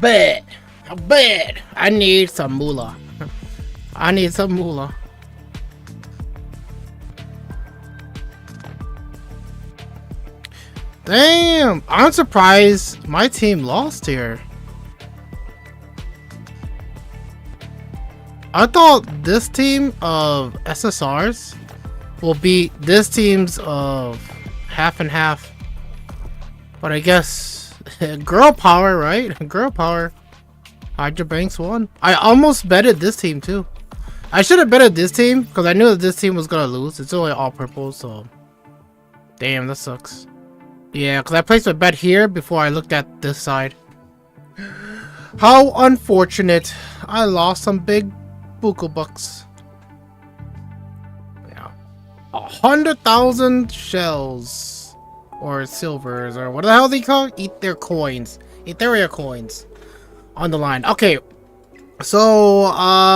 Bet. I need some moolah. I need some moolah. Damn, I'm surprised my team lost here. I thought this team of SSRs will beat this team's of half and half. But I guess girl power, right? Girl power. Hydra Banks won. I almost betted this team too. I should have betted this team because I knew that this team was gonna lose. It's only all purple, so damn, that sucks. Yeah, because I placed a bet here before I looked at this side. How unfortunate. I lost some big buku bucks. Yeah. 100,000 shells. Or silvers, or what the hell they call it? Eat their coins. Ethereum coins. On the line. Okay. So,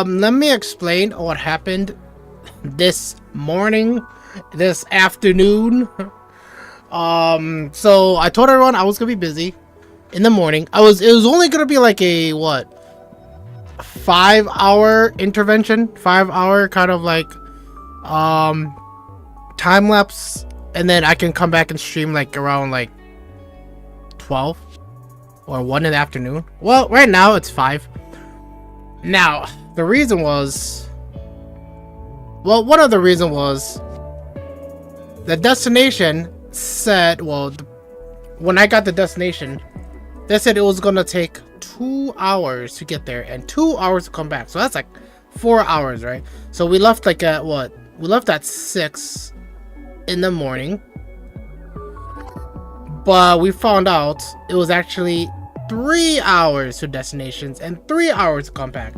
let me explain what happened this morning, this afternoon. So I told everyone I was gonna be busy in the morning. It was only gonna be like a what, 5-hour intervention, 5-hour kind of like time lapse, and then I can come back and stream like around like 12 or 1 in the afternoon. Well, right now it's 5. Now the reason was, well, one of the reason was the destination said, well, when I got the destination, they said it was gonna take 2 hours to get there and 2 hours to come back, so that's like 4 hours, right? So we left like at what, we left at 6 in the morning, but we found out it was actually 3 hours to destinations and 3 hours to come back,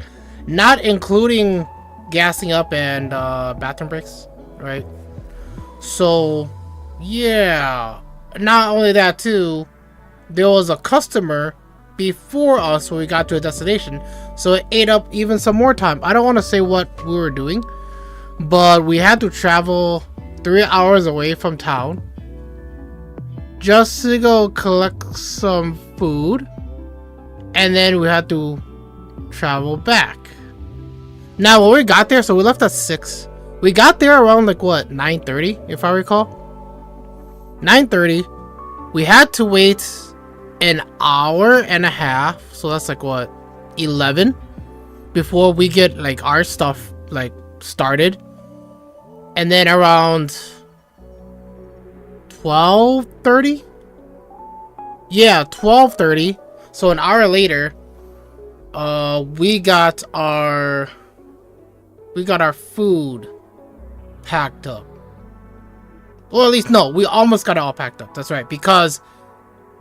not including gassing up and bathroom breaks, right? So yeah, not only that too, there was a customer before us when we got to a destination, so it ate up even some more time. I don't want to say what we were doing, but we had to travel 3 hours away from town just to go collect some food, and then we had to travel back. Now when we got there, so we left at 6, we got there around like what, 9:30 if I recall. 9:30. We had to wait an hour and a half, so that's like what, 11, before we get like our stuff like started. And then around 12:30, yeah, 12:30, so an hour later, we got our food packed up. Well, at least no, we almost got it all packed up. That's right, because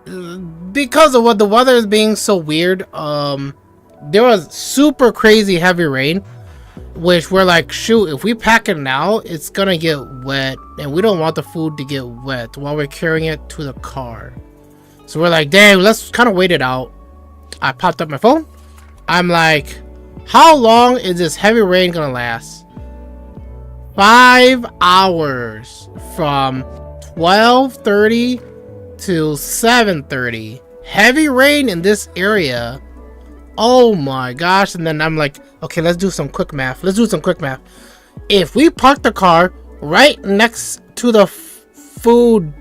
of what the weather is being so weird. There was super crazy heavy rain, which we're like, shoot, if we pack it now, it's gonna get wet, and we don't want the food to get wet while we're carrying it to the car. So we're like, dang, let's kind of wait it out. I popped up my phone. I'm like, how long is this heavy rain gonna last? 5 hours from 12:30 to 7:30. Heavy rain in this area. Oh my gosh. And then I'm like, okay, let's do some quick math. If we park the car right next to the food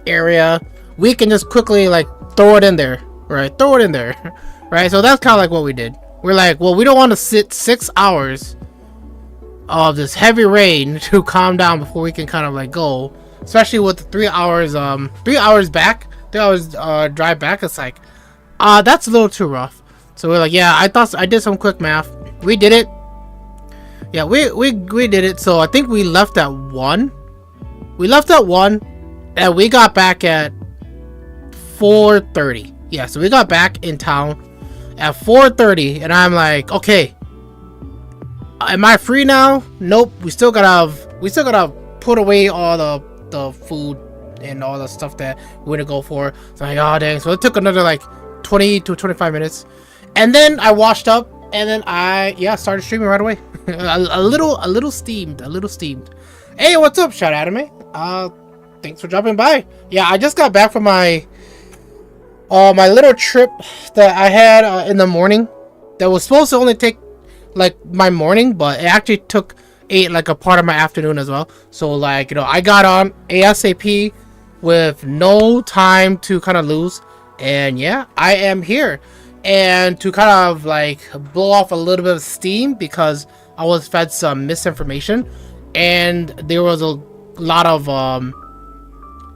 area, we can just quickly like throw it in there, right? Right? So that's kind of like what we did. We're like, well, we don't want to sit 6 hours of this heavy rain to calm down before we can kind of like go, especially with the 3 hours drive back. It's like, that's a little too rough. So we're like, yeah, I did some quick math. We did it. Yeah, we did it. So I think we left at 1. And we got back at 4:30. Yeah, so we got back in town at 4:30, and I'm like, okay, Am I free now? Nope. We still gotta put away all the food and all the stuff that we're gonna go for. So I'm like, oh dang. So it took another like 20 to 25 minutes. And then I washed up and then I started streaming right away. a little steamed. Hey, what's up, Shout Anime? Thanks for dropping by. Yeah, I just got back from my little trip that I had in the morning. That was supposed to only take like my morning, but it actually took like a part of my afternoon as well. So like, you know, I got on ASAP with no time to kind of lose, and yeah, I am here. And to kind of like blow off a little bit of steam because I was fed some misinformation and there was a lot of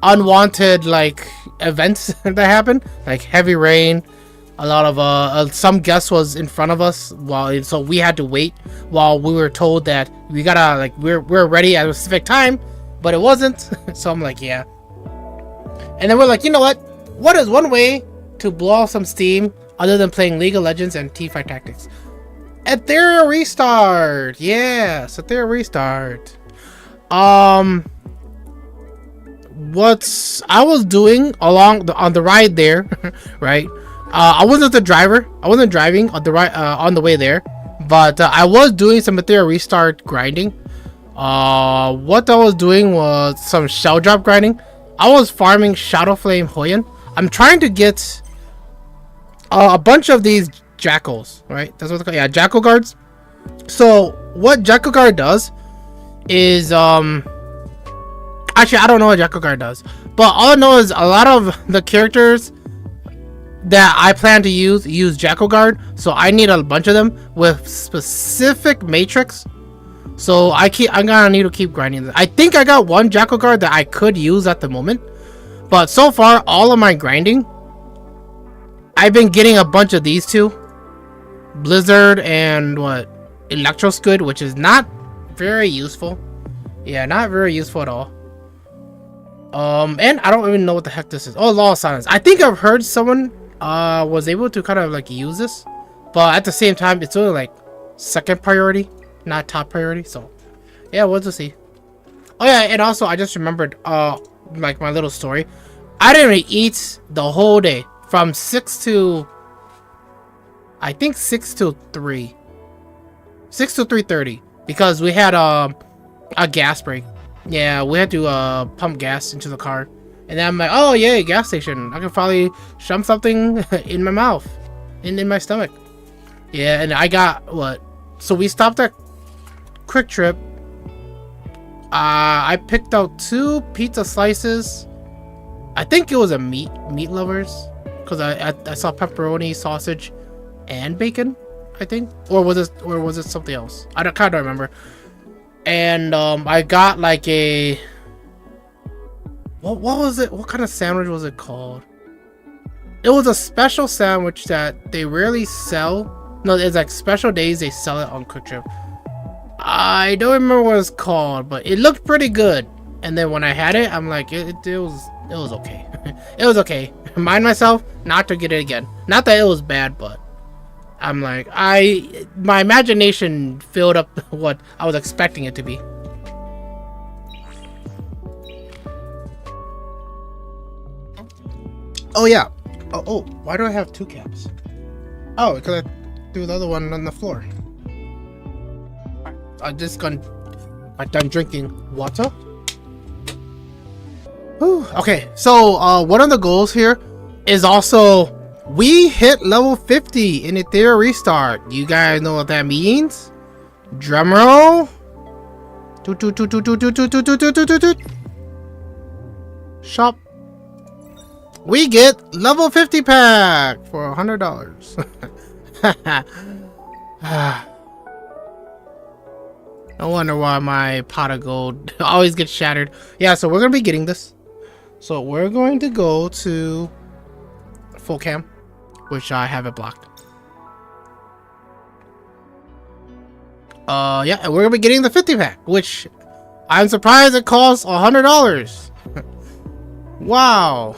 unwanted like events that happened, like heavy rain, a lot of some guest was in front of us so we had to wait while we were told that we gotta like we're ready at a specific time, but it wasn't. So I'm like, yeah. And then we're like, you know what is one way to blow off some steam other than playing League of Legends and Teamfight Tactics? Ethereal Restart. Yes, Ethereal Restart. What I was doing on the ride there, right? I wasn't the driver. I wasn't driving on the on the way there, but I was doing some Ethereal Restart grinding. What I was doing was some shell drop grinding. I was farming Shadow Flame Hoyan. I'm trying to get a bunch of these jackals, right? That's what they're called. Yeah, jackal guards. So what jackal guard does is actually I don't know what jackal guard does, but all I know is a lot of the characters that I plan to use jackal guard, so I need a bunch of them with specific matrix. So I'm gonna need to keep grinding this. I think I got one jackal guard that I could use at the moment, but so far all of my grinding I've been getting a bunch of these two, Blizzard and what, Electro Squid, which is not very useful. Yeah, not very useful at all. And I don't even know what the heck this is. Oh, Law of Silence. I think I've heard someone was able to kind of like use this, but at the same time it's only like second priority, not top priority. So yeah, we'll just see. Oh yeah, and also I just remembered like my little story. I didn't really eat the whole day from 6 to 3 to 3:30 because we had a gas break. Yeah, we had to pump gas into the car, and then I'm like, oh yeah, gas station, I can probably shove something in my mouth, in my stomach. Yeah, and I got what, so we stopped at Quick Trip. I picked out 2 pizza slices. I think it was a meat lovers, because I saw pepperoni, sausage, and bacon, I think, or was it something else? I kind of remember. And I got like a what was it? What kind of sandwich was it called? It was a special sandwich that they rarely sell. No, it's like special days they sell it on Quick Trip. I don't remember what it's called, but it looked pretty good. And then when I had it, I'm like, it was okay. It was okay. Mind myself not to get it again. Not that it was bad, but I'm like, my imagination filled up what I was expecting it to be. Oh yeah. Oh, why do I have 2 caps? Oh, because I threw the other one on the floor. I'm done drinking water. Whew. Okay, so one of the goals here is also we hit level 50 in Ethereal Restart. You guys know what that means? Drumroll. Shop. We get level 50 pack for $100. No wonder why my pot of gold always gets shattered. Yeah, so we're gonna be getting this. So we're going to go to full cam, which I have it blocked. Yeah, and we're gonna be getting the 50 pack, which I'm surprised it costs $100. Wow.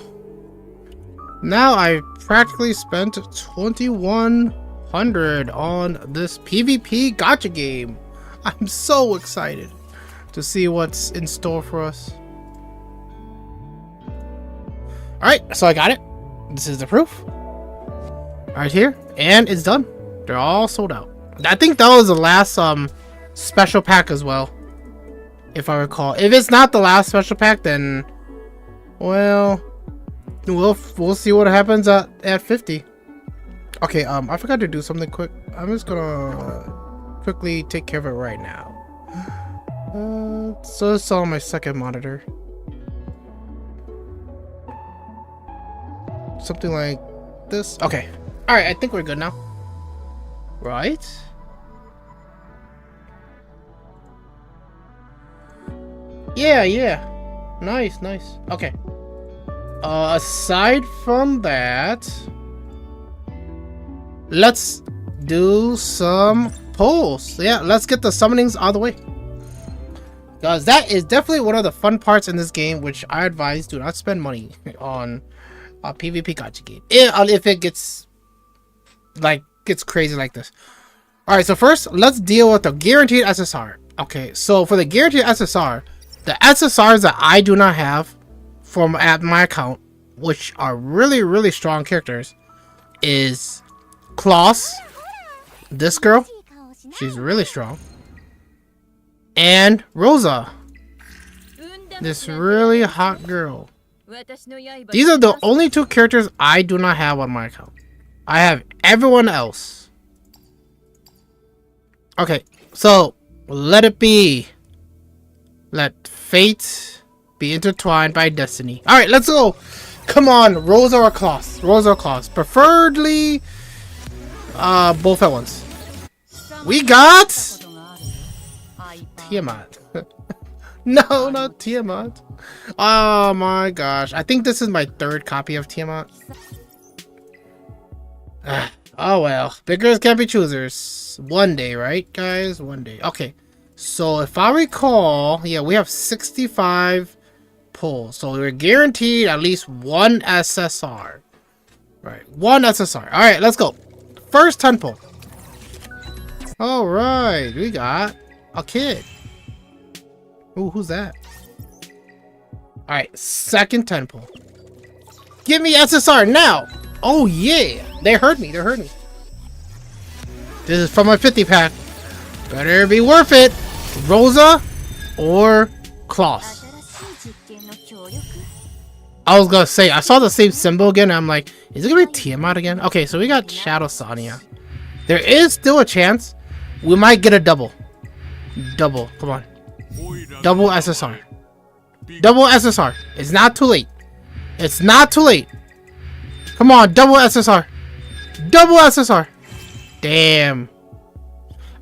Now I practically spent 2,100 on this PvP gacha game. I'm so excited to see what's in store for us. Alright, so I got it. This is the proof. Right here. And it's done. They're all sold out. I think that was the last special pack as well, if I recall. If it's not the last special pack, then well, we'll see what happens at 50. Okay, I forgot to do something quick. I'm just gonna quickly take care of it right now. So it's on my second monitor. Something like this. Okay. Alright, I think we're good now. Right? Yeah. Nice. Okay. Aside from that, let's do some polls. Yeah, let's get the summonings out of the way. Guys, that is definitely one of the fun parts in this game, which I advise do not spend money on a PvP gacha game. If it gets crazy like this. Alright, so first, let's deal with the guaranteed SSR. Okay, so for the guaranteed SSR, the SSRs that I do not have at my account, which are really strong characters, is Klaus, this girl, she's really strong, and Rosa, this really hot girl. These are the only two characters I do not have on my account. I have everyone else. Okay, so let it be. Let fate be intertwined by destiny. Alright, let's go. Come on, Rosa or Klaus. Rosa or Klaus. Preferably both at once. We got Tiamat. No, not Tiamat. Oh my gosh. I think this is my third copy of Tiamat. Oh well. Beggars can't be choosers. One day, right, guys? One day. Okay. So if I recall, yeah, we have 65 pulls. So we're guaranteed at least one SSR. Right. One SSR. Alright, let's go. First 10 pull. Alright. We got a kid. Ooh, who's that? Alright, second 10 pull. Give me SSR now! Oh yeah! They heard me, This is from my 50 pack. Better be worth it! Rosa or Klaus? I was gonna say, I saw the same symbol again, and I'm like, is it gonna be Tiamat again? Okay, so we got Shadow Sonya. There is still a chance we might get a double. Double, come on. Double SSR. Double SSR. It's not too late. It's not too late. Come on, double SSR. Double SSR. Damn.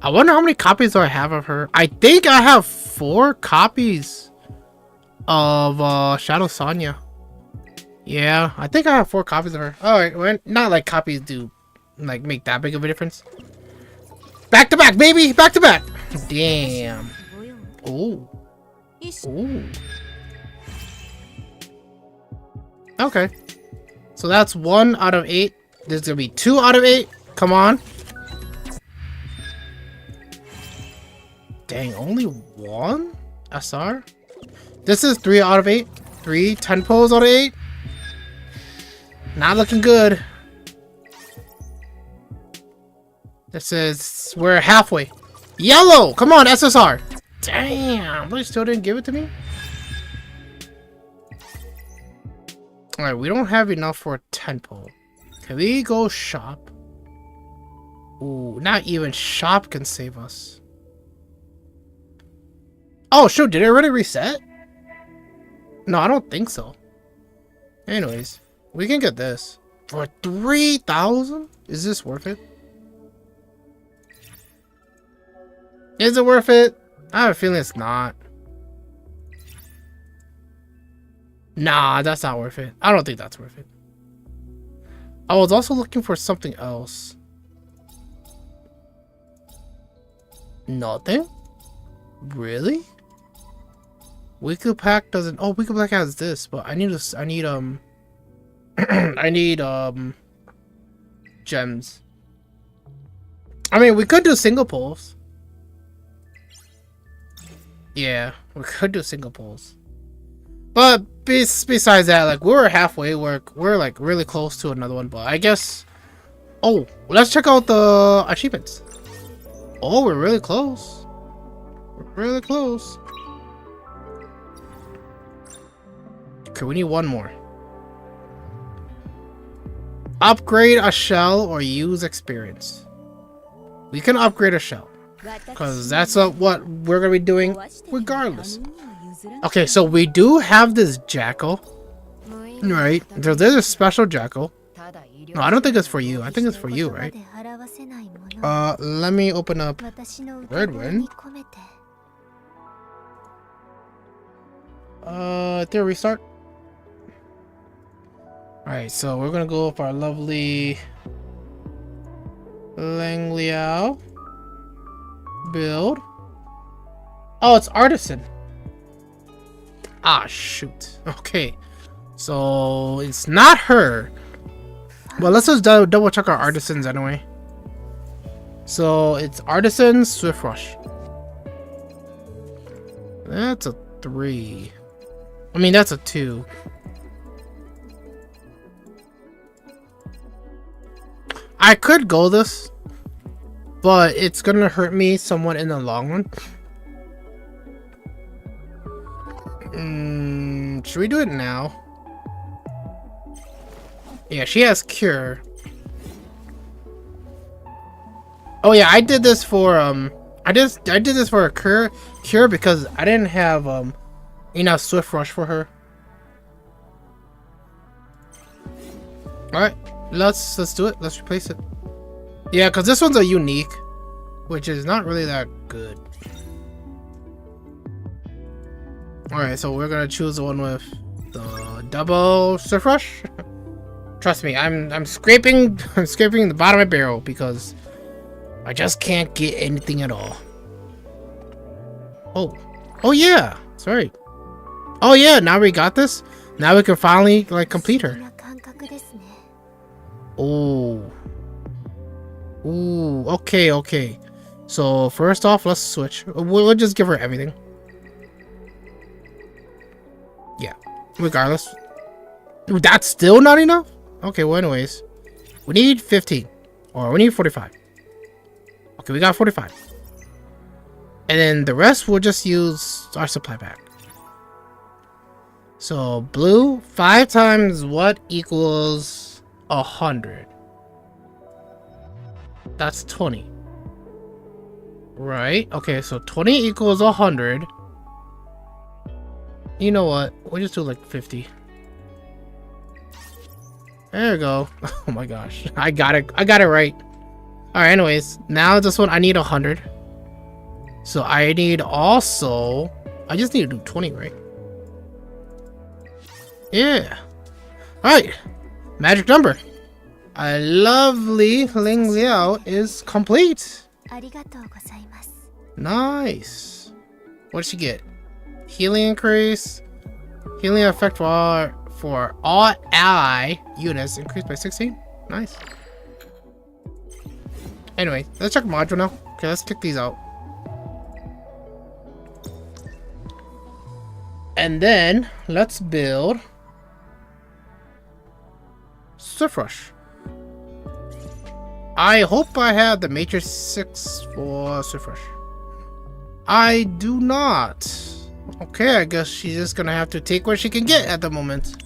I wonder how many copies do I have of her. I think I have 4 copies of Shadow Sonya. Yeah, I think I have 4 copies of her. Alright, well, not like copies do like make that big of a difference. Back to back, baby! Back to back! Damn. Ooh. Ooh. Okay. So that's 1 out of 8. There's gonna be 2 out of 8. Come on. Dang, only 1 SR? This is 3 out of 8. 3 10 pulls out of 8. Not looking good. This is, we're halfway. Yellow! Come on, SSR! Damn, they still didn't give it to me? Alright, we don't have enough for a 10 pull. Can we go shop? Ooh, not even shop can save us. Oh, shoot, did it already reset? No, I don't think so. Anyways, we can get this. For 3,000? Is this worth it? Is it worth it? I have a feeling it's not. Nah, that's not worth it. I don't think that's worth it. I was also looking for something else. Nothing? Really? Weekly pack doesn't. Oh, weekly pack has this, but I need I need gems. I mean, we could do single pulls. Yeah, we could do single pulls. But besides that, like, we're halfway. We're like really close to another one. But I guess. Oh, let's check out the achievements. Oh, we're really close. We're really close. Okay, we need one more. Upgrade a shell or use experience. We can upgrade a shell. Because that's what we're going to be doing regardless. Okay, so we do have this jackal. Right. There's a special jackal. No, I don't think it's for you. I think it's for you, right? Let me open up Redwind. There, restart. Alright, so we're gonna go with our lovely Langliao build. Oh, it's artisan. Ah, shoot. Okay, so it's not her. Well, let's just double check our artisans anyway. So it's artisan Swift Rush. That's a 3. I mean, that's a 2. I could go this, but it's gonna hurt me somewhat in the long run. Should we do it now? Yeah, she has cure. Oh yeah, I did this for I did this for a cure because I didn't have enough Swift Rush for her. All right, let's do it. Let's replace it. Yeah, because this one's a unique, which is not really that good. All right, so we're gonna choose the one with the double Swift Rush. Trust me, I'm scraping the bottom of my barrel because I just can't get anything at all. Oh yeah, sorry. Oh yeah, now we got this. Now we can finally like complete her. Oh. Ooh, okay. So first off, let's switch. We'll just give her everything. Yeah, regardless. That's still not enough? Okay, well anyways. We need 15. Or we need 45. Okay, we got 45. And then the rest we'll just use our supply pack. So blue 5 times what equals 100? That's 20. Right? Okay, so 20 equals 100. You know what? We'll just do like 50. There we go. Oh my gosh. I got it right. Alright, anyways. Now this one I need 100. So I need also... I just need to do 20, right? Yeah. Alright. Magic number. A lovely Ling Liao is complete. Nice. What did she get? Healing increase. Healing effect for all ally units increased by 16. Nice. Anyway, let's check module now. Okay, let's kick these out. And then let's build Swift Rush. I hope I have the Matrix 6 for Swift Rush. I do not. Okay, I guess she's just gonna have to take what she can get at the moment.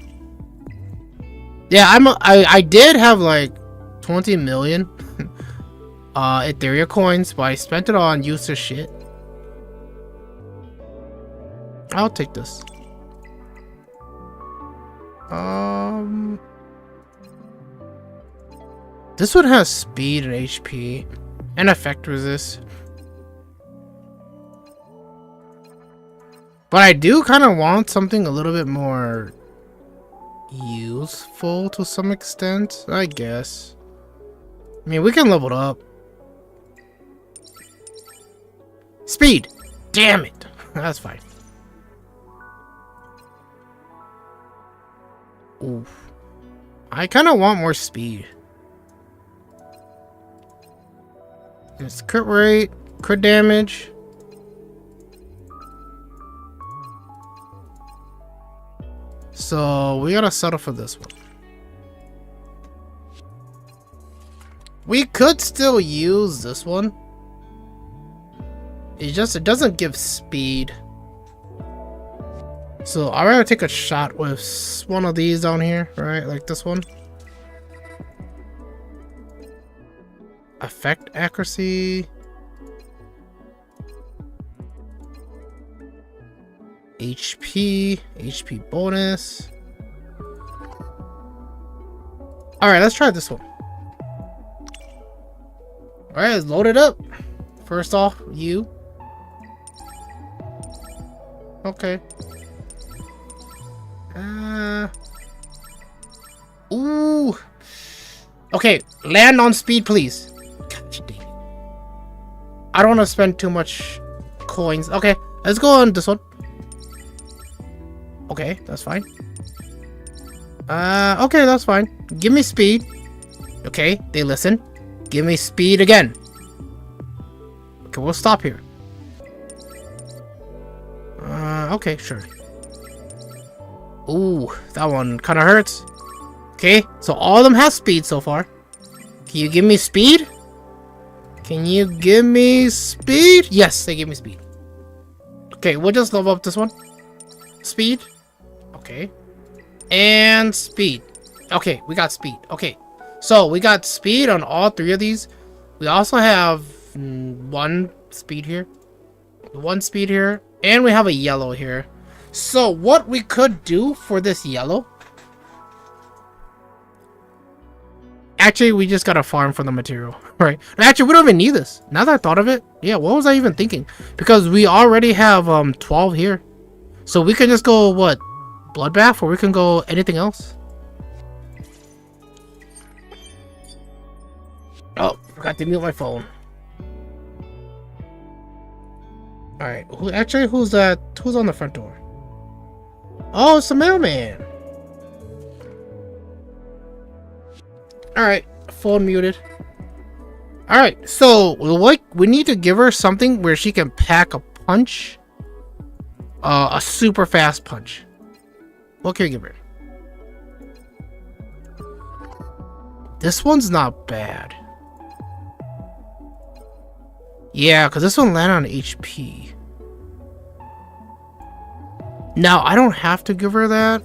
Yeah, I did have like 20 million Ethereum coins, but I spent it on useless shit. I'll take this. This one has speed and HP and effect resist. But I do kind of want something a little bit more useful to some extent, I guess. I mean, we can level it up. Speed! Damn it! That's fine. Oof. I kind of want more speed. It's crit rate, crit damage. So we gotta settle for this one. We could still use this one. It doesn't give speed. So I'd rather take a shot with one of these down here, right? Like this one. Effect accuracy. HP bonus. Alright, let's try this one. Alright, let's load it up. First off, you. Okay. Ooh. Okay, land on speed, please. Gosh dang it. I don't want to spend too much coins. Okay, let's go on this one. Okay, that's fine. Okay, that's fine. Give me speed. Okay, they listen. Give me speed again. Okay, we'll stop here. Okay, sure. Ooh, that one kind of hurts. Okay, so all of them have speed so far. Can you give me speed? Can you give me speed? Yes, they give me speed. Okay, we'll just level up this one. Speed. Okay. And speed. Okay, we got speed. Okay, so we got speed on all three of these. We also have one speed here. One speed here. And we have a yellow here. So what we could do for this yellow. Actually, we just gotta farm for the material, right? Actually, we don't even need this. Now that I thought of it, yeah, what was I even thinking? Because we already have 12 here. So we can just go, what? Bloodbath, or we can go anything else. Oh, forgot to mute my phone. Alright, who's that? Who's on the front door? Oh, it's the mailman. Alright, phone muted. Alright, so we need to give her something where she can pack a punch. A super fast punch. What can we give her? This one's not bad. Yeah, because this one landed on HP. Now, I don't have to give her that.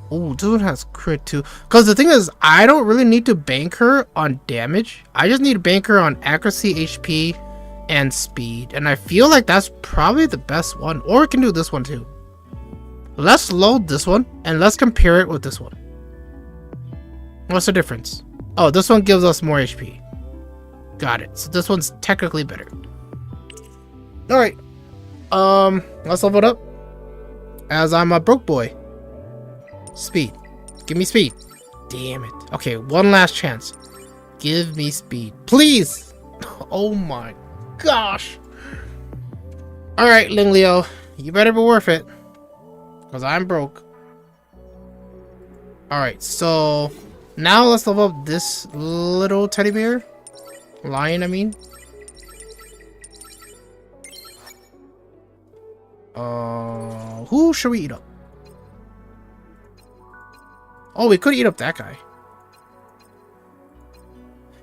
Oh, this one has crit too. Because the thing is, I don't really need to bank her on damage. I just need to bank her on accuracy, HP, and speed. And I feel like that's probably the best one. Or we can do this one too. Let's load this one and let's compare it with this one. What's the difference? Oh, this one gives us more HP. Got it. So this one's technically better. Alright. Let's level it up. As I'm a broke boy. Speed. Give me speed. Damn it. Okay, one last chance. Give me speed. Please! Oh my gosh. Alright, Ling Leo. You better be worth it. Because I'm broke. Alright, so now let's level up this little teddy bear. Lion, I mean. Who should we eat up? Oh, we could eat up that guy.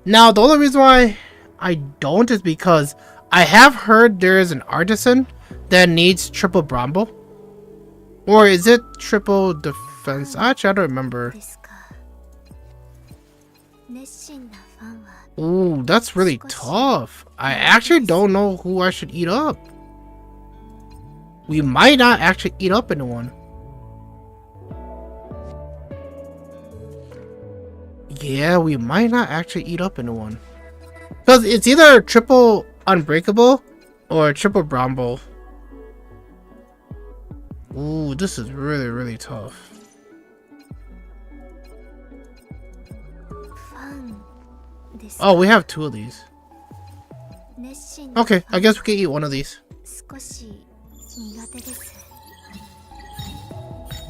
Now, the only reason why I don't is because I have heard there is an artisan that needs triple Brombo. Or is it triple defense? Actually, I don't remember. Ooh, that's really tough. I actually don't know who I should eat up. We might not actually eat up anyone. Yeah, we might not actually eat up anyone. Because it's either triple unbreakable or triple Brombo. Ooh, this is really, really tough. Oh, we have two of these. Okay, I guess we can eat one of these.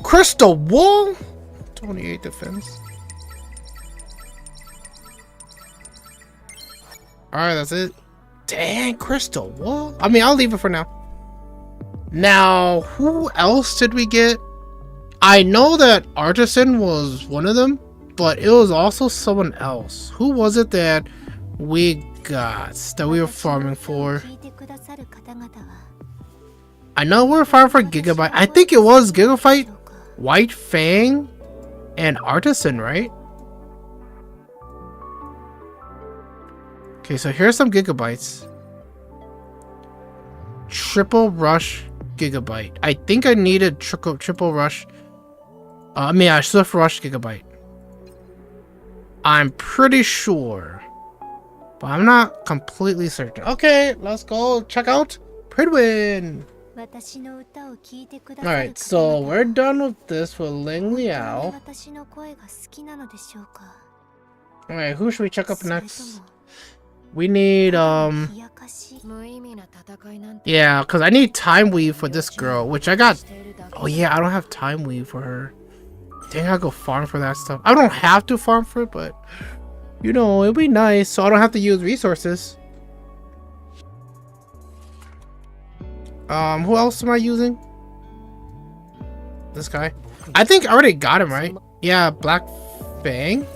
Crystal Wall? 28 defense. Alright, that's it. Dang, Crystal Wall. I mean, I'll leave it for now. Now, who else did we get? I know that Artisan was one of them, but it was also someone else. Who was it that we got that we were farming for? I know we were farming for Gigabyte. I think it was Gigabyte, White Fang, and Artisan, right? Okay, so here's some Gigabytes. Triple Rush Gigabyte. I think I needed triple Rush. Swift Rush Gigabyte. I'm pretty sure, but I'm not completely certain. Okay, let's go check out Pridwin. Alright, so we're done with this with Ling Liao. Alright, who should we check up next? We need, yeah, because I need Time Weave for this girl, which I got. Oh yeah, I don't have Time Weave for her. Dang, I'll go farm for that stuff. I don't have to farm for it, but, you know, it'd be nice, so I don't have to use resources. Who else am I using? This guy. I think I already got him, right? Yeah, Black Fang.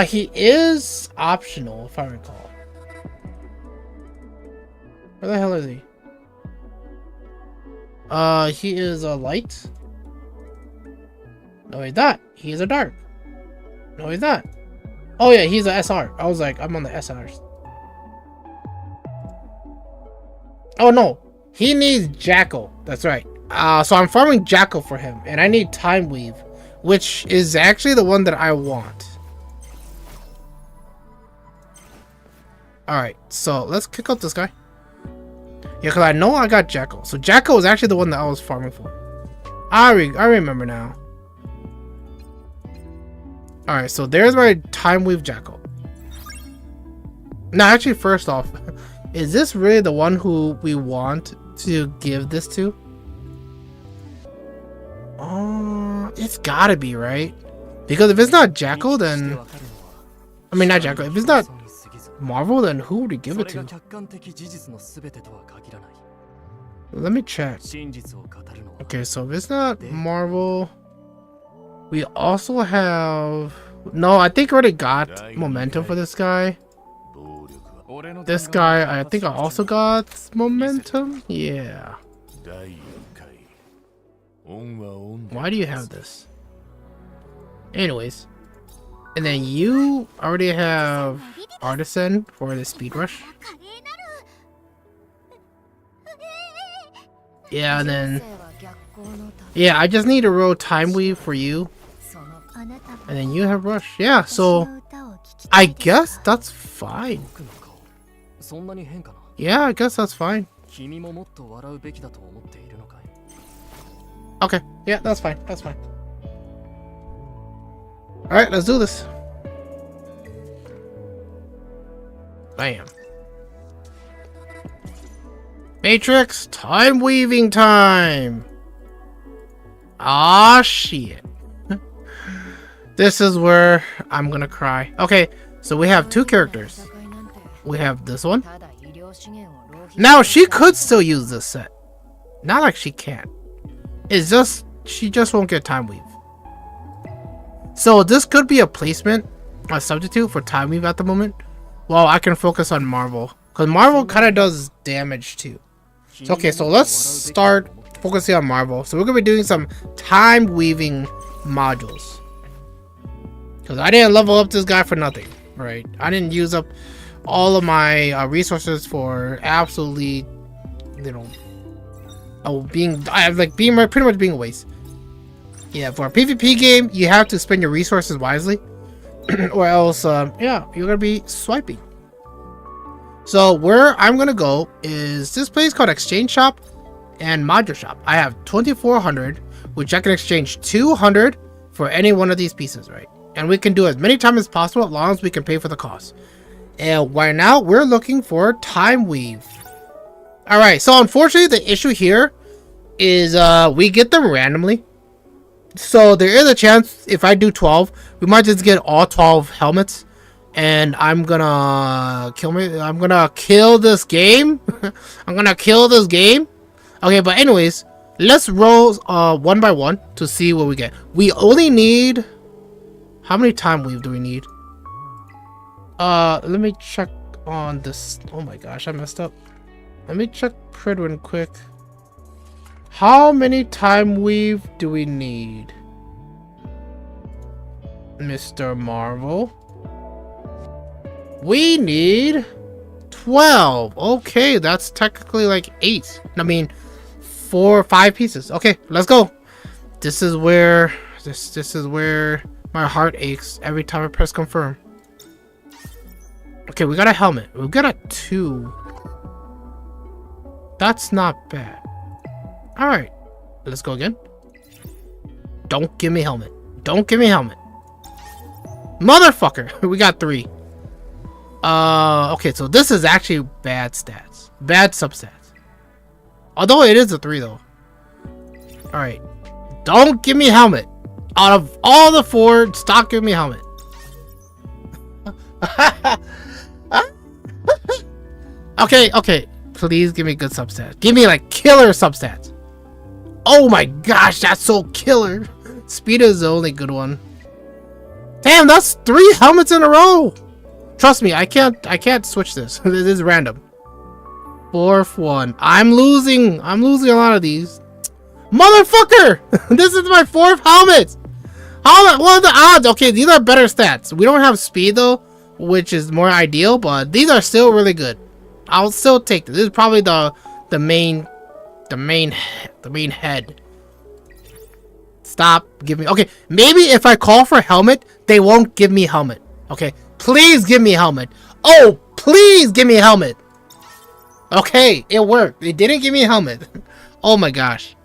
He is optional, if I recall. Where the hell is he? He is a light. No, he's not. He's a dark. No, he's not. Oh yeah, he's a SR. I was like, I'm on the SRs. Oh no, he needs Jackal. That's right. So I'm farming Jackal for him, and I need Time Weave, which is actually the one that I want. Alright, so let's kick out this guy. Yeah, because I know I got Jackal. So Jackal was actually the one that I was farming for. I remember now. Alright, so there's my Time Weave Jackal. Now, actually, first off, is this really the one who we want to give this to? It's gotta be, right? Because if it's not Jackal, then... I mean, not Jackal. If it's not Marvel, then who would he give it to? Let me check. Okay, so if it's not Marvel... We also have... No, I think I already got momentum for this guy. This guy, I think I also got momentum. Yeah. Why do you have this? Anyways. And then you already have Artisan for the speed rush. Yeah, and then... Yeah, I just need a row Time Weave for you. And then you have Rush. Yeah, so... I guess that's fine. Yeah, I guess that's fine. Okay, yeah, that's fine. That's fine. Alright, let's do this. Bam. Matrix, time weaving time. Ah, shit. This is where I'm gonna cry. Okay, so we have two characters. We have this one. Now, she could still use this set. Not like she can't. It's just, she just won't get Time Weave. So this could be a placement, a substitute for Time Weave at the moment. Well, I can focus on Marvel. Because Marvel kind of does damage too. So, okay, so let's start focusing on Marvel. So we're going to be doing some time weaving modules. Because I didn't level up this guy for nothing, right? I didn't use up all of my resources for absolutely, you know, pretty much being a waste. Yeah, for a PvP game, you have to spend your resources wisely. Or else, yeah, you're going to be swiping. So where I'm going to go is this place called Exchange Shop and Module Shop. I have 2,400, which I can exchange 200 for any one of these pieces, right? And we can do as many times as possible as long as we can pay for the cost. And right now, we're looking for Time Weave. Alright, so unfortunately, the issue here is we get them randomly. So there is a chance if I do 12, we might just get all 12 helmets. And I'm gonna kill this game. I'm gonna kill this game. Okay, but anyways, Let's roll one by one to see what we get. We only need... How many time weave do we need? Let me check on this. Oh my gosh, I messed up. Let me check Pridwin quick. How many time weave do we need? Mr. Marvel. We need 12. Okay, that's technically like 8. I mean, 4 or 5 pieces. Okay, let's go. This is where this is where my heart aches every time I press confirm. Okay, we got a helmet. We got a 2. That's not bad. All right, let's go again. Don't give me helmet. Don't give me helmet. Motherfucker. We got 3. Okay, so this is actually bad stats. Bad substats. Although it is a 3 though. Alright. Don't give me helmet. Out of all the 4, stop giving me helmet. Okay. Please give me good substats. Give me like killer substats. Oh my gosh, that's so killer. Speed is the only good one. Damn, that's 3 helmets in a row. Trust me, I can't switch this. This is random. 4th one. I'm losing a lot of these. Motherfucker! This is my 4th helmet! What are the odds? Okay, these are better stats. We don't have speed though, which is more ideal, but these are still really good. I'll still take this. This is probably the main head. Stop giving me. Okay, maybe if I call for helmet, they won't give me helmet. Okay, please give me helmet. Oh, please give me helmet. Okay, it worked. It didn't give me helmet. Oh my gosh.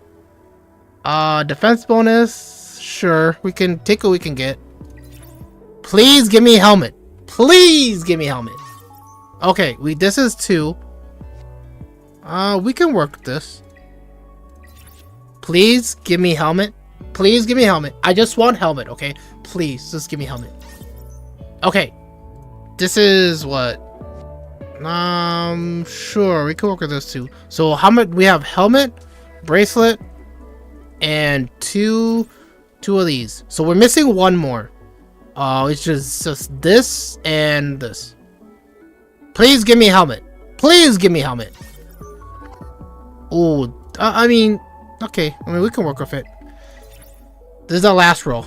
Defense bonus. Sure, we can take what we can get. Please give me helmet. Please give me helmet. Okay, this is 2. We can work with this. Please give me helmet. Please give me helmet. I just want helmet, okay? Please, just give me helmet. Okay. This is what? Sure, we can work with this too. So how much we have? Helmet, bracelet, and two of these. So we're missing 1 more. It's just this and this. Please give me helmet. Please give me helmet. Oh, I mean, okay. I mean, we can work with it. This is our last roll.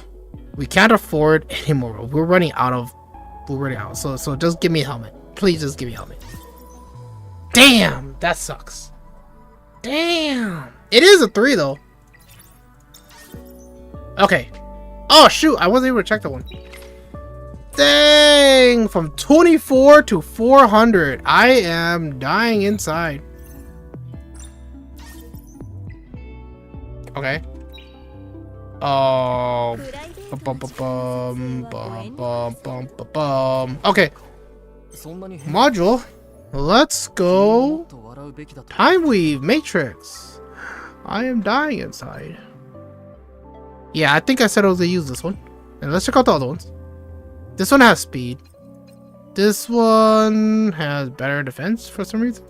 We can't afford any more roll. We're running out. So just give me a helmet. Please just give me a helmet. Damn, that sucks. Damn. It is a 3 though. Okay. Oh shoot, I wasn't able to check that one. Dang, from 24 to 400. I am dying inside. Okay. Okay. Module. Let's go. Time Weave Matrix. I am dying inside. Yeah, I think I said I was gonna use this one. And let's check out the other ones. This one has speed. This one has better defense for some reason.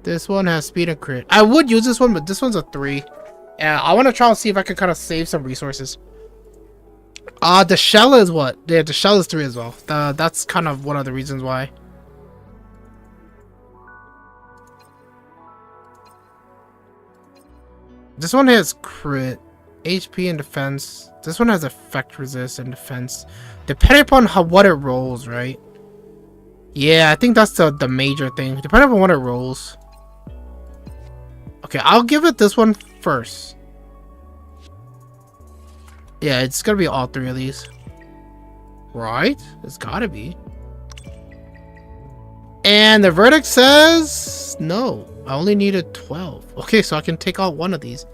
This one has speed and crit. I would use this one, but this one's a 3. Yeah, I want to try and see if I can kind of save some resources. The shell is what? Yeah, the shell is 3 as well. That's kind of one of the reasons why. This one has crit, HP, and defense. This one has effect resist and defense, depending upon what it rolls, right? Yeah, I think that's the major thing. Depending on what it rolls. Okay, I'll give it this one first. Yeah, it's gonna be all 3 of these. Right? It's gotta be. And the verdict says no. I only needed 12. Okay, so I can take out 1 of these.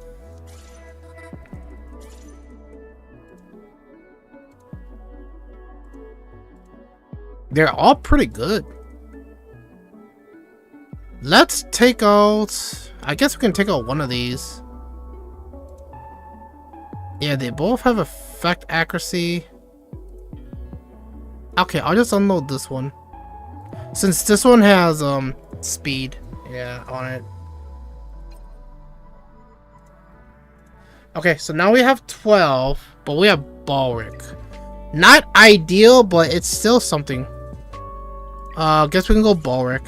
They're all pretty good. Let's take out... I guess we can take out 1 of these. Yeah, they both have effect accuracy. Okay, I'll just unload this one. Since this one has speed, yeah, on it. Okay, so now we have 12, but we have Balric. Not ideal, but it's still something. Guess we can go Balric.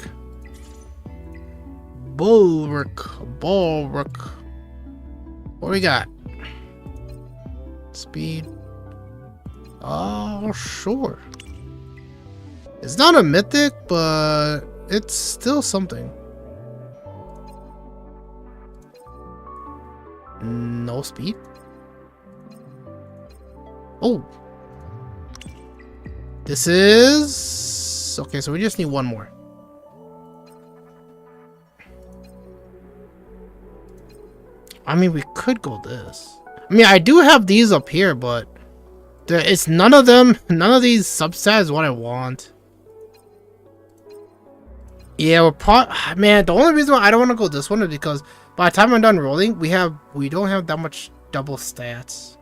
Balric. What we got? Speed. Oh, sure. It's not a mythic, but it's still something. No speed. Oh. This is... Okay, so we just need one more. I mean, we could go this. I mean, I do have these up here, but it's none of them. None of these substats is what I want. Yeah, man, the only reason why I don't want to go this one is because by the time I'm done rolling, we don't have that much double stats.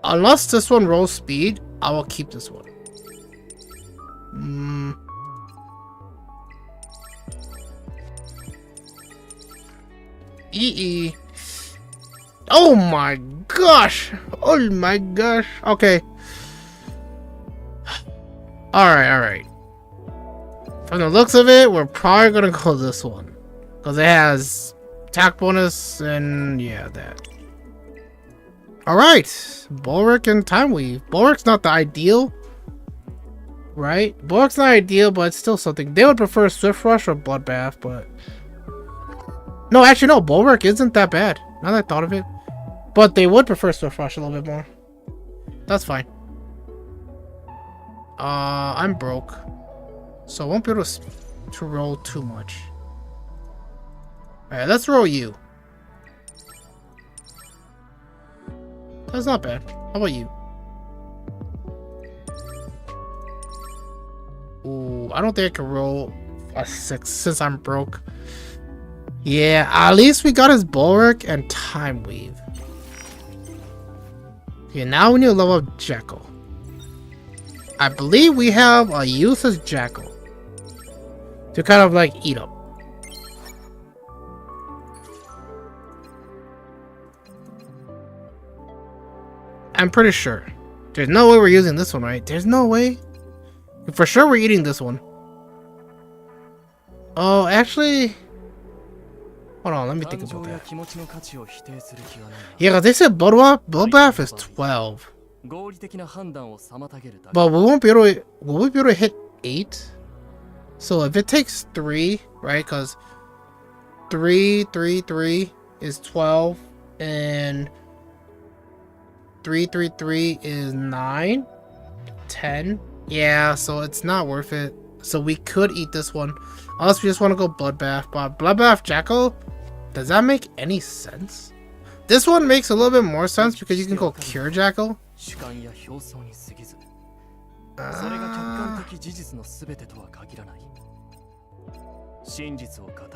Unless this one rolls speed, I will keep this one. Oh my gosh! Oh my gosh! Okay. Alright. From the looks of it, we're probably gonna go this one. Because it has attack bonus and yeah, that. Alright. Balric and Time Weave. Balric's not the ideal. Right? Balric's not ideal, but it's still something. They would prefer Swift Rush or Bloodbath, but... No, actually no, Balric isn't that bad. Now that I thought of it. But they would prefer Swift Rush a little bit more. That's fine. I'm broke. So I won't be able to roll too much. Alright, let's roll you. That's not bad. How about you? Ooh, I don't think I can roll a 6 since I'm broke. Yeah, at least we got his Balric and Time Weave. Okay, now we need to level up Jackal. I believe we have a useless Jackal to kind of like eat up. I'm pretty sure. There's no way we're using this one, right? There's no way. For sure we're eating this one. Oh, actually... Hold on, let me think about that. Yeah, because they said Bloodbath is 12. But we won't be able to... Will we be able to hit 8? So if it takes 3, right? Because 3 is 12. And 3 is 9. 10. Yeah, so it's not worth it. So we could eat this one. Unless we just want to go Bloodbath. But Bloodbath Jackal, does that make any sense? This one makes a little bit more sense because you can go Cure Jackal.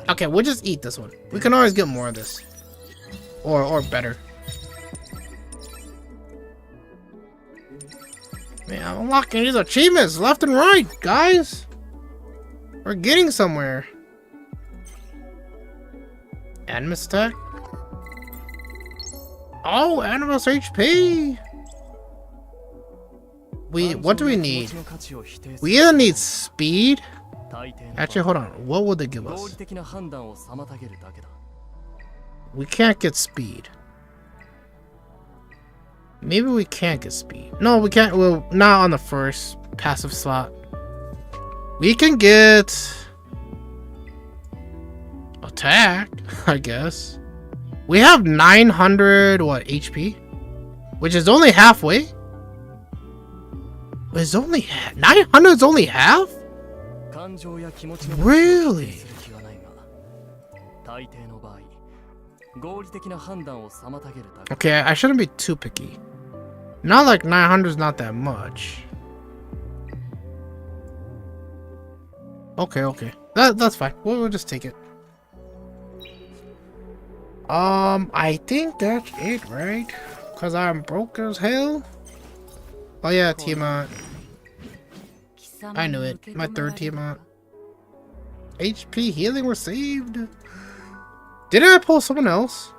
Okay, we'll just eat this one. We can always get more of this. Or better. Man, I'm unlocking these achievements left and right, guys. We're getting somewhere. Animus attack. Oh, Animus HP. What do we need? We either need speed. Actually, hold on. What would they give us? We can't get speed. Maybe we can't get speed. No, we can't. Well, not on the first passive slot. We can get attack, I guess. We have 900 what HP, which is only halfway. It's only 900. Is only half. Really? Okay, I shouldn't be too picky. Not like 900 is not that much. Okay. That's fine. We'll just take it. I think that's it, right? Cause I'm broke as hell. Oh yeah, Tiamat. I knew it. My 3rd Tiamat. HP healing received. この世の Didn't I pull someone else?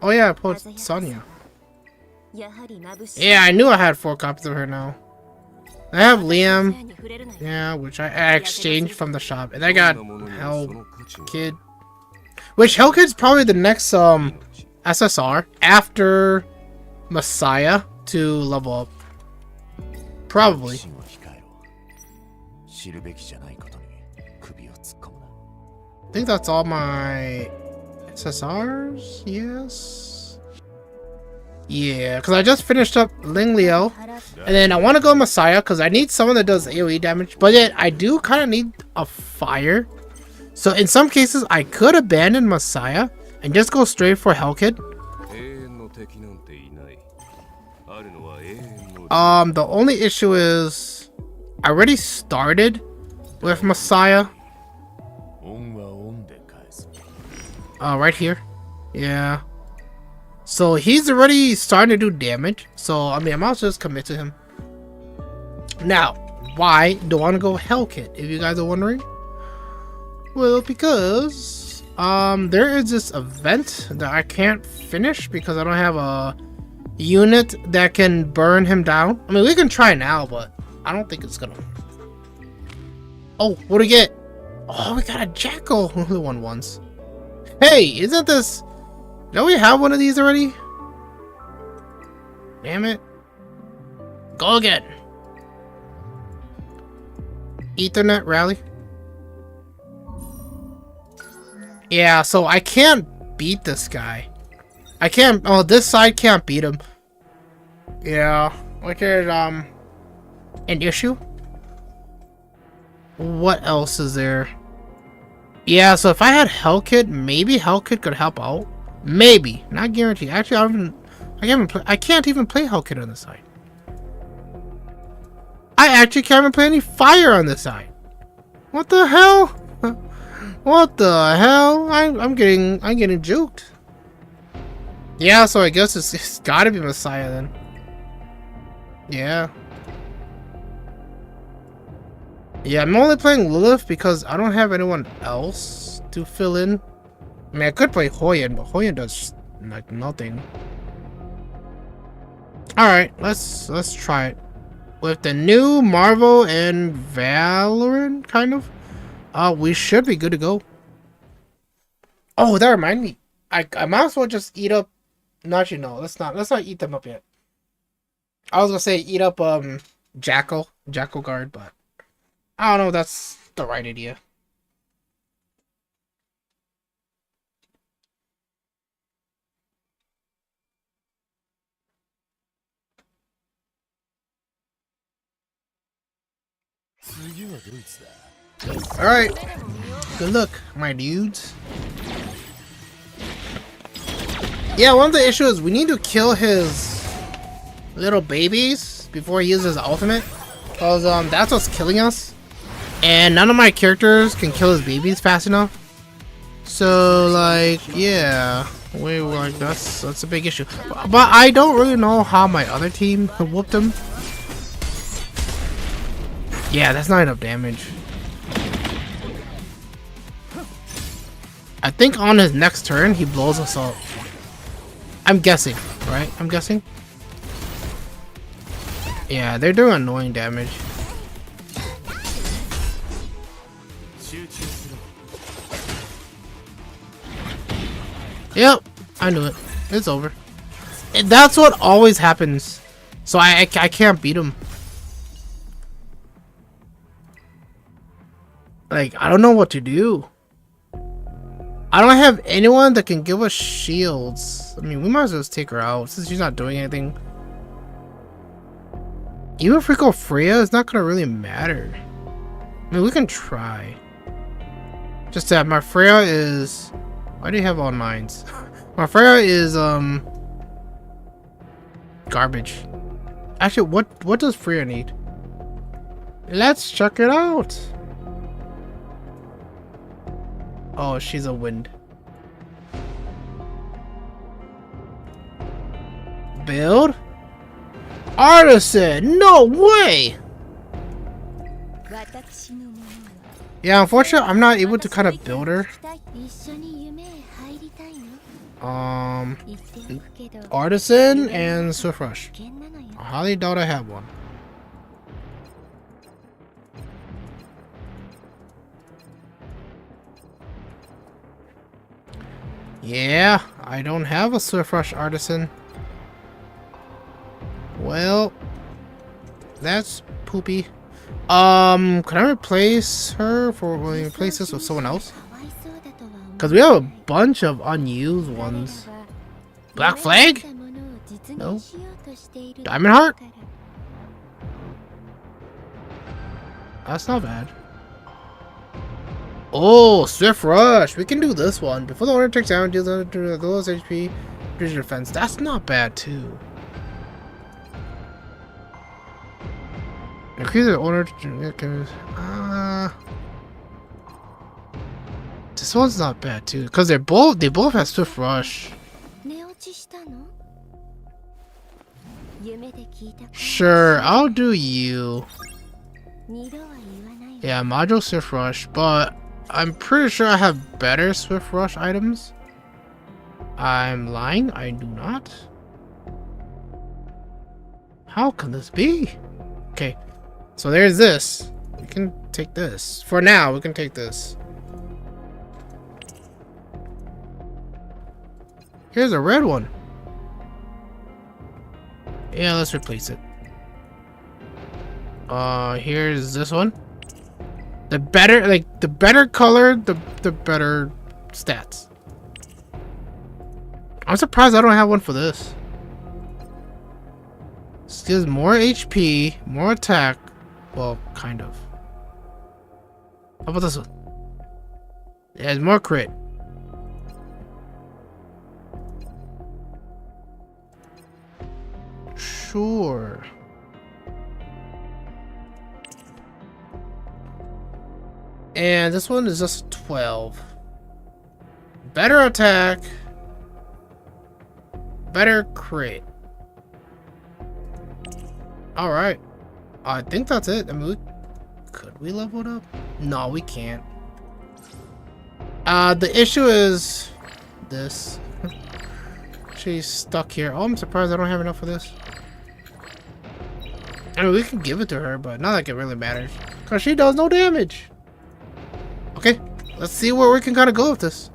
Oh yeah, I pulled Sonya. Yeah, I knew I had 4 copies of her now. I have Liam. Yeah, which I exchanged from the shop. And I got Hell Kid. Which Hell Kid's probably the next SSR after Messiah to level up. Probably. I think that's all my SSRs. Yes. Yeah, because I just finished up Ling Liao. And then I want to go Messiah because I need someone that does AoE damage. But yet I do kind of need a fire. So in some cases I could abandon Messiah and just go straight for Hellkid. The only issue is I already started with Messiah. Right here. Yeah. So he's already starting to do damage. So I mean, I might as well just commit to him. Now, why do I want to go Hellkit? If you guys are wondering. Well, because there is this event that I can't finish because I don't have a unit that can burn him down. I mean, we can try now, but I don't think it's gonna. Oh, what do we get? Oh, we got a Jackal. Who won once? Hey, isn't this? Don't we have one of these already? Damn it. Go again. Ethernet rally. Yeah, so I can't beat this guy. I can't. Oh, this side can't beat him. Yeah, which is an issue. What else is there? Yeah, so if I had Hellkid, maybe Hellkid could help out. Maybe, not guaranteed. Actually, I can't even play Hellkid on this side. I actually can't even play any fire on this side. What the hell? What the hell? I'm getting juked. Yeah, so I guess it's gotta be Messiah then. Yeah. Yeah, I'm only playing Lilith because I don't have anyone else to fill in. I mean, I could play Hoyen, but Hoyen does like nothing. All right, let's try it with the new Marvel and Valorant kind of. We should be good to go. Oh, that reminds me. I might as well just eat up. No, actually, no. Let's not eat them up yet. I was gonna say eat up Jackal Guard, but I don't know if that's the right idea. Alright. Good luck, my dudes. Yeah, one of the issues is we need to kill his little babies before he uses his ultimate. Because that's what's killing us. And none of my characters can kill his babies fast enough. So like, yeah. That's a big issue. But I don't really know how my other team whooped him. Yeah, that's not enough damage. I think on his next turn, he blows us up. I'm guessing, right? I'm guessing. Yeah, they're doing annoying damage. Yep, I knew it. It's over. And that's what always happens. So I can't beat him. Like, I don't know what to do. I don't have anyone that can give us shields. I mean, we might as well just take her out since she's not doing anything. Even if we go Freya, it's not gonna really matter. I mean, we can try. Just that my Freya is... Why do you have all mines? My Freya is garbage. Actually, what does Freya need? Let's check it out. Oh, she's a wind. Build? Artisan! No way! Yeah, unfortunately, I'm not able to kind of build her. Artisan and Swift Rush. I highly doubt I have one. Yeah, I don't have a Swift Rush Artisan. Well, that's poopy. Can I replace her replace this with someone else? Because we have a bunch of unused ones. Black Flag? No. Diamond Heart? That's not bad. Oh, Swift Rush. We can do this one. Before the owner takes down, deals the lowest HP, defense. That's not bad too. Increase the owner. This one's not bad too, because they both have Swift Rush. Sure, I'll do you. Yeah, module Swift Rush, but I'm pretty sure I have better Swift Rush items. I'm lying, I do not. How can this be? Okay, so there's this. We can take this. For now, we can take this. Here's a red one. Yeah, let's replace it. Here's this one. The better color, the better stats. I'm surprised I don't have one for this. This gives more HP, more attack. Well, kind of. How about this one? It has more crit. Sure. And this one is just 12. Better attack. Better crit. Alright. I think that's it. I mean, could we level it up? No, we can't. The issue is this. She's stuck here. Oh, I'm surprised I don't have enough for this. I mean, we can give it to her, but not like it really matters. Because she does no damage. Okay, let's see where we can kind of go with this.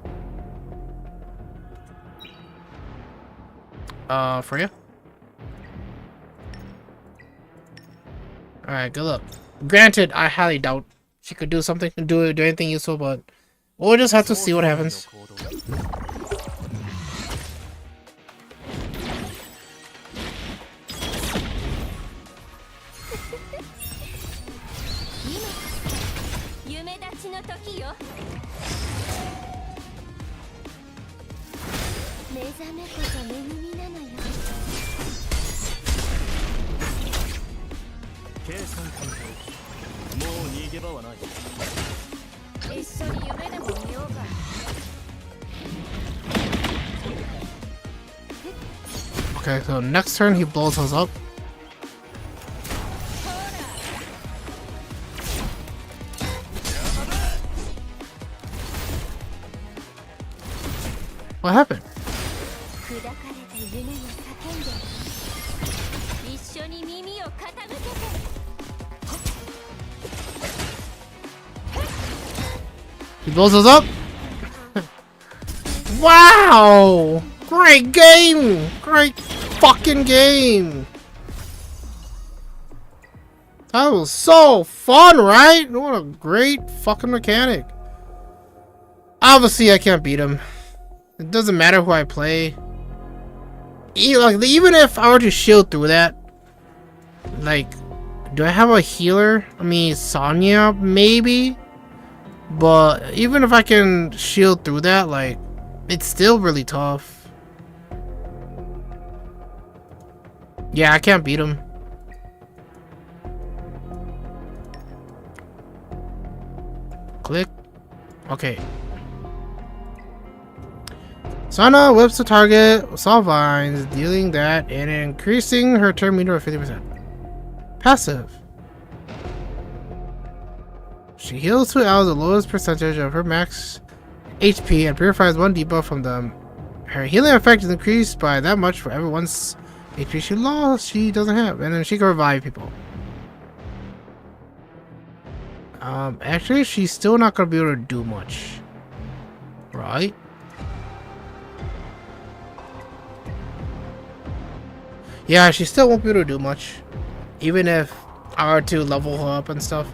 Freya? Alright, good luck. Granted, I highly doubt she could do something, do anything useful, but we'll just have to see what happens. Okay, so next turn he blows us up. What happened? He blows us up? Wow! Great game! Great fucking game! That was so fun, right? What a great fucking mechanic. Obviously, I can't beat him. It doesn't matter who I play. Even if I were to shield through that, like, do I have a healer? I mean, Sonya, maybe? But even if I can shield through that, like, it's still really tough. Yeah, I can't beat him. Click. Okay. Sana whips the target with all vines, dealing that and increasing her turn meter by 50%. Passive. She heals 2 allies the lowest percentage of her max HP and purifies 1 debuff from them. Her healing effect is increased by that much for everyone's HP she lost. She doesn't have, and then she can revive people. Actually, she's still not gonna be able to do much, right? Yeah, she still won't be able to do much, even if I were to level her up and stuff.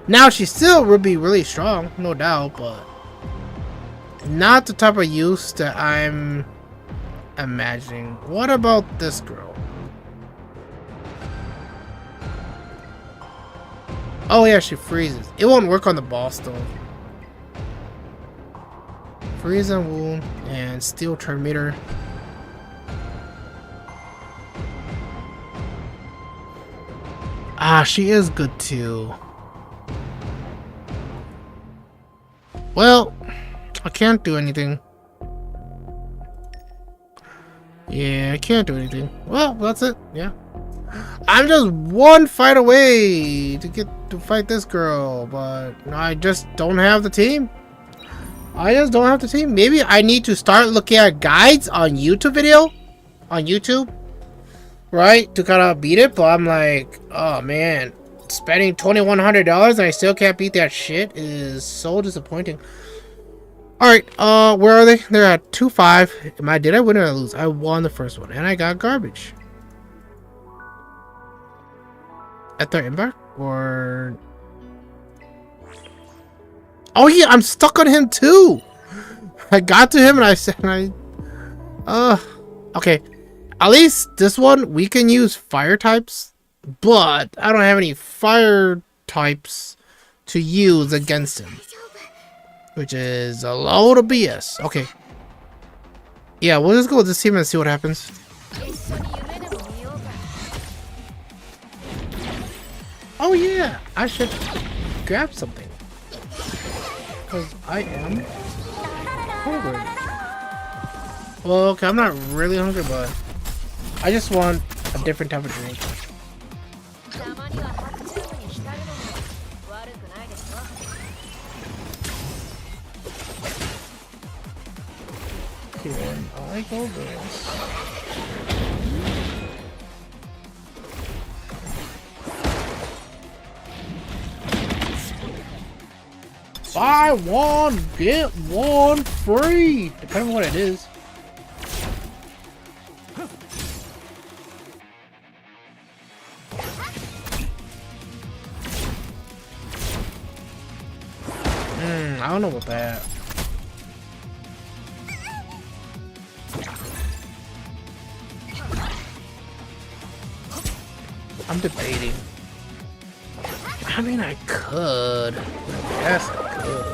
Now, she still would be really strong, no doubt, but not the type of use that I'm imagining. What about this girl? Oh yeah, she freezes. It won't work on the boss though. Freeze and wound and steel turn meter. Ah, she is good too. Well, I can't do anything. Yeah, I can't do anything. Well, that's it. Yeah. I'm just one fight away to get to fight this girl, but I just don't have the team. I just don't have the team. Maybe I need to start looking at guides on YouTube, right, to kind of beat it. But I'm like, oh man, spending $2,100 and I still can't beat that shit is so disappointing. All right, where are they? They're at 2-5. Did I win or lose? I won the first one, and I got garbage. At their inbox or oh yeah, I'm stuck on him too. I got to him and I said okay, at least this one we can use fire types, but I don't have any fire types to use against him, which is a load of BS. Okay, yeah, we'll just go with this team and see what happens. Oh yeah, I should grab something. Because I am hungry. Well, okay, I'm not really hungry, but I just want a different type of drink. Here, I go this. Buy one, get one free, depending on what it is. I don't know about that. I'm debating. I mean, I could. Yes, I could.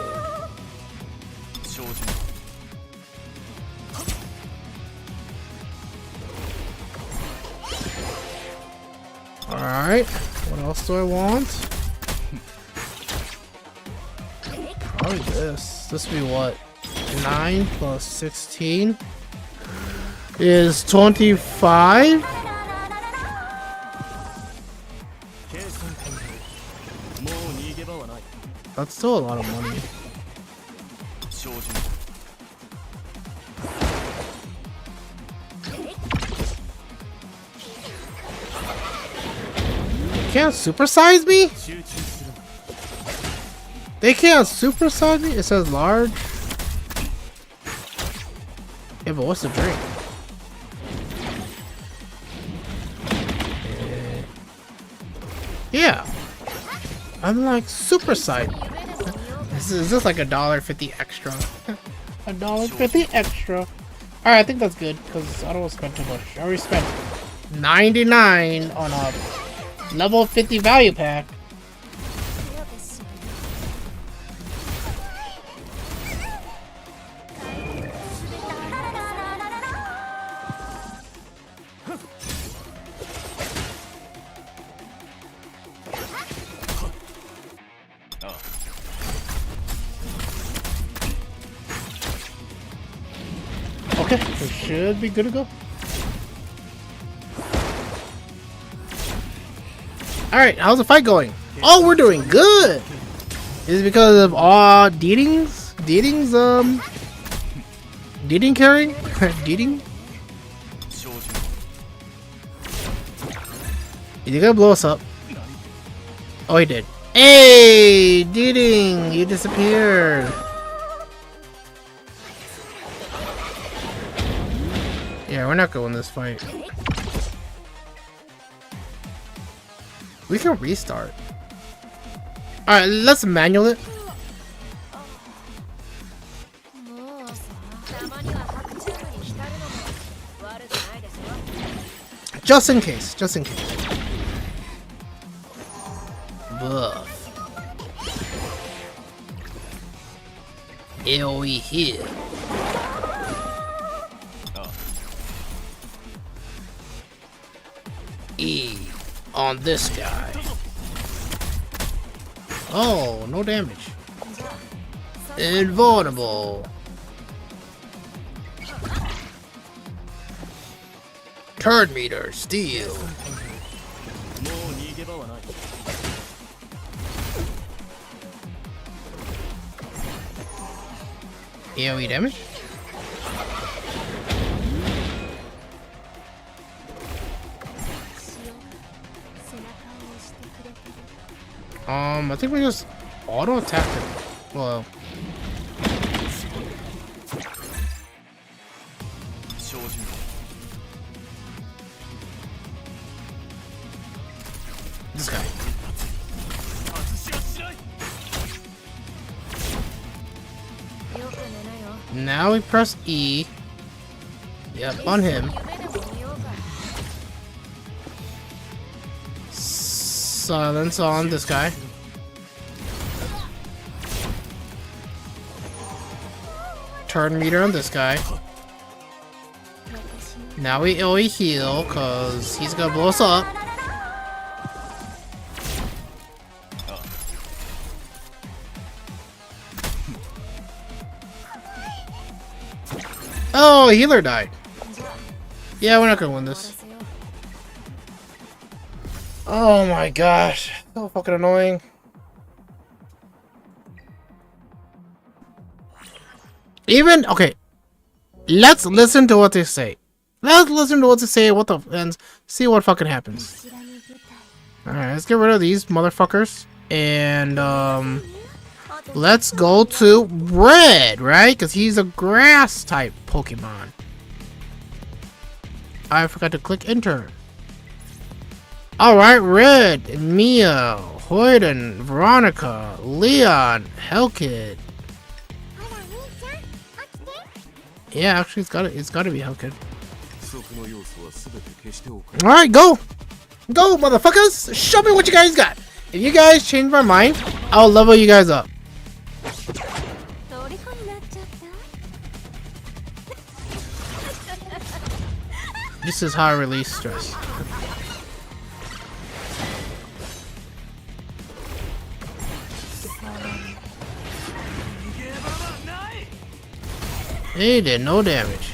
Alright, what else do I want? Probably this. This would be what? 9 plus 16 is 25? That's still a lot of money. They can't supersize me? They can't supersize me? It says large. Yeah, but what's the drink? Yeah. I'm like supersized. Is this like $1.50 extra? $1.50 extra. Alright, I think that's good because I don't want to spend too much. I already spent $99 on a level 50 value pack. Okay, we should be good to go. Alright, how's the fight going? Oh, we're doing good! Is it because of Deeding's Deeding carry? Deeding? Is he gonna blow us up? Oh, he did. Hey, Deeding, you disappeared. Yeah, we're not going this fight. We can restart. Alright, let's manual it. Just in case, just in case. Buff. AoE here. E on this guy. Oh, no damage. Invulnerable. Turn meter, steal. AoE damage? I think we just auto attack him. Well, this guy. Now we press E. Yep, on him. Silence on this guy. Turn meter on this guy. Now we AoE heal, cause he's gonna blow us up. Oh, healer died. Yeah, we're not gonna win this. Oh my gosh, so fucking annoying. Even okay, let's listen to what they say. Let's listen to what they say. What the and see what fucking happens. All right, let's get rid of these motherfuckers and let's go to Red, right? Because he's a grass type Pokemon. I forgot to click enter. Alright, Red, Mia, Hoyden, Veronica, Leon, Hellkid. Yeah, actually it's gotta be Hellkid. Alright, go! Go, motherfuckers! Show me what you guys got! If you guys change my mind, I'll level you guys up. This is how I release stress. He did no damage.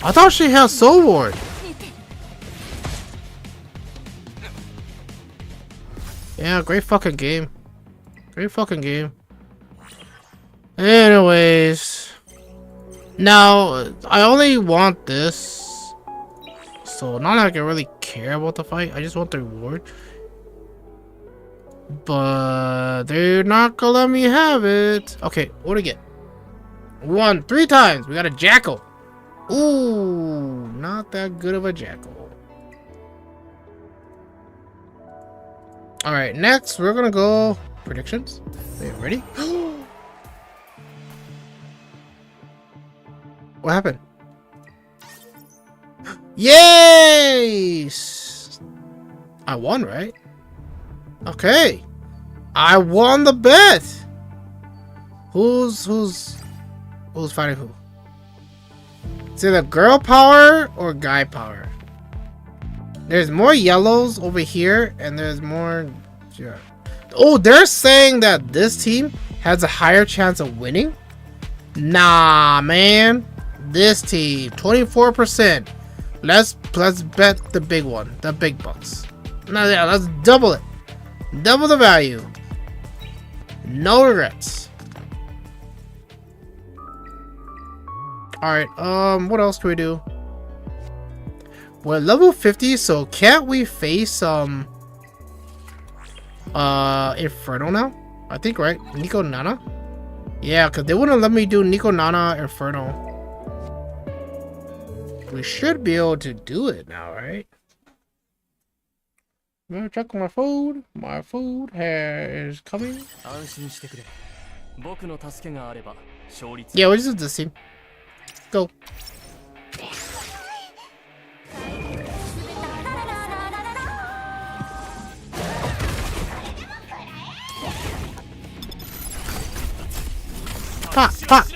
I thought she had Soul Ward. Yeah, great fucking game. Great fucking game. Anyways. Now, I only want this. So, not like I really care about the fight. I just want the reward. But they're not gonna let me have it. Okay, what do we get? 3 times. We got a Jackal. Ooh, not that good of a Jackal. Alright, next we're gonna go predictions. Wait, ready? What happened? Yes! I won, right? Okay. I won the bet. Who's fighting who? It's either girl power or guy power. There's more yellows over here and there's more. Yeah. Oh, they're saying that this team has a higher chance of winning? Nah, man. This team, 24%. Let's bet the big one, the big bucks. No, yeah, let's double it. Double the value. No regrets. Alright, what else can we do? We're level 50, so can't we face, Inferno now? I think, right? Nico Nana? Yeah, because they wouldn't let me do Nico Nana Inferno. We should be able to do it now, right? I'm gonna check my food. My food is coming. Yeah, we'll just do this team. Go. Pop, pop.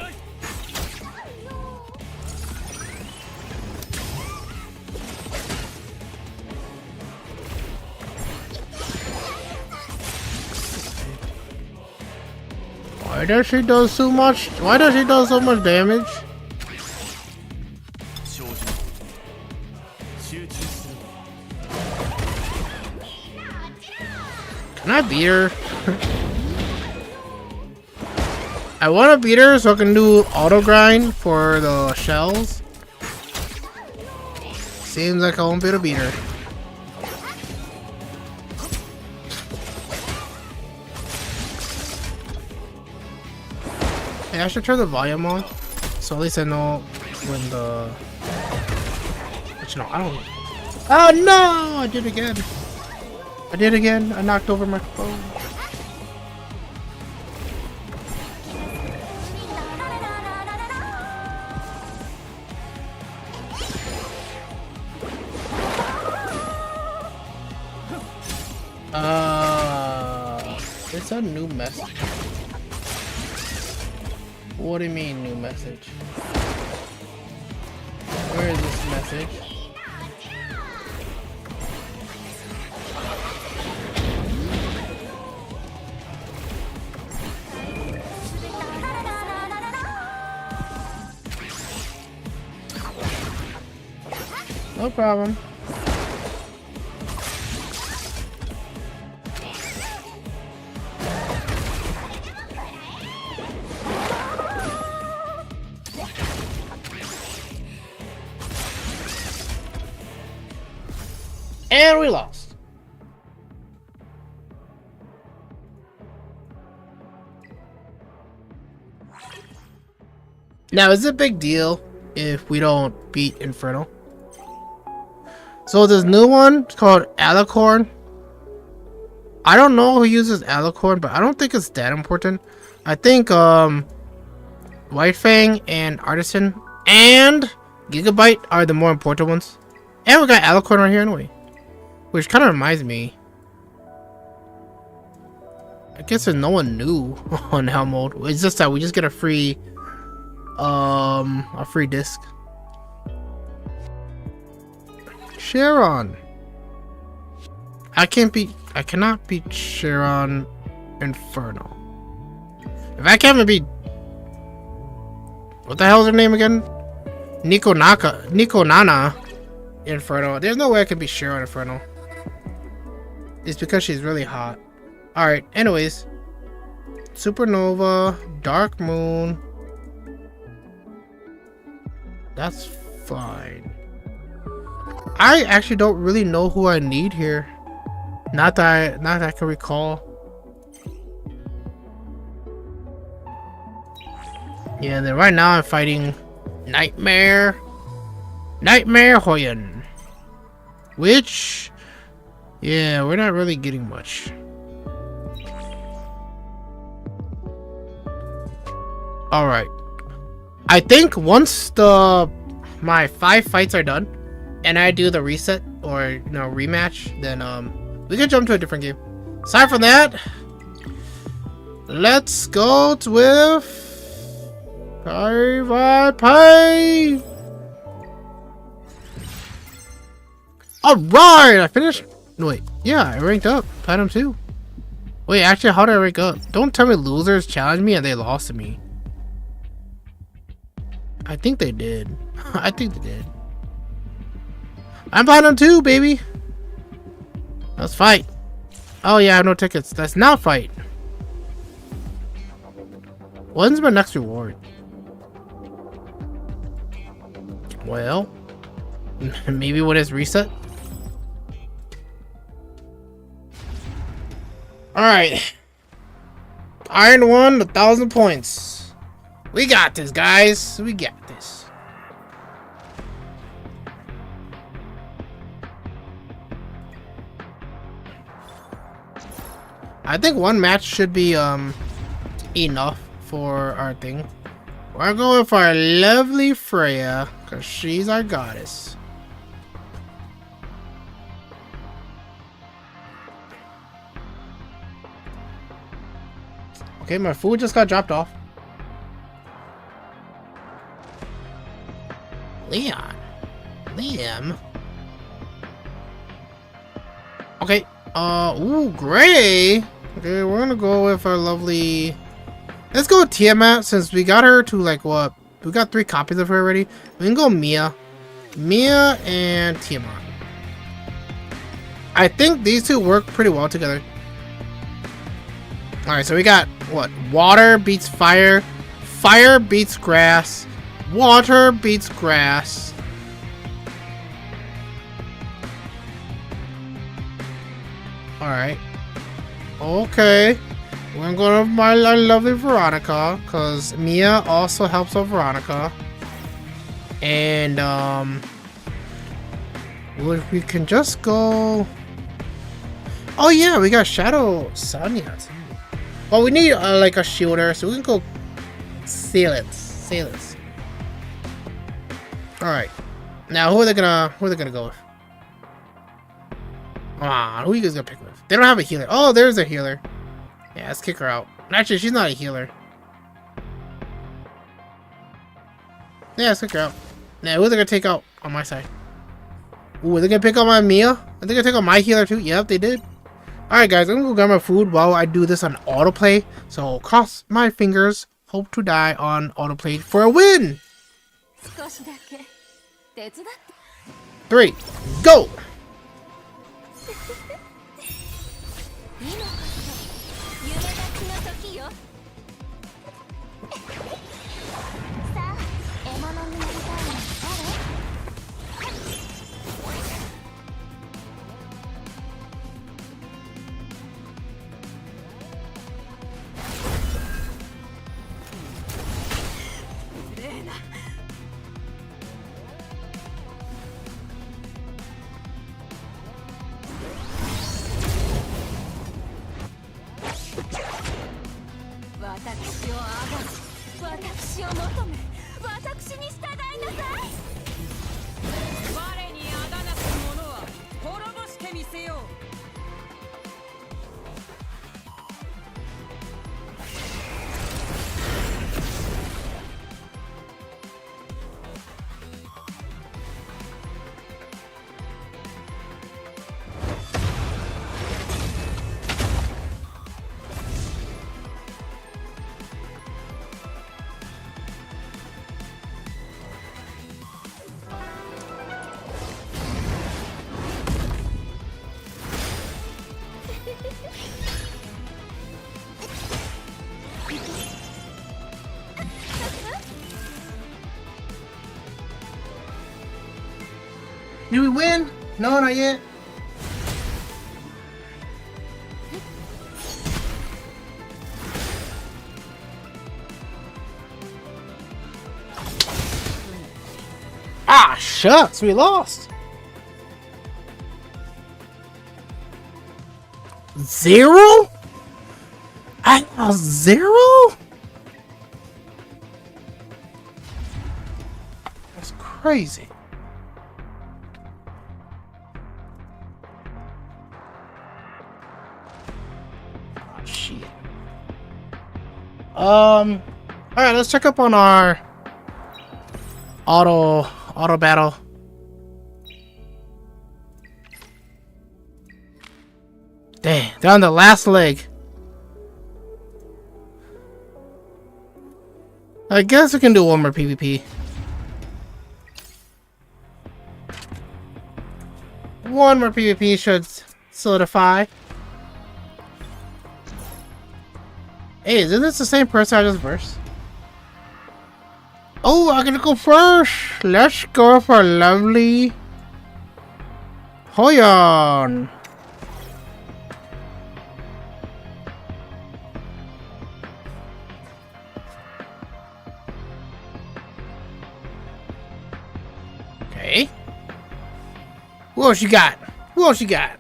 Why does she do so much? Why does she do so much damage? Can I beat her? I want to beat her so I can do auto grind for the shells. Seems like I won't be able to beat her. Hey, I should turn the volume on, so at least I know when the... Actually, no, I don't... Oh no! I did it again. I did it again. I knocked over my phone. It's a new message. What do you mean, new message? Where is this message? No problem. And we lost. Now, is it a big deal if we don't beat Inferno? So this new one, it's called Alicorn. I don't know who uses Alicorn, but I don't think it's that important. I think White Fang and Artisan and Gigabyte are the more important ones. And we got Alicorn right here anyway. Which kind of reminds me. I guess there's no one new on Hell Mode. It's just that we just get a free disc. Sharon. I cannot beat Sharon Inferno. If I can't beat, what the hell is her name again? Nico Nana Inferno. There's no way I can beat Sharon Inferno. It's because she's really hot. Alright, anyways. Supernova, Dark Moon. That's fine. I actually don't really know who I need here. Not that I can recall. Yeah, and then right now I'm fighting Nightmare Hoyen. Which, yeah, we're not really getting much. Alright. I think once my 5 fights are done and I do the reset or rematch, then we can jump to a different game. Aside from that, let's go with Pay. Alright, I finished. No, wait, yeah, I ranked up. Platinum 2. Wait, actually, how did I rank up? Don't tell me losers challenged me and they lost to me. I think they did. I think they did. I'm Platinum 2, baby. Let's fight. Oh yeah, I have no tickets. Let's not fight. When's my next reward? Well, maybe when it's reset. Alright. Iron 1, 1,000 points. We got this, guys. We got this. I think one match should be enough for our thing. We're going for our lovely Freya, because she's our goddess. Okay, my food just got dropped off. Leon. Liam. Okay. Ooh, Gray. Okay, we're gonna go with our lovely... Let's go with Tiamat, since we got her to, like, what? We got 3 copies of her already. We can go Mia. Mia and Tiamat. I think these two work pretty well together. Alright, so we got, what? Water beats fire. Fire beats grass. Water beats grass. Alright. Okay. We're gonna go to my lovely Veronica, because Mia also helps out Veronica. And, we can just go... Oh yeah, we got Shadow Sonya too. Well, we need, like, a shielder, so we can go Sailors. Alright. Now, who are they gonna go with? Ah, who are you guys gonna pick with? They don't have a healer. Oh, there's a healer. Yeah, let's kick her out. Actually, she's not a healer. Yeah, let's kick her out. Now, who are they gonna take out on my side? Ooh, are they gonna pick out my Mia? Are they gonna take out my healer too? Yep, they did. Alright, guys, I'm gonna go grab my food while I do this on autoplay. So, cross my fingers. Hope to die on autoplay for a win! 3, go! Did we win? No, not yet. Ah, shucks, we lost. 0? I lost 0? That's crazy. Shit. All right, let's check up on our auto battle. Dang, they're on the last leg. I guess we can do one more PvP. One more PvP should Solidify. Hey, isn't this the same person I just versed? Oh, I'm gonna go first. Let's go for lovely Hoyon. Okay. Who else you got? Who else you got?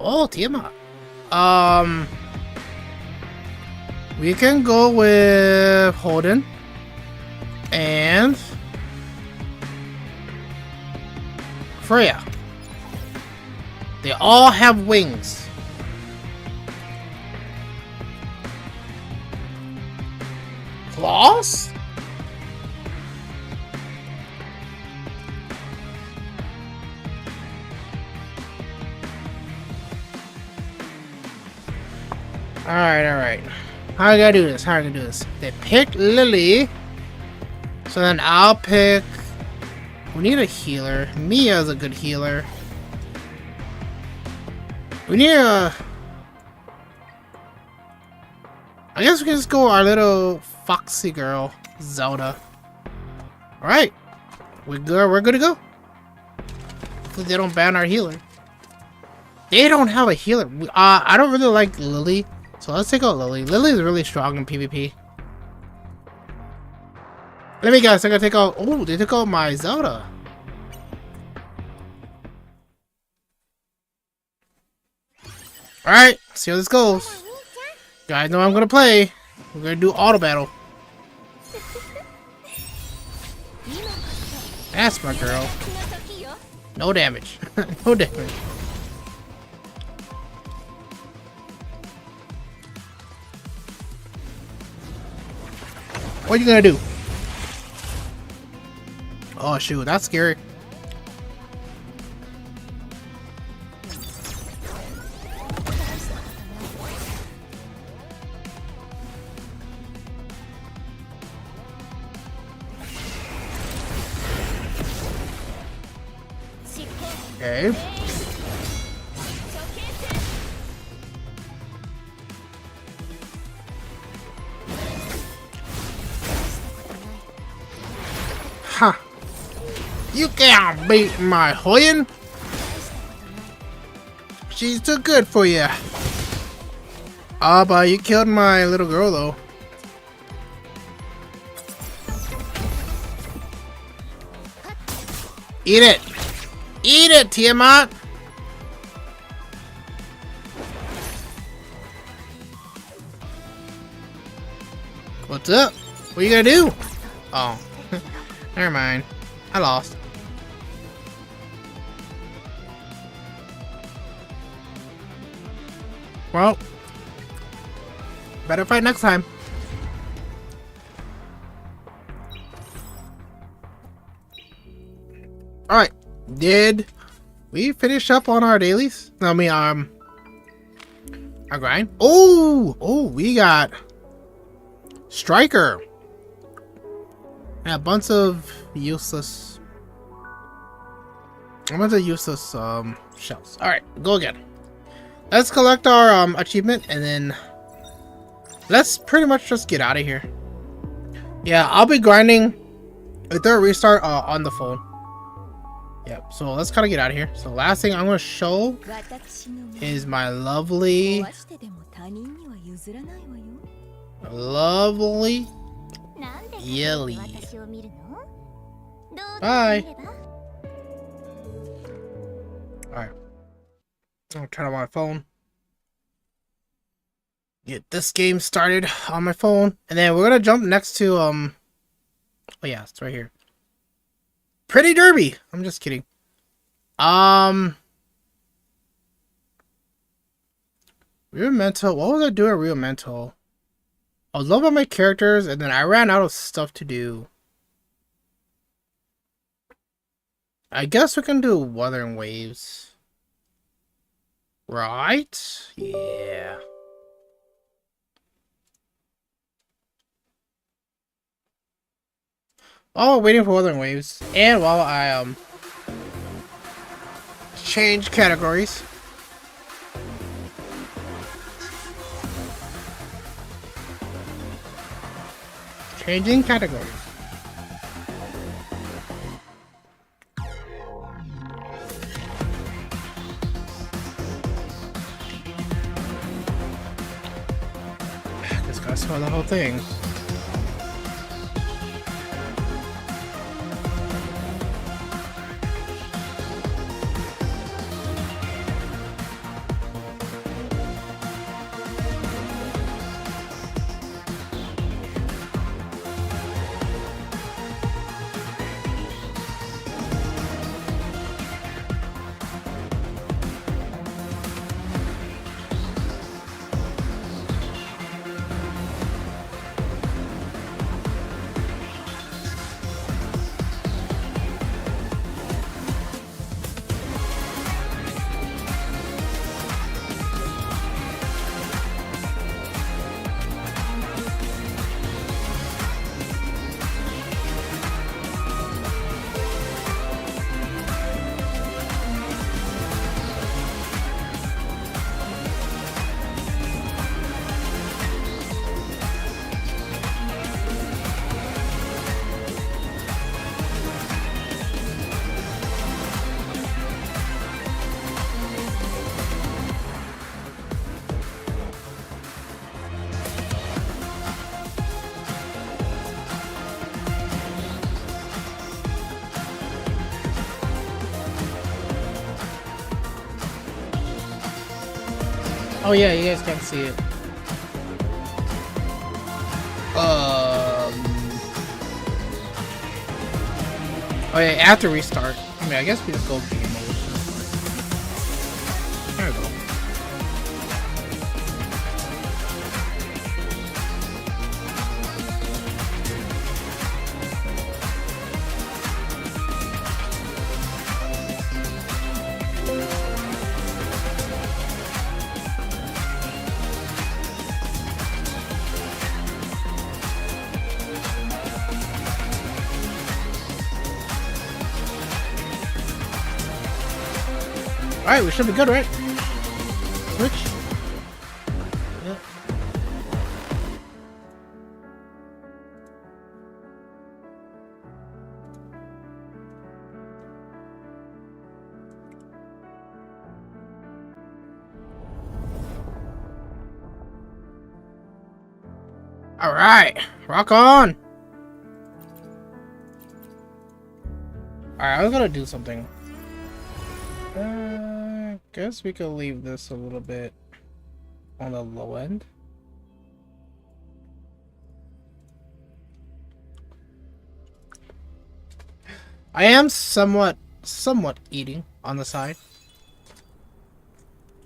Oh, Tiamat. We can go with Holden and Freya. They all have wings. Claws? Alright. How I gotta do this? How I gonna do this? They picked Lily. So then I'll pick... We need a healer. Mia's a good healer. We need a... I guess we can just go our little foxy girl, Zelda. Alright. We're good to go. Hopefully they don't ban our healer. They don't have a healer. I don't really like Lily. So let's take out Lily. Lily's really strong in PvP. Let me guess, they're gonna take out... Oh, they took out my Zelda. Alright, see how this goes. You guys know I'm gonna play. We're gonna do auto battle. That's my girl. No damage. No damage. What are you gonna do? Oh shoot, that's scary. Okay. Ha! You can't beat my Hoyon. She's too good for you. Ah, but you killed my little girl though. Eat it! Eat it, Tiamat! What's up? What are you gonna do? Oh. Never mind. I lost. Well. Better fight next time. Alright. Did we finish up on our dailies? No, I mean, our grind? Oh, we got Striker. And a bunch of useless shells. Alright, go again. Let's collect our achievement and then let's pretty much just get out of here. Yeah, I'll be grinding a third restart on the phone. Yep, so let's kind of get out of here. So last thing I'm going to show is my lovely Yelly. Bye. Alright. I'll turn on my phone. Get this game started on my phone. And then we're going to jump next to, oh yeah, it's right here. Pretty Derby. I'm just kidding. Real Mental. What was I doing at Real Mental? I was loving my characters, and then I ran out of stuff to do. I guess we can do Wuthering Waves. Right? Yeah. While we're waiting for Wuthering Waves, and while I change categories. Changing categories. Just gotta smell the whole thing. Oh yeah, you guys can't see it. Oh yeah, I have to restart. I mean, I guess we just go game mode. There we go. Alright, we should be good, right? Switch. Yep. Alright, rock on! Alright, I was gonna do something. Guess we could leave this a little bit on the low end. I am somewhat eating on the side.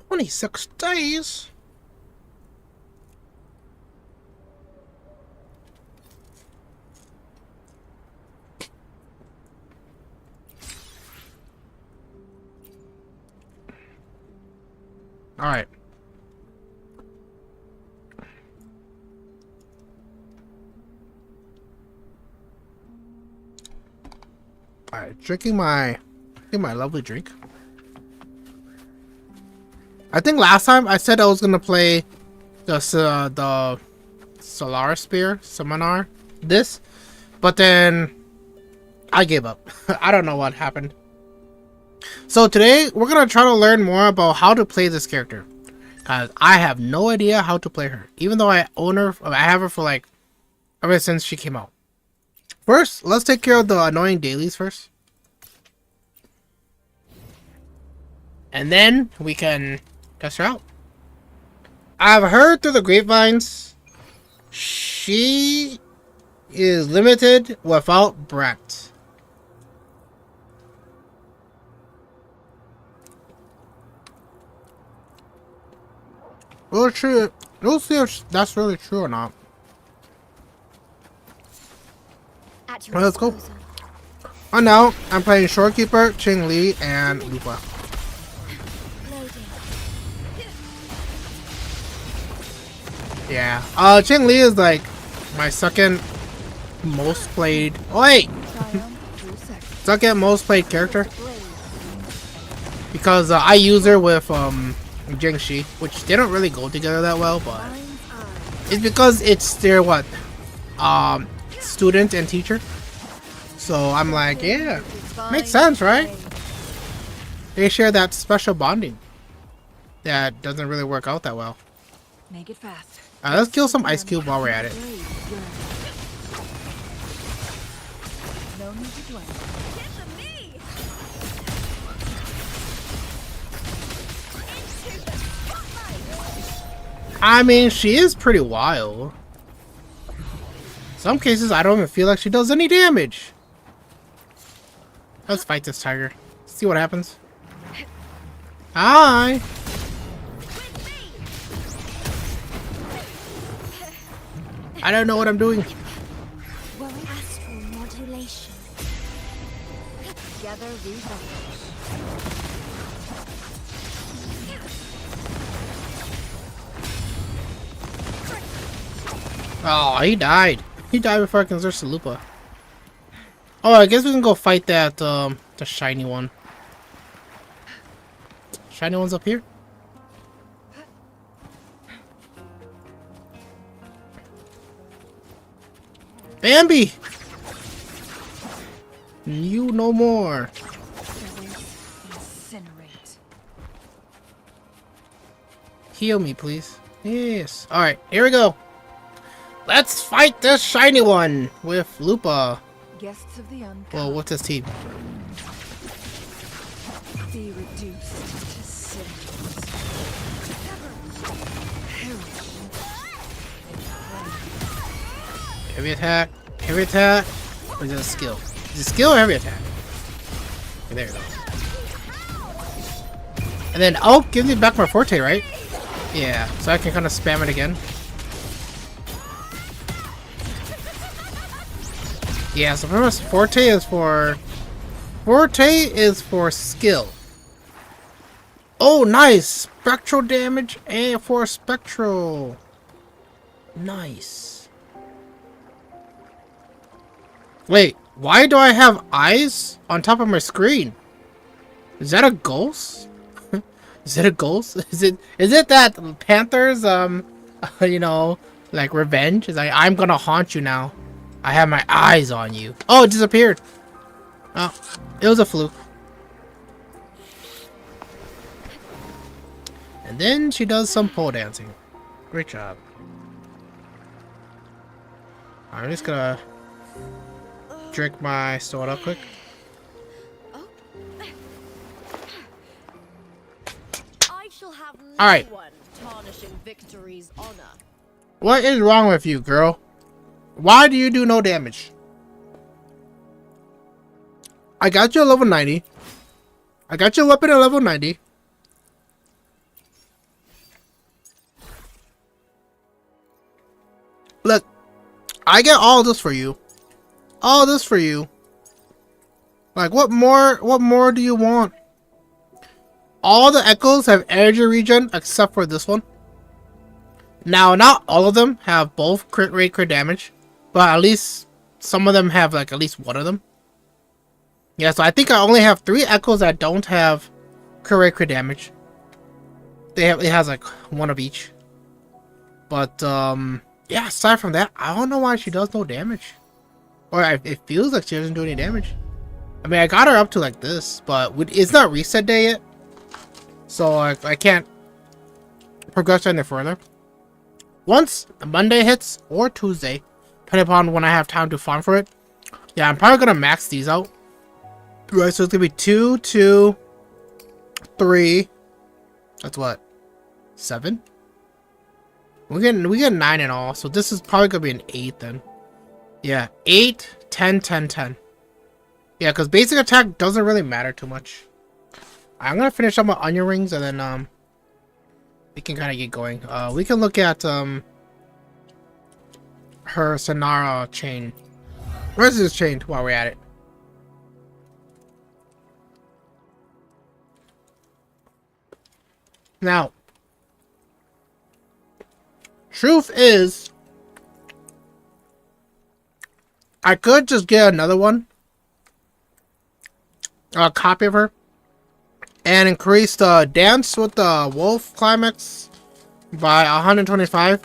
26 days. Alright. Alright, drinking my lovely drink. I think last time I said I was gonna play the Solar Spear Seminar but then I gave up. I don't know what happened. So today we're gonna try to learn more about how to play this character, cause I have no idea how to play her, even though I have her for like ever since she came out. First, let's take care of the annoying dailies first, and then we can test her out. I've heard through the grapevines she is limited without Brent. Well, true. We'll see if that's really true or not. Well, let's go. Oh no, I'm playing Shorekeeper, Ching Li, and Lupa. Yeah. Ching Li is like my second most played. Oh, wait! Second most played character. because I use her with Jingxi, which they don't really go together that well, but it's because it's their what student and teacher. So I'm like, yeah, makes sense, right? They share that special bonding that doesn't really work out that well. Make it fast. Let's kill some ice cube while we're at it. No need to dwell. I mean, she is pretty wild. Some cases, I don't even feel like she does any damage. Let's fight this tiger. See what happens. Hi. I don't know what I'm doing. Astral modulation. Together we vanish. Oh, he died. He died before I can search the Lupa. Oh, I guess we can go fight that, the shiny one. Shiny one's up here? Bambi! You no more. Incinerate. Heal me, please. Yes. Alright, here we go. Let's fight this shiny one with Lupa. Guests of the uncut. Well, what's his team? Be reduced to cinders. Heavy attack. Heavy attack. Or is it a skill? Is it skill or heavy attack? Okay, there you go. And then, oh, give me back my forte, right? Yeah, so I can kind of spam it again. Yeah, so pretty much forte is for skill. Oh, nice! Spectral damage and for spectral. Nice. Wait, why do I have eyes on top of my screen? Is that a ghost? Is it a ghost? Is it that Panther's you know, like revenge? Is like, I'm gonna haunt you now. I have my eyes on you. Oh, it disappeared. Oh, it was a fluke. And then she does some pole dancing. Great job. I'm just gonna drink my soda quick. I shall have no Alright. one tarnishing victory's honor. What is wrong with you, girl? Why do you do no damage? I got you at level 90. I got your weapon at level 90. Look, I get all this for you. All this for you. Like, what more do you want? All the echoes have energy regen except for this one. Now, not all of them have both crit rate, crit damage, but at least some of them have like at least one of them. Yeah, so I think I only have 3 echoes that don't have crit rate, crit damage. It has like one of each. But yeah, aside from that, I don't know why she does no damage. Or it feels like she doesn't do any damage. I mean, I got her up to like this, but it's not reset day yet. So I can't progress any further. Once Monday hits, or Tuesday, depending upon when I have time to farm for it. Yeah, I'm probably going to max these out. Right, so it's going to be 2, 2, 3. That's what? 7? We get 9 in all, so this is probably going to be an 8 then. Yeah, 8, 10, 10, 10. Yeah, because basic attack doesn't really matter too much. I'm going to finish up my onion rings and then we can kind of get going. We can look at her Sonara chain. Where's this chain while we're at it? Now, truth is, I could just get another one, a copy of her, and increase the dance with the wolf climax by 125.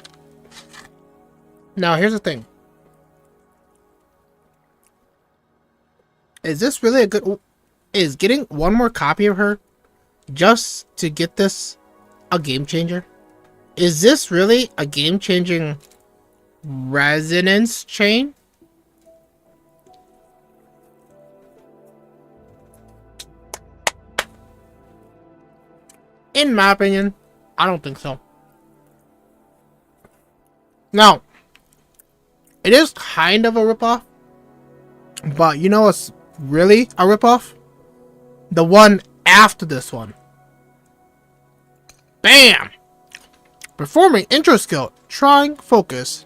Now here's the thing. Is this really a good... Is getting one more copy of her just to get this a game changer? Is this really a game changing resonance chain? In my opinion, I don't think so. Now, it is kind of a ripoff, but you know what's really a ripoff? The one after this one. Bam! Performing intro skill, trying focus,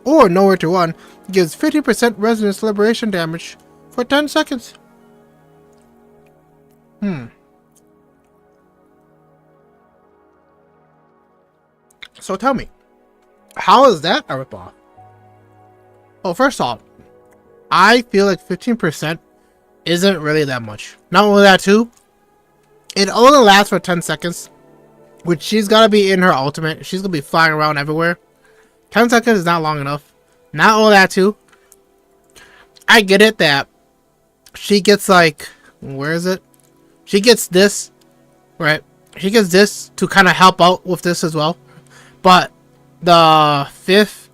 or nowhere to run, gives 50% resonance liberation damage for 10 seconds. So tell me, how is that a ripoff? Well, first off, I feel like 15% isn't really that much. Not only that too, it only lasts for 10 seconds, which she's gotta be in her ultimate. She's gonna be flying around everywhere. 10 seconds is not long enough. Not only that too, I get it that she gets like, where is it? She gets this, right? She gets this to kind of help out with this as well. But the 5th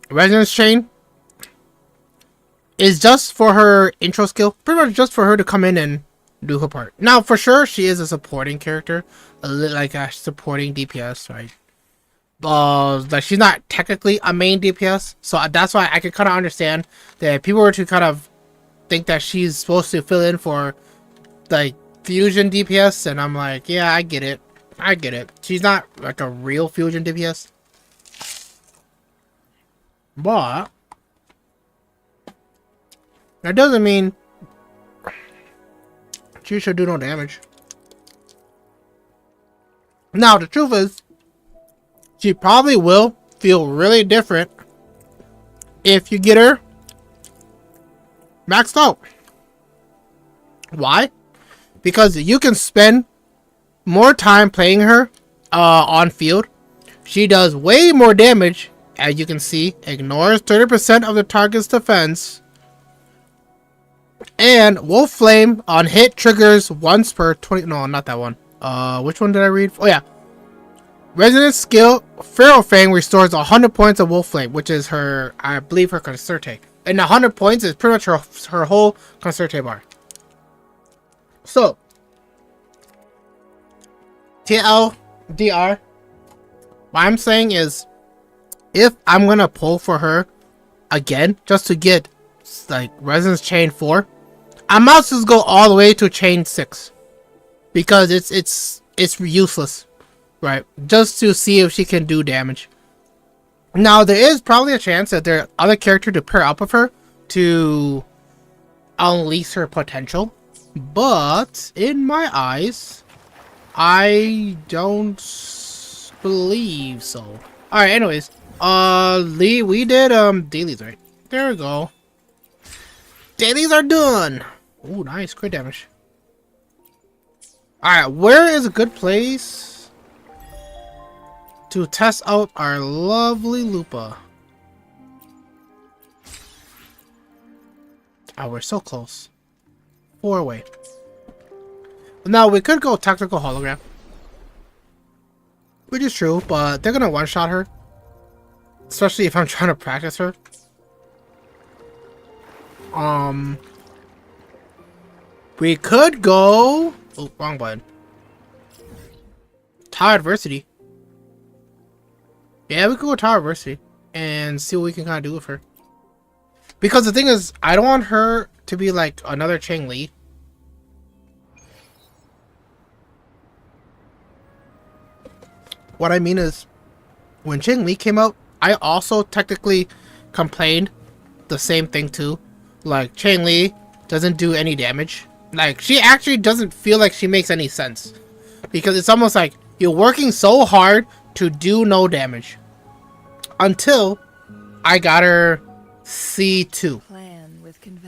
resonance chain is just for her intro skill. Pretty much just for her to come in and do her part. Now, for sure, she is a supporting character. Like a supporting DPS, right? Like she's not technically a main DPS. So that's why I can kind of understand that if people were to kind of think that she's supposed to fill in for like fusion DPS. And I'm like, yeah, I get it. I get it. She's not like a real fusion DPS. But that doesn't mean she should do no damage. Now, the truth is, she probably will feel really different if you get her maxed out. Why? Because you can spend more time playing her on field. She does way more damage, as you can see. Ignores 30% of the target's defense. And Wolf Flame on hit triggers once per 20... No, not that one. Which one did I read? Oh, yeah. Resonance skill, Feral Fang restores 100 points of Wolf Flame, which is her, I believe, her Concerte. And 100 points is pretty much her whole Concerte bar. So, TLDR, what I'm saying is, if I'm gonna pull for her again, just to get like Resonance Chain 4, I might just go all the way to Chain 6. Because it's useless. Right? Just to see if she can do damage. Now, there is probably a chance that there are other characters to pair up with her to unleash her potential. But, in my eyes, I don't believe so. Alright, anyways. We did, dailies, right? There we go. Dailies are done! Ooh, nice. Crit damage. Alright, where is a good place to test out our lovely Lupa? Oh, we're so close. 4 away. Now, we could go tactical hologram. Which is true, but they're gonna one-shot her. Especially if I'm trying to practice her. We could go... Oh, wrong button. Tower Adversity. Yeah, we could go Tower Adversity and see what we can kind of do with her. Because the thing is, I don't want her to be like another Chang Li. What I mean is, when Chang Li came out, I also technically complained the same thing too. Like, Chang Li doesn't do any damage. Like, she actually doesn't feel like she makes any sense. Because it's almost like you're working so hard to do no damage. Until I got her C2.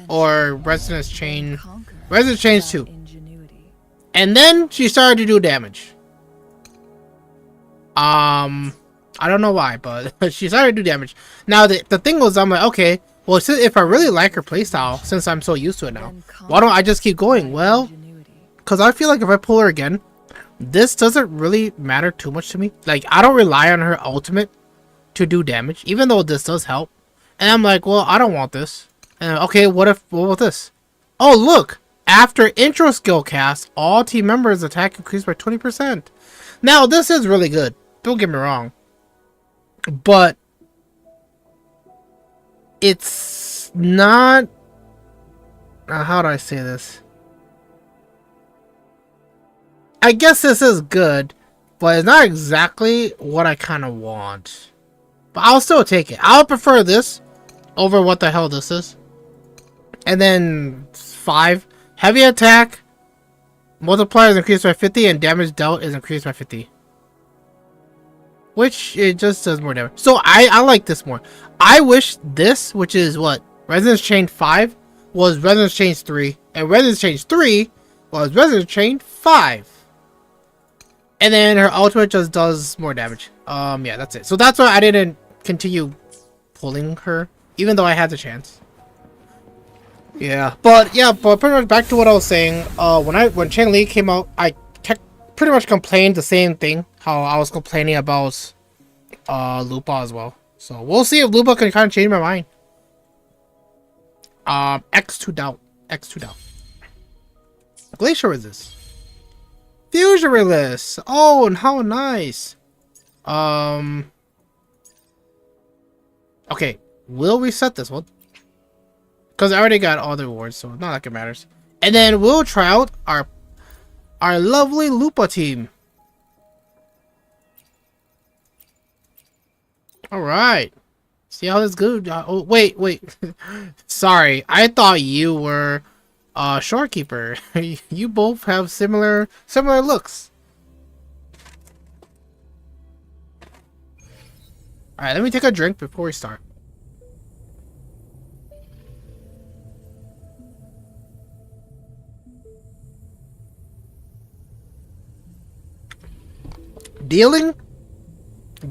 Or Resonance Chain. Resonance Chain 2. And then she started to do damage. I don't know why, but she started to do damage. Now, the thing was, I'm like, okay, well, if I really like her playstyle, since I'm so used to it now, why don't I just keep going? Well, because I feel like if I pull her again, this doesn't really matter too much to me. Like, I don't rely on her ultimate to do damage, even though this does help. And I'm like, well, I don't want this. And okay, what about this? Oh, look! After intro skill cast, all team members' attack increased by 20%. Now, this is really good. Don't get me wrong. But it's not... how do I say this? I guess this is good, but it's not exactly what I kind of want. But I'll still take it. I'll prefer this over what the hell this is. And then 5. Heavy attack multiplier is increased by 50 and damage dealt is increased by 50. Which, it just does more damage. So I like this more. I wish this, which is what? Resonance Chain 5 was Resonance Chain 3. And Resonance Chain 3 was Resonance Chain 5. And then her ultimate just does more damage. Yeah, that's it. So that's why I didn't continue pulling her, even though I had the chance. Yeah, but pretty much back to what I was saying. When Chang Li came out, I pretty much complained the same thing. How I was complaining about Lupa as well. So we'll see if Lupa can kind of change my mind. X2 doubt. Glacier Resist. Fusion Resist. Oh, and how nice. Okay, we'll reset this one. Because I already got all the rewards, so not like it matters. And then we'll try out our lovely Lupa team. Alright. See how this goes. Oh, wait. Sorry, I thought you were a Shorekeeper. You both have similar looks. Alright, let me take a drink before we start. Dealing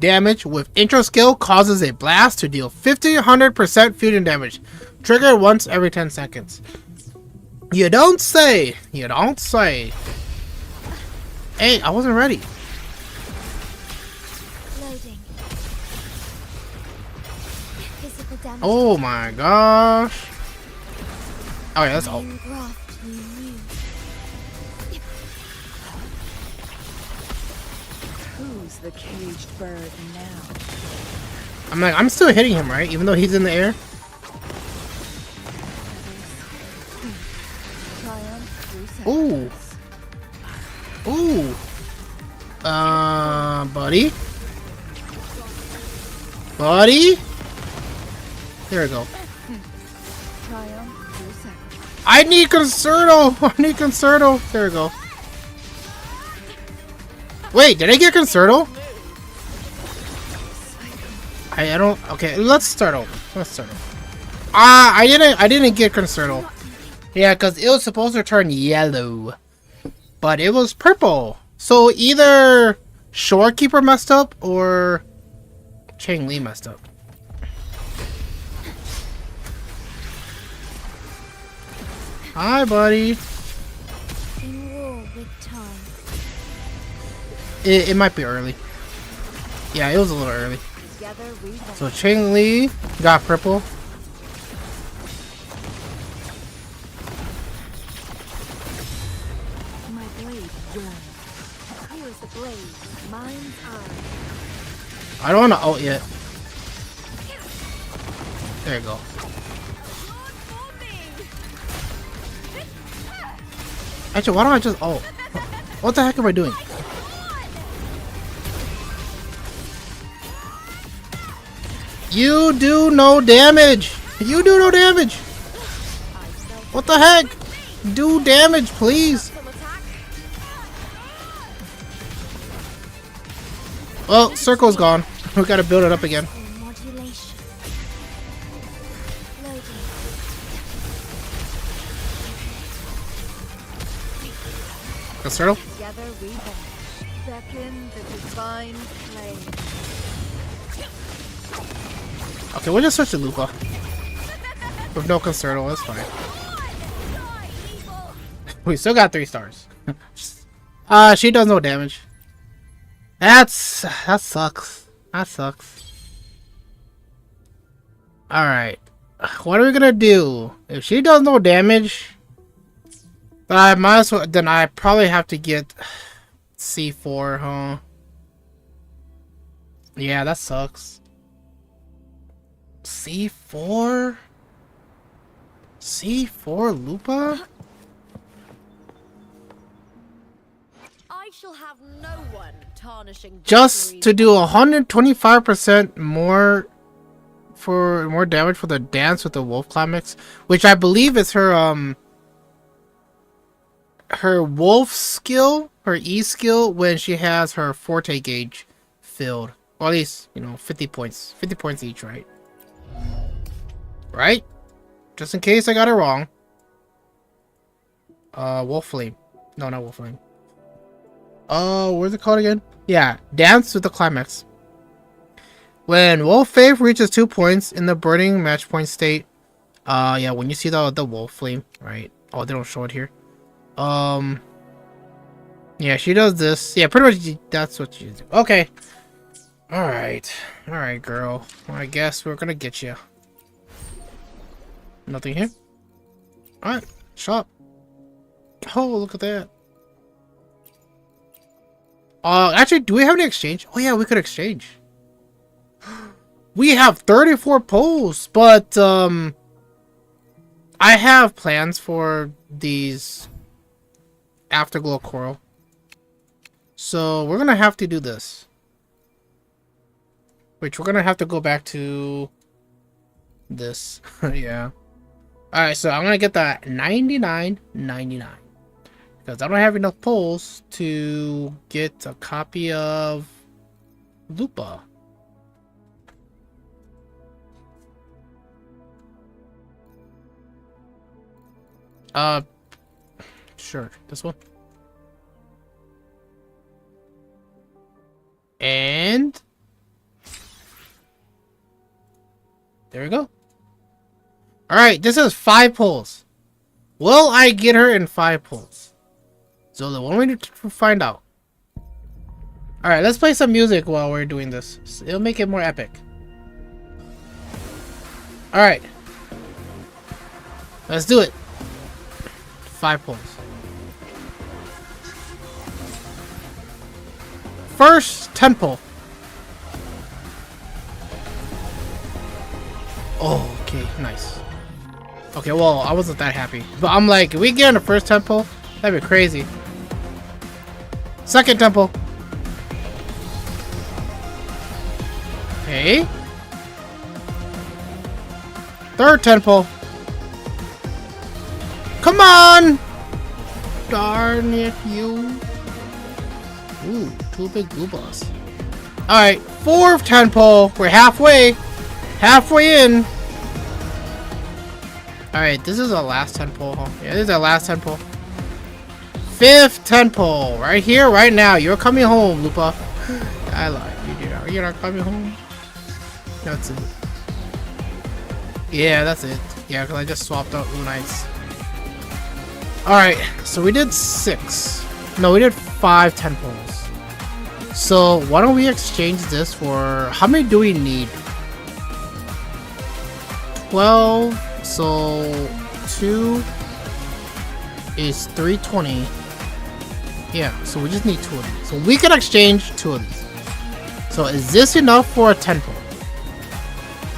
damage with intro skill causes a blast to deal 100% fusion damage. Triggered once every 10 seconds. You don't say. Hey, I wasn't ready. Loading. Physical damage. Oh my gosh. Oh yeah, that's all. New graft, new muse. Who's the caged bird now? I'm still hitting him, right? Even though he's in the air. Ooh. Buddy. There we go. I need Concerto. There we go. Wait, did I get Concerto? I don't. Okay, let's start over. I didn't get Concerto. Yeah, because it was supposed to turn yellow, but it was purple. So either Shorekeeper messed up or Chang Li messed up. Hi, buddy. In war with time. It might be early. Yeah, it was a little early. So Chang Li got purple. I don't want to ult yet. There you go. Actually, why don't I just ult? What the heck am I doing? You do no damage! What the heck? Do damage, please! Well, circle's gone. We gotta build it up again. Modulation. Loading. Concerto? Together we vanish. Beckon the divine flame. Okay, we'll just switch to Lupa. With no Concerto, that's fine. We still got 3 stars. She does no damage. That sucks. That sucks. Alright. What are we gonna do? If she does no damage, then I might as well, then I probably have to get C4, huh? Yeah, that sucks. C4? C4 Lupa? I shall have no one tarnishing Just to do 125% more for more damage for the dance with the wolf climax, which I believe is her wolf skill, her E skill, when she has her forte gauge filled. Or at least, you know, 50 points. 50 points each, right? Right? Just in case I got it wrong. Wolf Flame. No, not Wolf Flame. Where's it called again? Yeah, Dance with the Climax. When Wolf Faith reaches 2 points in the burning match point state. Yeah, when you see the Wolf Flame, right? Oh, they don't show it here. Yeah, she does this. Yeah, pretty much that's what you do. Okay. Alright, girl. Well, I guess we're gonna get you. Nothing here. Alright, shop. Oh, look at that. Actually, do we have any exchange? Oh yeah, we could exchange. We have 34 polls, but I have plans for these Afterglow Coral. So we're gonna have to do this. Which we're gonna have to go back to this. Yeah. Alright, so I'm gonna get that 99.99. Because I don't have enough polls to get a copy of Lupa. Sure. This one. And there we go. Alright, this is 5 polls. Will I get her in 5 polls? So the one we need to find out. Alright, let's play some music while we're doing this. It'll make it more epic. Alright. Let's do it. 5 polls. First 10 poll. Oh, okay, nice. Okay, well, I wasn't that happy. But I'm like, if we get in the first 10 poll, that'd be crazy. Second temple. Okay. Third temple. Come on! Darn it, you. Ooh, 2 big goobas. Alright, 4th temple. We're halfway. Halfway in. Alright, this is our last 10 pole, huh? Yeah, this is our last 10 pole. 5th 10 pole. Right here, right now. You're coming home, Lupa. I lied. You're not coming home. That's it. Yeah, that's it. Yeah, because I just swapped out Unites. Alright, so we did 6. No, we did 5 10 poles. So, why don't we exchange this for... How many do we need? 12... So 2 is 320. Yeah, so we just need 2 of these. So we can exchange 2 of these. So is this enough for a 10 pole?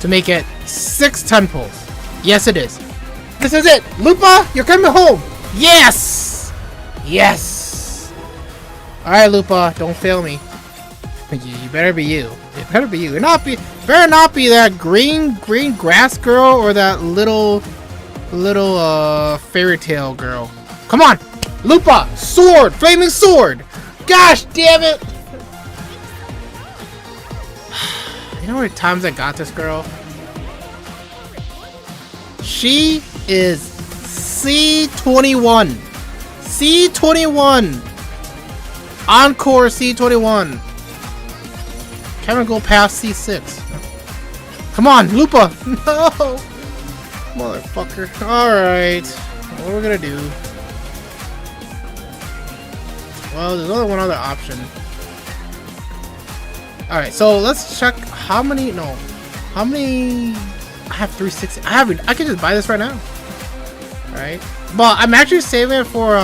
To make it 6 10 poles? Yes, it is. This is it. Lupa, you're coming home. Yes. Yes. All right, Lupa, don't fail me. You better be you. It better be you. Better not be that green grass girl or that little fairy tale girl. Come on, Lupa, sword, flaming sword. Gosh damn it! You know how many times I got this girl? She is C21. C21. Encore C21. Can't even go past C6. Come on, Lupa! No! Motherfucker. Alright. What are we gonna do? Well, there's only one other option. Alright, so let's check how many. No. How many. I have 360. I can just buy this right now. Alright. But I'm actually saving it for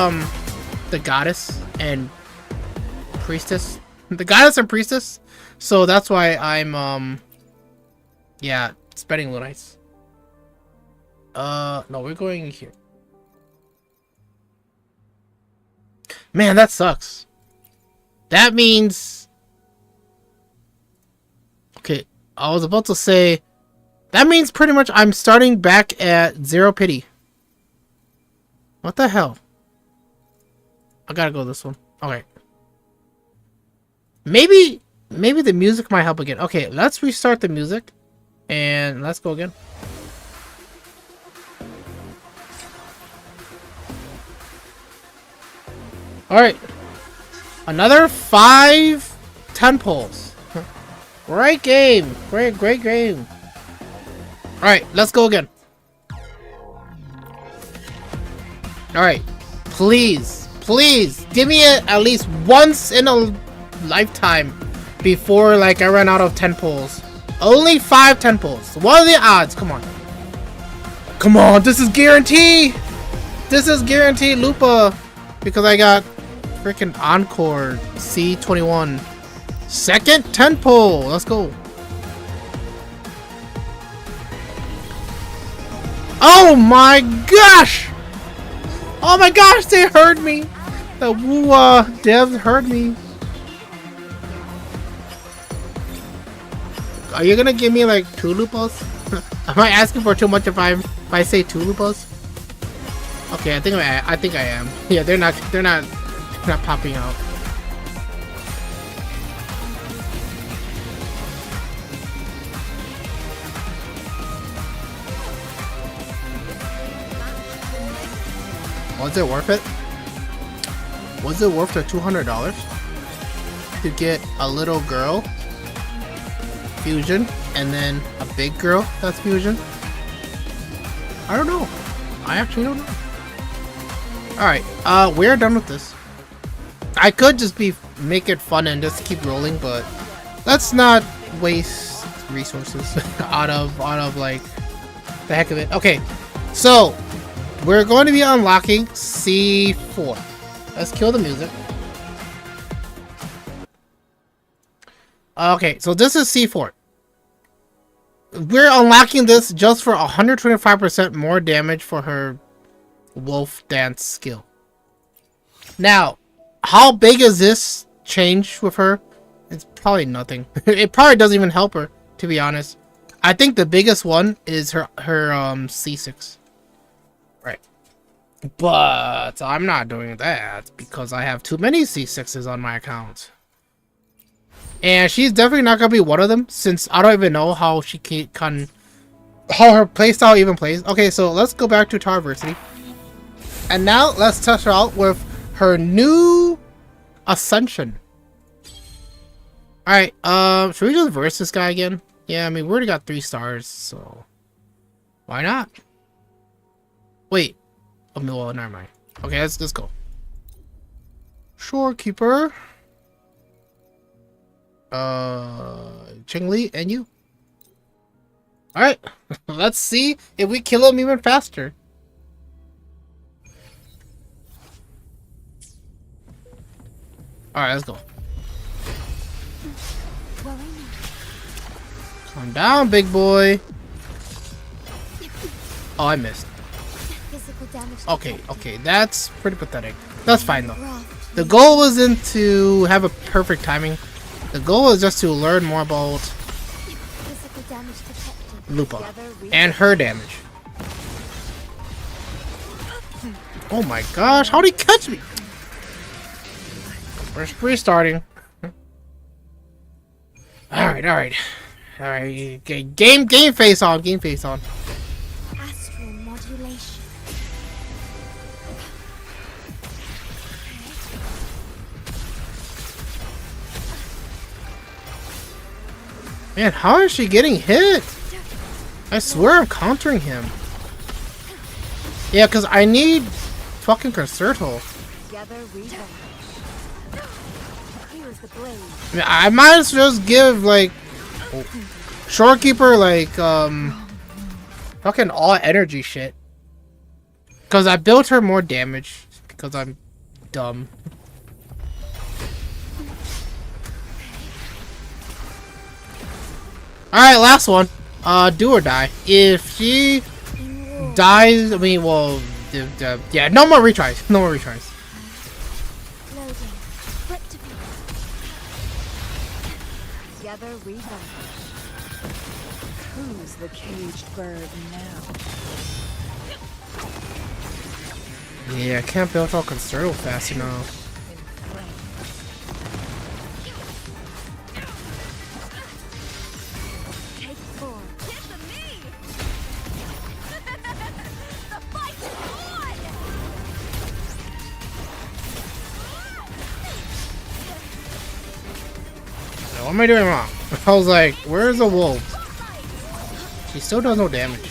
the goddess and priestess. The goddess and priestess. So that's why I'm yeah, spending Lunites. No, we're going here. Man, that sucks. That means... Okay, I was about to say... That means pretty much I'm starting back at 0 pity. What the hell? I gotta go this one. Okay. Maybe the music might help again. Okay, let's restart the music. And let's go again. Alright. Another 5 10 poles. Great game. Great game. Alright, let's go again. Alright. Please give me it at least once in a lifetime before like I run out of 10 poles. Only 5 10 poles. What are the odds? Come on. Come on, this is guaranteed. This is guaranteed Lupa. Because I got freaking Encore C21. Second 10 pole. Let's go. Oh my gosh! Oh my gosh, they heard me! The Wuwa devs heard me. Are you gonna give me like 2 Lupas? Am I asking for too much if I say 2 Lupas? Okay, I think I am. Yeah, they're not popping out. Was it worth it? Was it worth the $200 to get a little girl fusion and then a big girl that's fusion? I don't know. I actually don't know. Alright, we're done with this. I could just make it fun and just keep rolling, but let's not waste resources out of like the heck of it. Okay, so we're going to be unlocking C4. Let's kill the music. Okay, so this is C4. We're unlocking this just for 125% more damage for her wolf dance skill. Now, how big is this change with her? It's probably nothing. It probably doesn't even help her, to be honest. I think the biggest one is her C6. Right. But I'm not doing that because I have too many C6s on my account. And she's definitely not gonna be one of them since I don't even know how she can how her playstyle even plays. Okay, so let's go back to Tarversity. And now let's test her out with her new Ascension. Alright, should we just verse this guy again? Yeah, I mean, we already got 3 stars, so why not? Wait. Oh, well, never mind. Okay, let's go. Shorekeeper. Chingli and you. Alright, let's see if we kill him even faster. Alright, let's go. Calm down, big boy. Oh, I missed. Okay, that's pretty pathetic. That's fine though. The goal wasn't to have a perfect timing. The goal is just to learn more about Lupa and her damage. Oh my gosh, how'd he catch me? We're restarting. Alright. Game face on. Astral modulation. Man, how is she getting hit? I swear I'm countering him. Yeah, because I need fucking Concerto. Together we vanish. Here's the blade. I mean, I might as well just give, like, Shorekeeper, like, fucking all energy shit. Because I built her more damage. Because I'm dumb. Alright, last one. Do or die. If she dies, I mean, well, yeah, no more retries. No more retries. Loading. Rectify. Together we vanish. Who's the caged bird now? Yeah, I can't build all Concerto fast enough. In flame. Take 4. What am I doing wrong? I was like, where's the wolf? She still does no damage.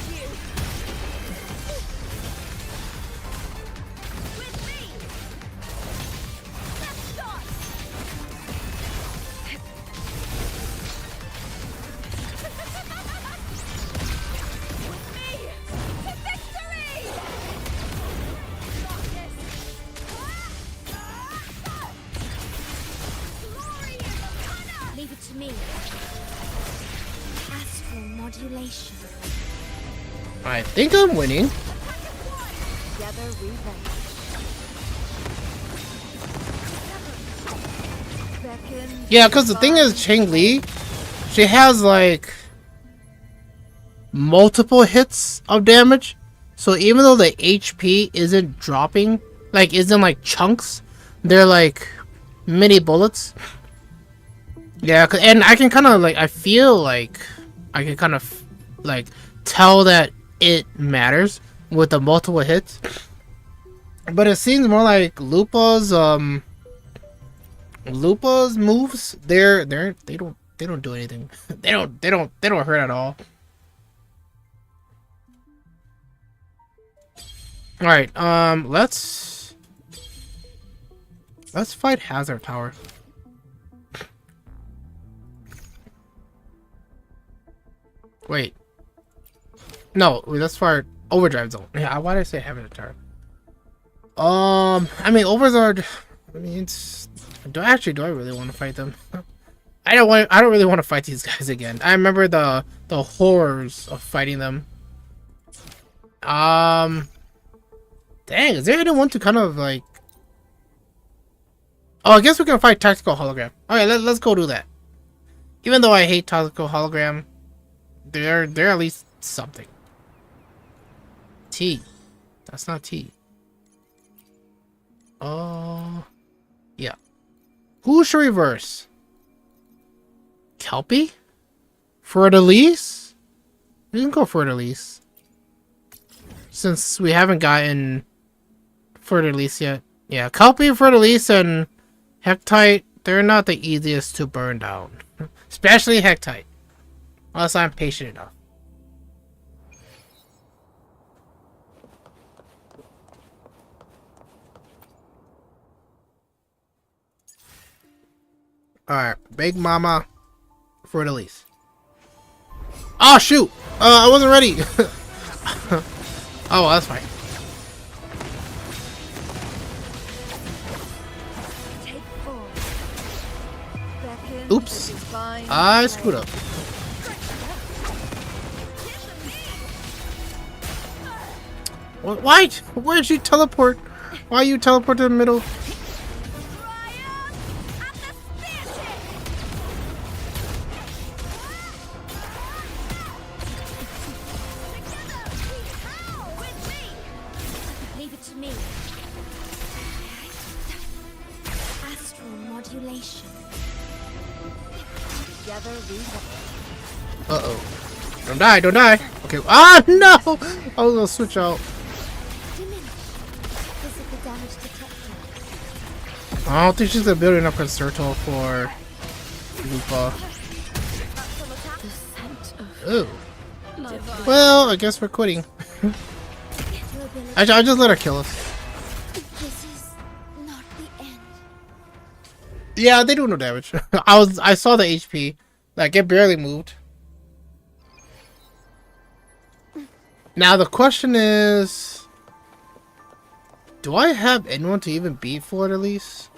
Leave it to me. Astral modulation. I think I'm winning. Together we vanish. Beckon. Yeah, because the thing is, Chang Li, she has like multiple hits of damage. So even though the HP isn't dropping, like isn't like chunks, they're like mini bullets. Yeah, and I can kind of like, I feel like I can kind of like tell that it matters with the multiple hits. But it seems more like Lupa's moves. They don't do anything. they don't hurt at all. All right, let's fight Hazard Tower. Wait. No, let's fight Overdrive Zone. Yeah, why did I say Hazard Tower? I mean, Overlord. I mean, do I really want to fight them? I don't really want to fight these guys again. I remember the horrors of fighting them. Dang, is there anyone to kind of like? Oh, I guess we can fight Tactical Hologram. Alright, let's go do that. Even though I hate Tactical Hologram, they're at least something. T. That's not T. Oh, yeah. Who should reverse? Kelpie? Fleur-de-Lis? We can go Fleur-de-Lis. Since we haven't gotten Fleur-de-Lis yet. Yeah, Kelpie, Fleur-de-Lis, and Hectite, they're not the easiest to burn down. Especially Hectite. Unless I'm patient enough. Alright, Big Mama Fleur-de-Lis. Oh shoot! I wasn't ready! Oh, well, that's fine. Take 4. Beckon Oops. to divine I screwed up. Why? Where'd you teleport? Why you teleport to the middle? Leave it to me. Astral modulation. Together we vanish. Uh-oh. Don't die, don't die. Okay. Ah, no! I was gonna switch out. Diminish. Physical damage detected. I don't think she's gonna build enough Concerto for Lupa. Astral attack. Ooh. Well, I guess we're quitting. Your I ability. just let her kill us. This is not the end. Yeah, they do no damage. I saw the HP. Like, it barely moved. Now the question is, do I have anyone to even beat for it at least?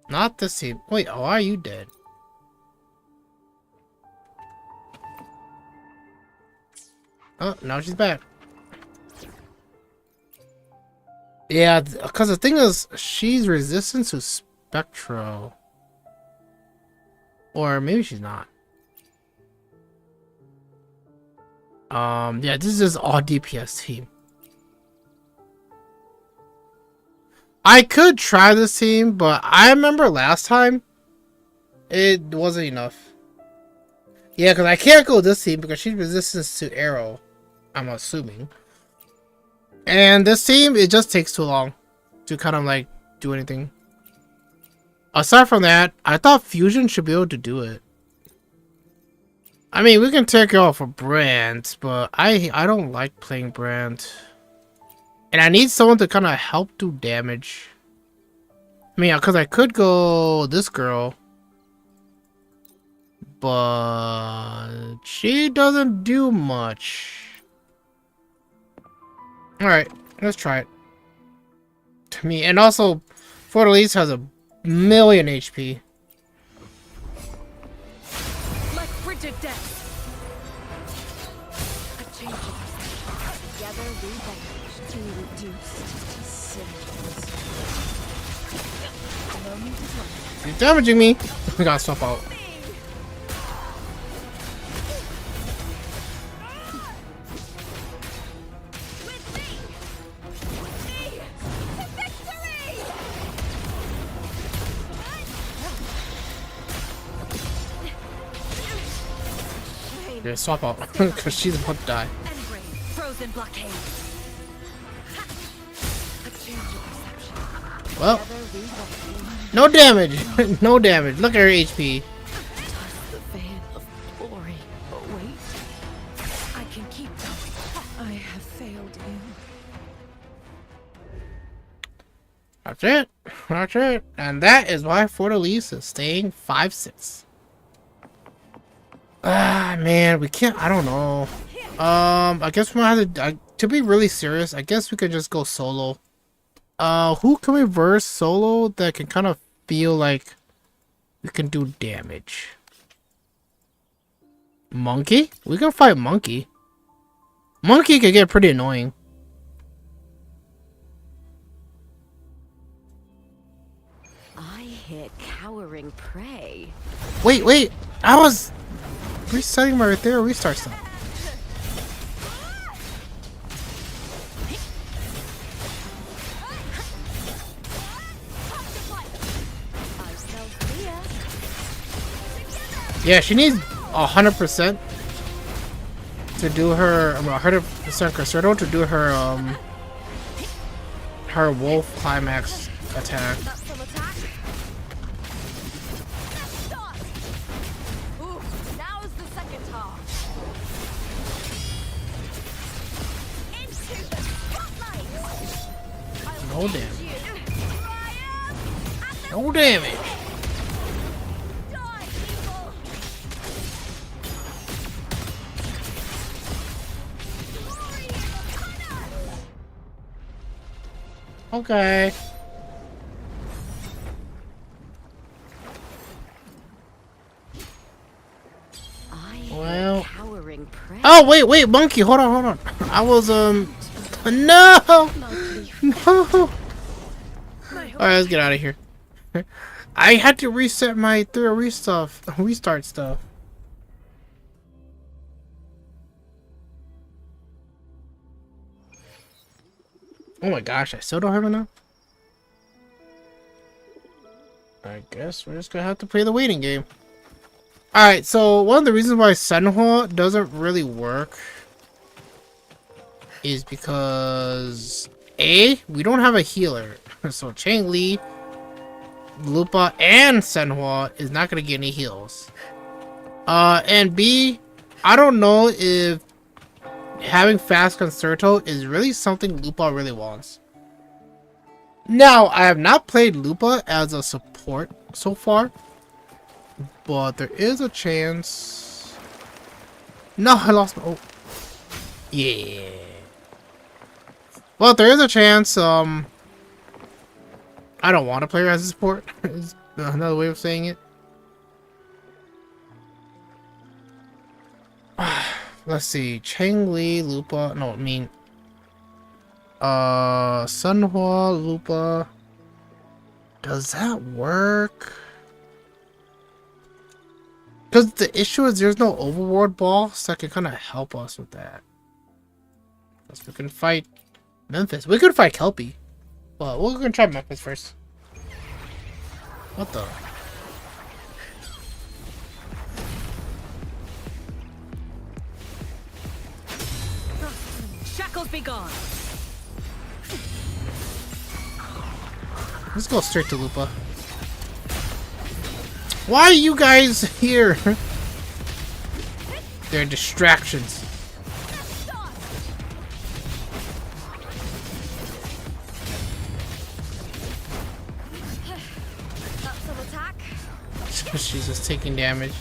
Not this team. Wait, why are you dead? Oh, now she's back. Yeah, because the thing is, she's resistant to Spectro. Or maybe she's not. Yeah, this is all DPS team. I could try this team, but I remember last time it wasn't enough. Yeah, because I can't go this team because she's resistant to arrow, I'm assuming. And this team, it just takes too long to kind of like do anything. Aside from that, I thought Fusion should be able to do it. I mean, we can take it off for Brand, but I don't like playing Brand. And I need someone to kind of help do damage. I mean, because I could go this girl. But she doesn't do much. Alright, let's try it. To me, and also, Fortaleza has a million HP. Like frigid death. A change of together we vanish, to reduced to cinders. No need to run. She's damaging me. I gotta swap out. Yeah, swap out because she's about to die. Engrave, frozen blockade. A change of perception. Well, Together we vanish. no damage. No damage. Look at her HP. Toss the fan of glory. But wait, I can keep going. I have failed you. That's it. That's it. And that is why Fortaleza is staying 5-6. Ah, man, we can't. I don't know. I guess we might have to. To be really serious, I guess we could just go solo. Who can we verse solo that can kind of feel like we can do damage? Monkey? We can fight Monkey. Monkey can get pretty annoying. I hit cowering prey. Wait. I was resetting my right there. Restart stuff. Yeah, she needs 100% to do her 100% Crusader to do her her wolf climax attack. No damage. No damage. Okay. Well. Oh wait, monkey. Hold on. I was no. No. Alright, let's get out of here. I had to reset my restart stuff. Oh my gosh, I still don't have enough. I guess we're just gonna have to play the waiting game. Alright, so one of the reasons why Senhua doesn't really work is because A, we don't have a healer. So Chang Li Lupa and Senhua is not gonna get any heals. And B, I don't know if having fast Concerto is really something Lupa really wants. Now, I have not played Lupa as a support so far, but there is a chance. No, I lost my. Oh, yeah. Well, there is a chance. I don't want to play her as a support. Is another way of saying it. Let's see. Changli, Lupa. No, I mean. Senhua, Lupa. Does that work? Because the issue is there's no overworld boss that can kind of help us with that. Unless we can fight Memphis. We could fight Kelpie. Well, we're gonna try Memphis first. What the? Shackles be gone. Let's go straight to Lupa. Why are you guys here? They're distractions. That's some attack. She's just taking damage.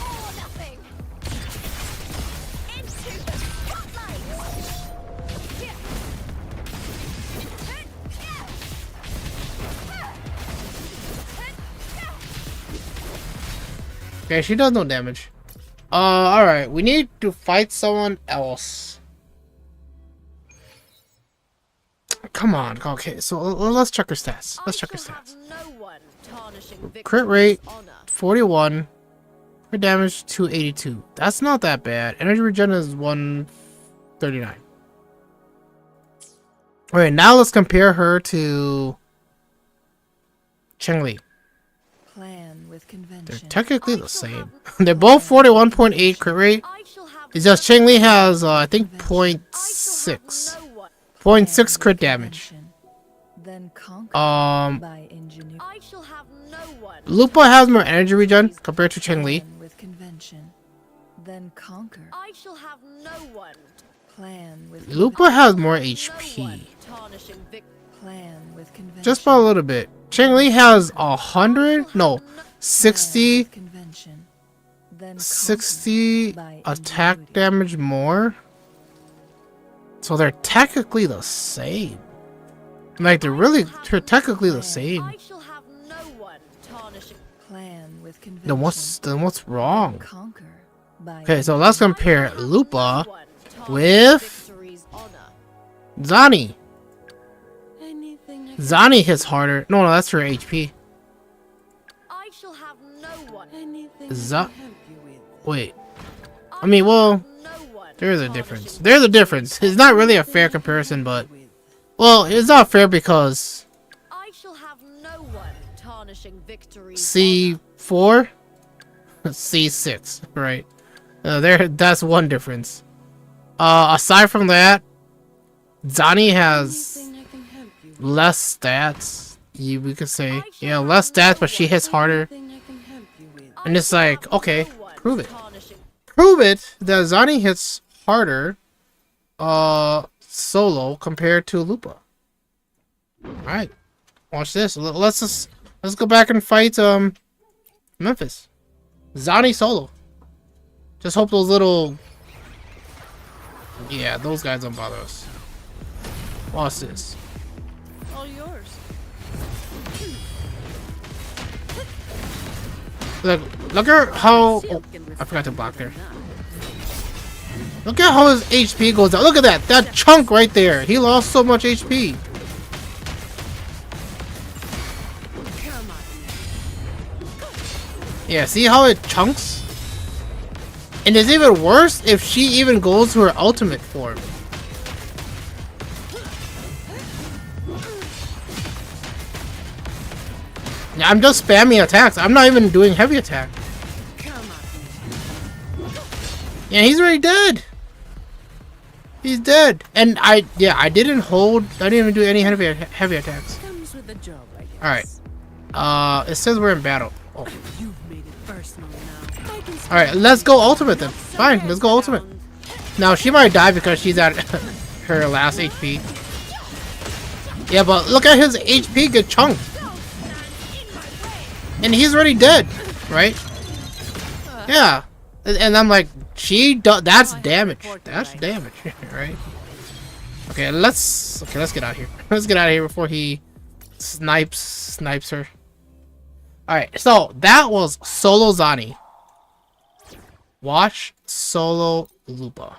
Or nothing. Into the spotlight. Okay, she does no damage. Alright, we need to fight someone else. Come on, okay, so let's check her stats. Let's check her stats. Crit rate, 41. Crit damage, 282. That's not that bad. Energy regen is 139. Alright, now let's compare her to Changli. Plan with They're convention. technically the same. They're both 41.8 crit rate. It's just Changli has, I think, 0.6. 0.6 crit damage. Then conquer by ingenuity. I shall have no one. Lupa has more energy regen compared to Changli. Plan with convention. Then conquer. I shall have no one. Plan with Lupa has more HP. Tarnishing Vic. plan with convention. Just by a little bit. Changli has 100? No, 60. Convention. Then 60 by attack ingenuity. damage more. So they're technically the same. Like they're technically the same. I shall have no one. Tarnishing. Plan with convention. Then what's wrong? Conquer by Okay, so let's compare Lupa One. with Victory's honor. Zani. anything I Zani hits harder. No, that's her HP. I shall have no one. anything Za- I can help you with. Wait. I mean, well, No one. there's a difference. There's a difference. It's not really a fair comparison, but well, it's not fair because I shall have no one. Tarnishing Victory's C4, C6, right? That's one difference. Aside from that, Zani has Anything I can help you with. less stats. We could say, yeah, less stats, but she hits harder. Anything I can help you with. And it's like, okay, prove it. Prove it that Zani hits harder, solo compared to Lupa. All right, watch this. Let's go back and fight Memphis. Zani solo. Just hope those little, yeah, those guys don't bother us. Watch this. All yours. Look at how. Oh, I forgot to block there. Look at how his HP goes down. Look at that. That chunk right there. He lost so much HP. Yeah, see how it chunks? And it's even worse if she even goes to her ultimate form. Yeah, I'm just spamming attacks. I'm not even doing heavy attack. Yeah, he's already dead. He's dead. And I didn't even do any heavy attacks. Comes with the job, I guess. Alright. It says we're in battle. Oh. You've made it personal now. Alright, let's go ultimate then. Fine, let's go ultimate. Now, she might die because she's at her last HP. Yeah, but look at his HP get chunked. And he's already dead, right? Yeah. And I'm like, that's damage. That's damage, right? Okay, let's get out of here. Let's get out of here before he snipes her. Alright, so that was Solo Zani. Watch Solo Lupa.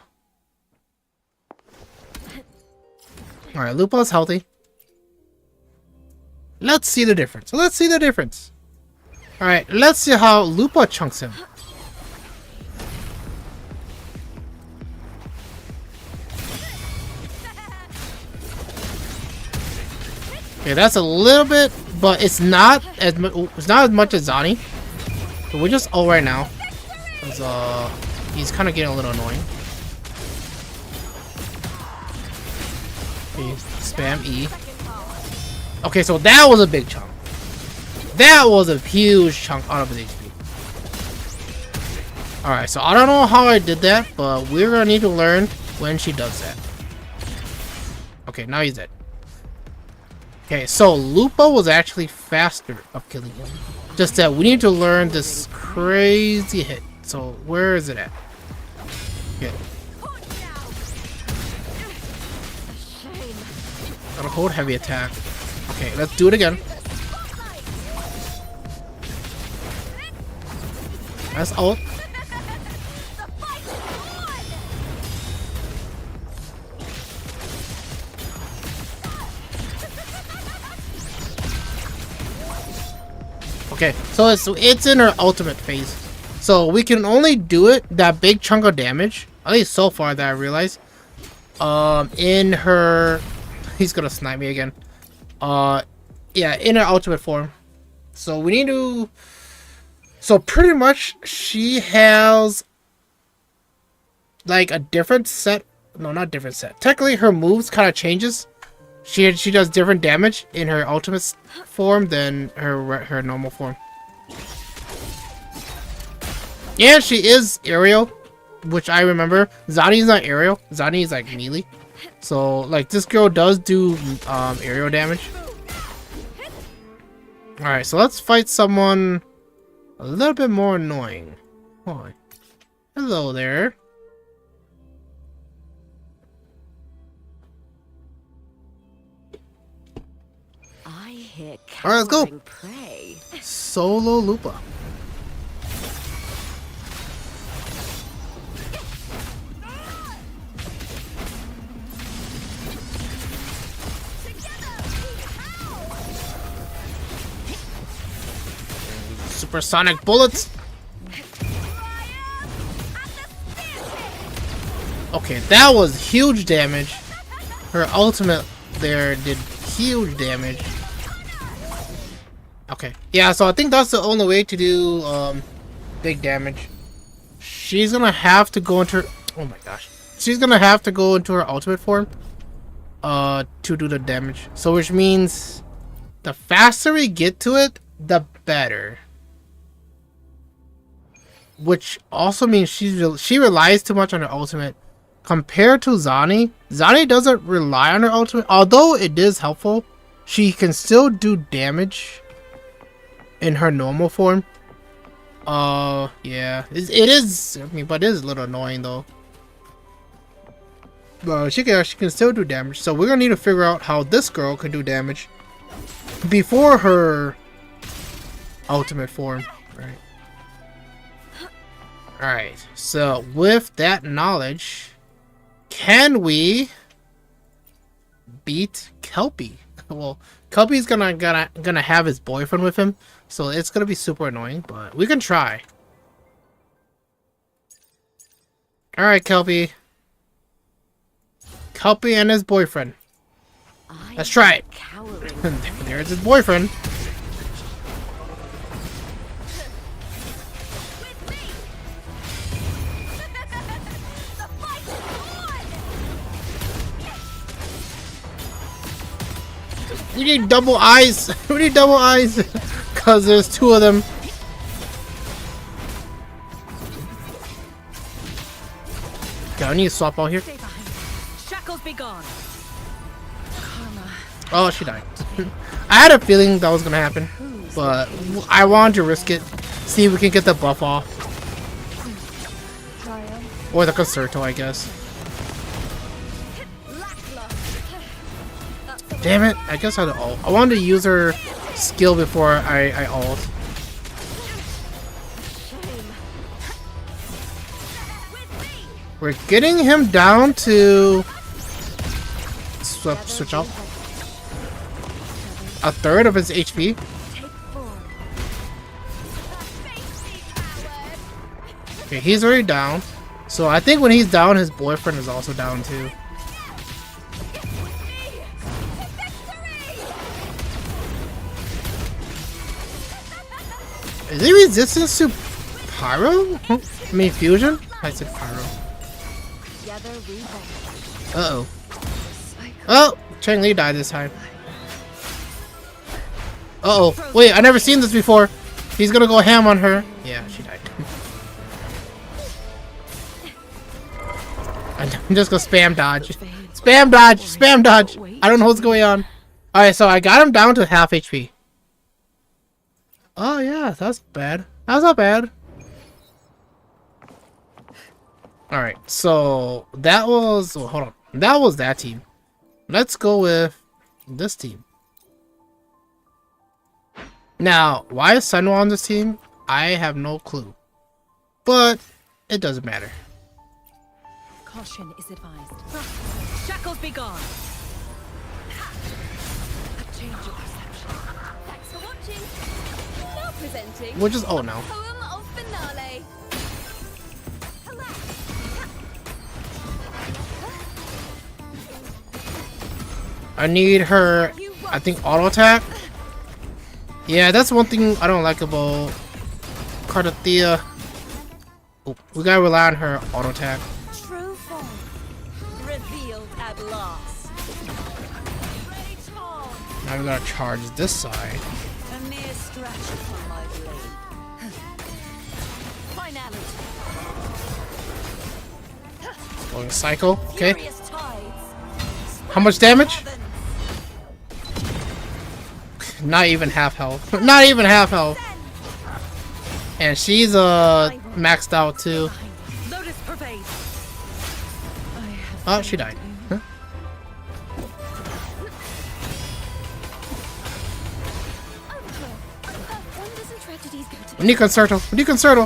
Alright, Lupa's healthy. Let's see the difference. Let's see the difference. Alright, let's see how Lupa chunks him. Okay, that's a little bit, but it's not as much as Zani. So we're just ult right now. Cause he's kind of getting a little annoying. Okay, spam E. Okay, so that was a big chunk. That was a huge chunk out of his HP. Alright, so I don't know how I did that, but we're gonna need to learn when she does that. Okay, now he's dead. Okay, so Lupa was actually faster of killing him. Just that we need to learn this crazy hit. So where is it at? Okay. Gotta hold heavy attack. Okay, let's do it again. That's ult. Okay, so it's in her ultimate phase. So we can only do it, that big chunk of damage, at least so far that I realized, in her... He's gonna snipe me again. Yeah, in her ultimate form. So we need to... So pretty much she has like a different set. No, not different set. Technically her moves kind of changes. She does different damage in her ultimate form than her normal form. Yeah, she is aerial, which I remember. Zani's not aerial. Zani is like melee. So like this girl does do aerial damage. Alright, so let's fight someone a little bit more annoying. Hi. Hello there. I hear All right, let's go. prey. Solo Lupa. Supersonic bullets. Okay, that was huge damage. Her ultimate there did huge damage. Okay, yeah, so I think that's the only way to do big damage. She's gonna have to go into her, oh my gosh. She's gonna have to go into her ultimate form to do the damage. So which means the faster we get to it, the better. Which also means she relies too much on her ultimate compared to Zani. Zani doesn't rely on her ultimate, although it is helpful. She can still do damage in her normal form. Yeah, it is. I mean, but it is a little annoying though. But she can still do damage. So we're gonna need to figure out how this girl can do damage before her ultimate form, right? Alright, so with that knowledge, can we beat Kelpie? Well, Kelpie's gonna have his boyfriend with him, so it's gonna be super annoying, but we can try. Alright, Kelpie. Kelpie and his boyfriend. Let's try it. There's his boyfriend. We need double eyes. We need double eyes. Because there's two of them. Okay, I need to swap out here. Stay behind me. Shackles be gone. Karma. Oh, she died. I had a feeling that was gonna happen, but I wanted to risk it. See if we can get the buff off. Or the concerto, I guess. Damn it, I guess I had to ult. I wanted to use her skill before I ult. We're getting him down to switch out. A third of his HP. Okay, he's already down. So I think when he's down, his boyfriend is also down too. Is he resistance to pyro? I mean fusion? I said pyro. Uh-oh. Oh! Chang Li died this time. Uh-oh. Wait, I never seen this before. He's gonna go ham on her. Yeah, she died. I'm just gonna spam dodge. Spam dodge! Spam dodge! I don't know what's going on. Alright, so I got him down to half HP. Oh yeah, that's bad. That's not bad. Alright, so that was... Oh, hold on. That was that team. Let's go with this team. Now, why is Senwa on this team? I have no clue. But, it doesn't matter. Caution is advised. Shackles be gone. A change of perception. Thanks for watching. Now presenting. We're just... Oh, no. Poem of Finale. I need her, I think, auto attack. Yeah, that's one thing I don't like about Cardathea. Oh, we gotta rely on her auto attack. True form revealed at last. Ready charge. Now we gotta charge this side. A mere scratch upon my blade. Finality. Going cycle. Okay. Furious tides. How much damage? Not even half health. Not even half health. And she's maxed out too. Lotus pervades. Oh, she died. Huh? Wonders and tragedies go together. We need concerto. We need concerto.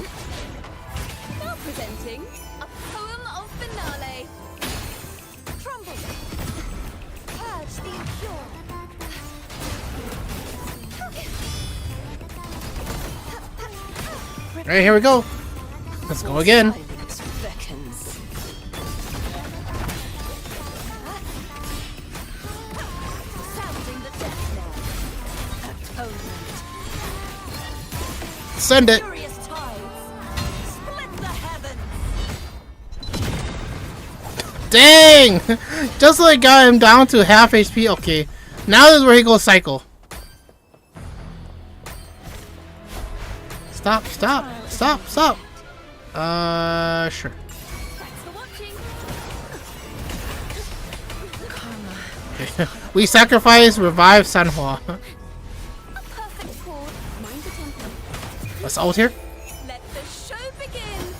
Now presenting a poem of Finale. Crumble. Purge the impure. Alright, here we go. Let's go again. Silence beckons. Sounding the death knell. Atonement. Send it. Furious tides. Split the heavens. Dang! Just like got him down to half HP. Okay. Now this is where he goes cycle. Stop, stop, stop, stop. Sure. Thanks for watching. Okay. We sacrifice, revive Sanhua. A perfect chord. Mind the tempo. Let's ult here. Let the show begin.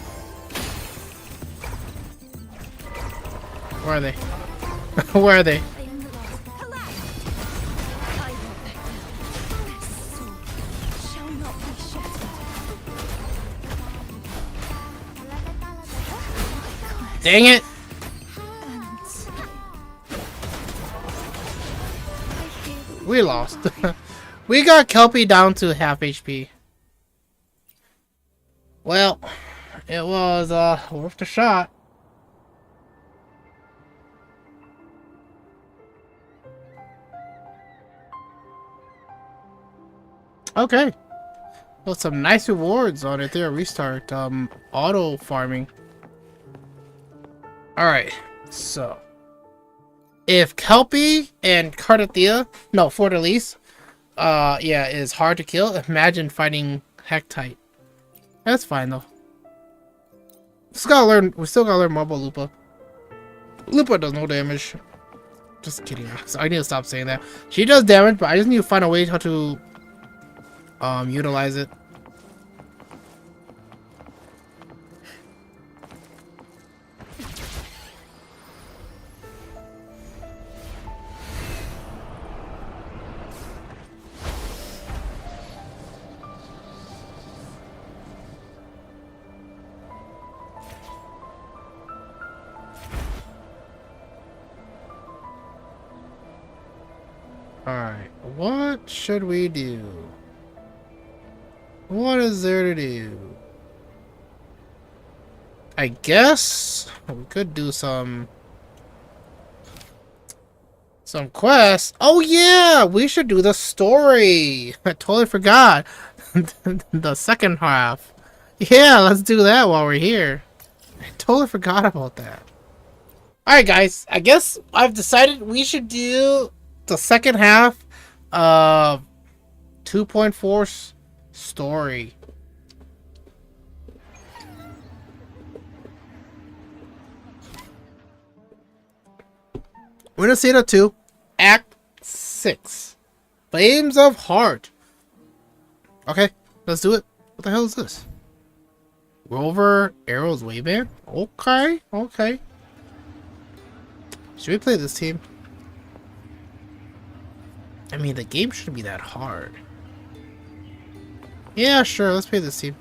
Where are they? Where are they? I am the last. Collapse. I will back down. This sword shall not be shattered. Dang it! We lost. We got Kelpie down to half HP. Well, it was worth the shot. Okay. Well, some nice rewards on it there. Restart. Auto farming. Alright. So. If Kelpie and Cardathea, no, Fortaleza, yeah, is hard to kill. Imagine fighting Hectite. That's fine though. We still gotta learn Marble Lupa. Lupa does no damage. Just kidding. So I need to stop saying that. She does damage, but I just need to find a way how to utilize it. Alright, what should we do? What is there to do? I guess we could do some quests. Oh yeah, we should do the story. I totally forgot. The second half. Yeah, let's do that while we're here. I totally forgot about that. Alright guys, I guess I've decided we should do the second half of 2.4 story. We're gonna see that 2, Act 6, Flames of Heart. Okay, let's do it. What the hell is this? Rover Arrows Wayband? Okay, okay. Should we play this team? I mean, the game shouldn't be that hard. Yeah, sure, let's play this team.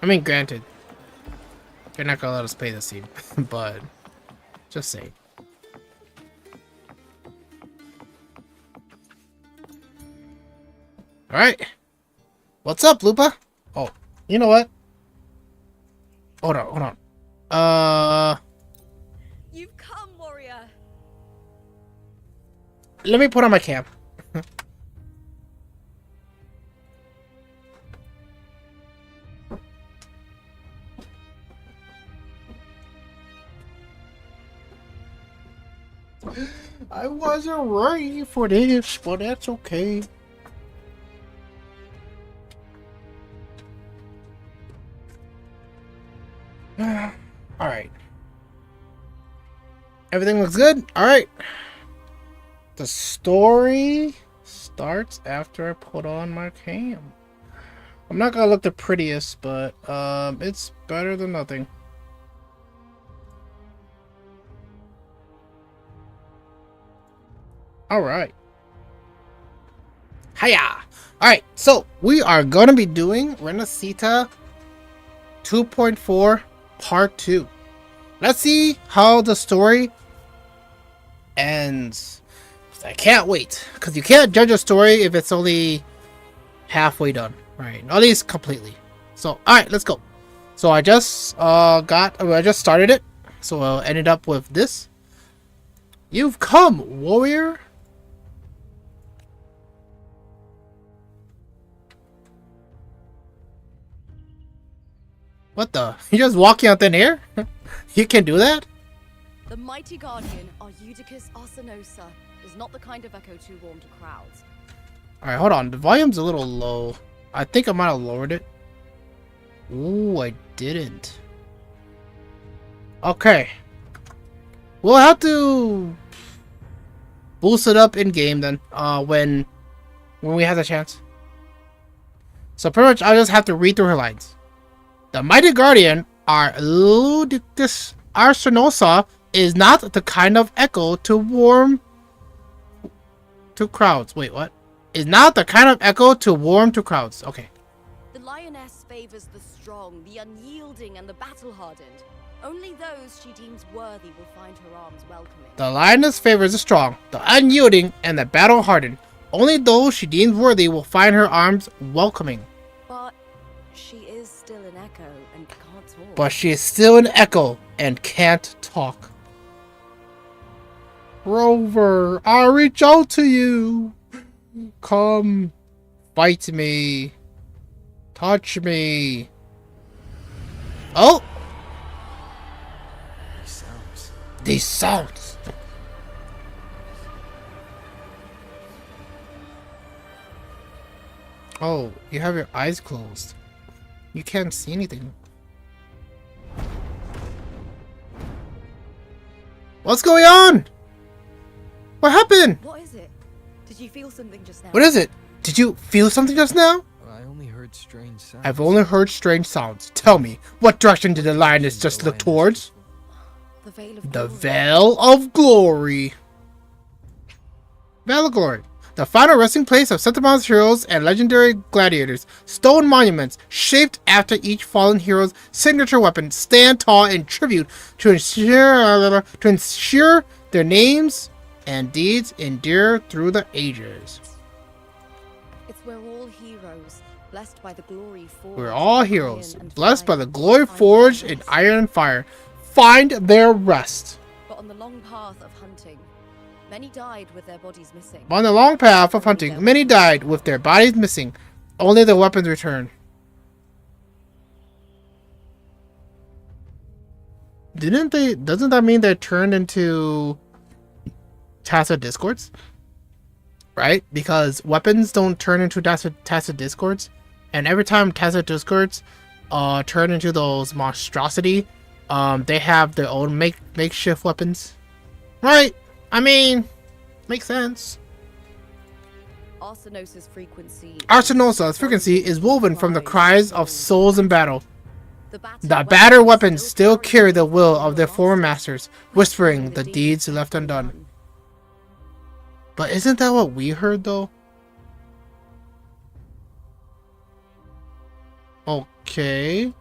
I mean, granted, they're not gonna let us play this team, but just saying. Alright. What's up, Lupa? Oh, you know what? Hold on. You've come, warrior. Let me put on my cam. I wasn't ready for this, but that's okay. Alright. Everything looks good? Alright. The story starts after I put on my cam. I'm not gonna look the prettiest, but it's better than nothing. Alright. Hiya! Alright, so we are gonna be doing Renacita 2.4 Part 2. Let's see how the story ends. I can't wait, because you can't judge a story if it's only halfway done. Right, at least completely. So, alright, let's go. So I just I just started it. So I ended up with this. You've come, warrior. What the? You just walking out thin air? You can do that? The mighty guardian, Arudicus Arsenosa, is not the kind of echo too warm to crowds. Alright, hold on. The volume's a little low. I think I might have lowered it. Ooh, I didn't. Okay. We'll have to boost it up in game then. When we have the chance. So pretty much I'll just have to read through her lines. The mighty guardian, Arudicus Arsenosa, is not the kind of echo to warm to crowds. Wait, what? Is not the kind of echo to warm to crowds. Okay. The lioness favors the strong, the unyielding, and the battle-hardened. Only those she deems worthy will find her arms welcoming. The lioness favors the strong, the unyielding, and the battle-hardened. Only those she deems worthy will find her arms welcoming. But she is still an echo and can't talk. But she is still an echo and can't talk. Rover, I'll reach out to you. Come, fight me. Touch me. Oh! These sounds. Oh, you have your eyes closed. You can't see anything. What's going on? What happened? What is it? Did you feel something just now? What is it? Did you feel something just now? I only heard strange sounds. I've only heard strange sounds. Tell me, what direction did the lioness just look towards? The Veil of The Glory. Veil of Glory. Veil of Glory. The final resting place of Septimon's heroes and legendary gladiators. Stone monuments, shaped after each fallen hero's signature weapon, stand tall in tribute to ensure their names and deeds endure through the ages. It's where all heroes, blessed by the glory forged We're all in heroes, iron and blessed by fire, the glory find forged their in rest. iron and fire, find their rest. But on the long path of hunting, many died with their bodies missing. On the long path of hunting, many died with their bodies missing. Only their weapons returned. Didn't they? Doesn't that mean they turned into tacit discords? Right? Because weapons don't turn into tacit discords, and every time tacit discords turn into those monstrosity, they have their own makeshift weapons. Right? I mean, makes sense. Arsenosa's frequency. Arsenosa's frequency is woven from the cries of souls in battle. The battered battered weapons still carry the will of their former masters, whispering the deeds left undone. But isn't that what we heard, though? Okay.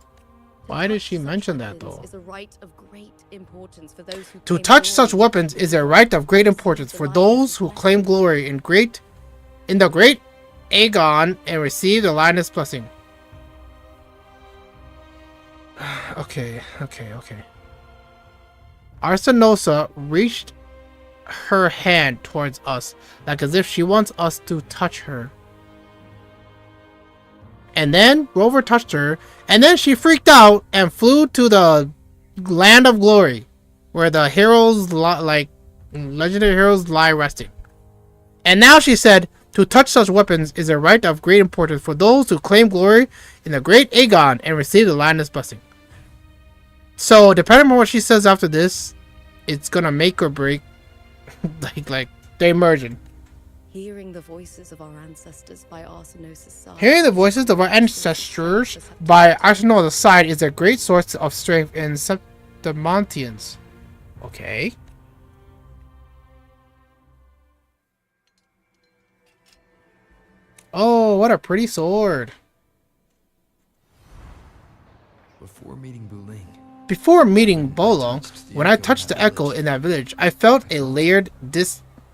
Why did she mention that, though? Is a right of great importance for those who To claim touch glory. such weapons is a right of great importance for those who claim glory in the great Aegon and receive the lioness blessing. Okay. Arsenosa reached her hand towards us, like as if she wants us to touch her. And then Rover touched her, and then she freaked out and flew to the land of glory, where the heroes, like legendary heroes, lie resting. And now she said, to touch such weapons is a right of great importance for those who claim glory in the great Aegon and receive the lioness blessing. So, depending on what she says after this, it's gonna make or break, like the immersion. Hearing the voices of our ancestors by Arsenosa's side. Hearing the voices of our ancestors by Arsenosa's side is a great source of strength in Septimontians. Okay. Oh, what a pretty sword. Before meeting Buling, Before meeting Bolong, when I touched the echo in that village, I felt a layered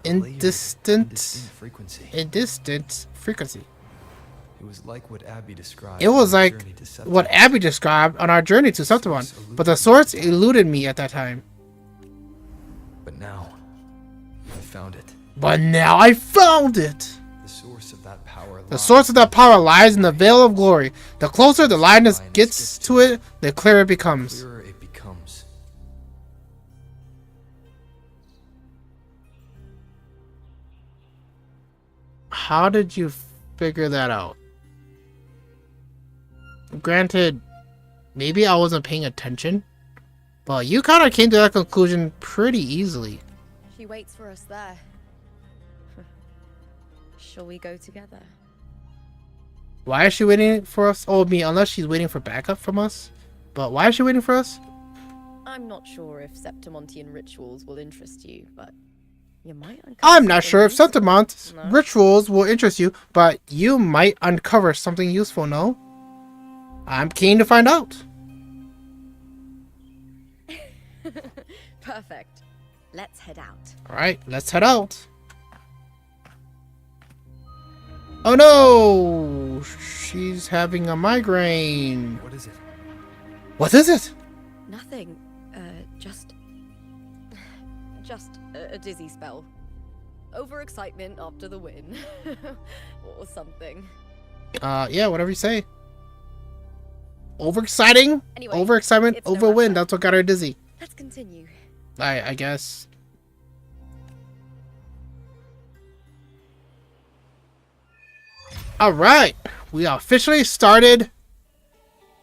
indistant frequency. it was like what Abby described. It was on our like journey to Septim. what Abby described on our journey to Septimon, but the source eluded me at that time. But now, I found it. But now I found it! The source of that power. The source of that power lies in the Veil of Glory. The closer the lioness gets to it, the clearer it becomes. clearer it becomes. How did you figure that out? Granted, maybe I wasn't paying attention, but you kind of came to that conclusion pretty easily. She waits for us there. Shall we go together? Why is she waiting for us? Oh, unless she's waiting for backup from us. But why is she waiting for us? I'm not sure if Septimontian rituals will interest you, but you might uncover I'm not something sure if useful. Septimon's No? rituals will interest you, but you might uncover something useful, no? I'm keen to find out. Perfect. Let's head out. Alright, let's head out. Oh no! She's having a migraine. What is it? What is it? Nothing. Just a dizzy spell. Overexcitement after the win. Or something. Yeah, whatever you say. Overexciting? Anyway, Overexcitement, it's no overwind. matter. That's what got her dizzy. Let's continue. I guess. All right, we officially started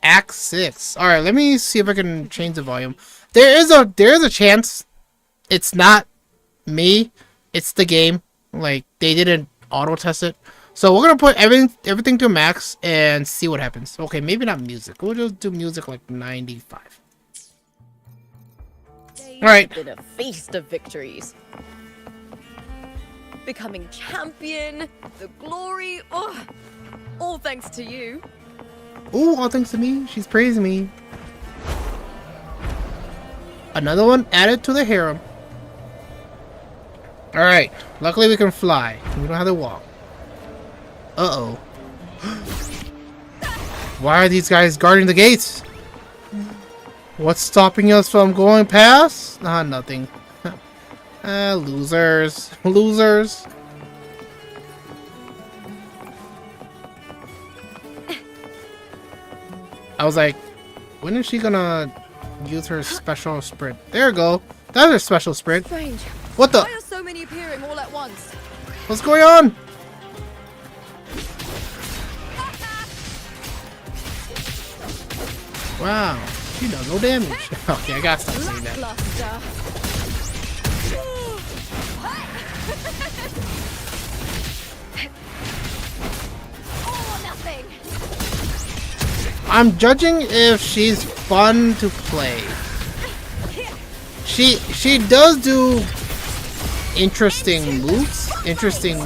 Act 6. All right, let me see if I can change the volume. There is a chance it's not me, it's the game. Like they didn't auto test it, so we're gonna put everything to max and see what happens. Okay, maybe not music. We'll just do music like 95. All right. Been a feast of victories. Becoming champion, the glory, oh, all thanks to you. Ooh, all thanks to me. She's praising me. Another one added to the harem. Alright. Luckily we can fly. We don't have to walk. Uh-oh. Why are these guys guarding the gates? What's stopping us from going past? Nothing. Losers. Losers. I was like, when is she gonna use her special sprint? There we go. That's her special sprint. Strange. What the? Why are so many appearing all at once? What's going on? Wow. She does no damage. Okay, I gotta stop saying that. Lackluster. All or nothing. I'm judging if she's fun to play. She does do interesting moves. Interesting.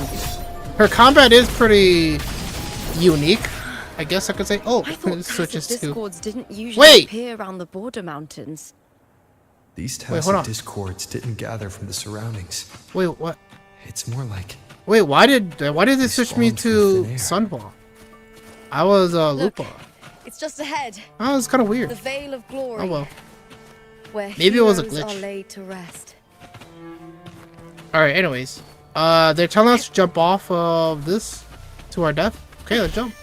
Her combat is pretty unique. I guess I could say. Oh, I thought it switches to. discords didn't usually appear around the border mountains. These Wait, hold tacit on. discords didn't gather from the surroundings. Wait, what? It's more like Wait, why did they switch me spawned to from thin air. Sunball? I was Look. Lupa. It's just ahead. Oh, it's kind of The weird. Veil of Glory. Oh well. Where Maybe it was a heroes glitch. are laid to rest. All right. Anyways, they're telling us to jump off of this to our death. Okay, let's jump.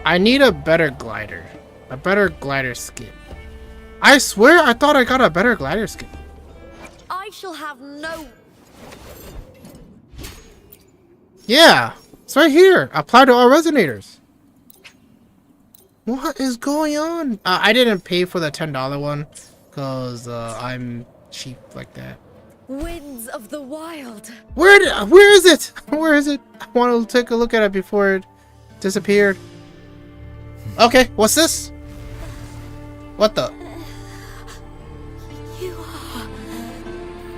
I need a better glider. A better glider skin. I swear I thought I got a better glider skin. I shall have no. Yeah, it's right here. Apply to all resonators. What is going on? I didn't pay for the $10 one because I'm cheap like that. Winds of the wild. Where is it? Where is it? I want to take a look at it before it disappeared. Okay, what's this? What the? You are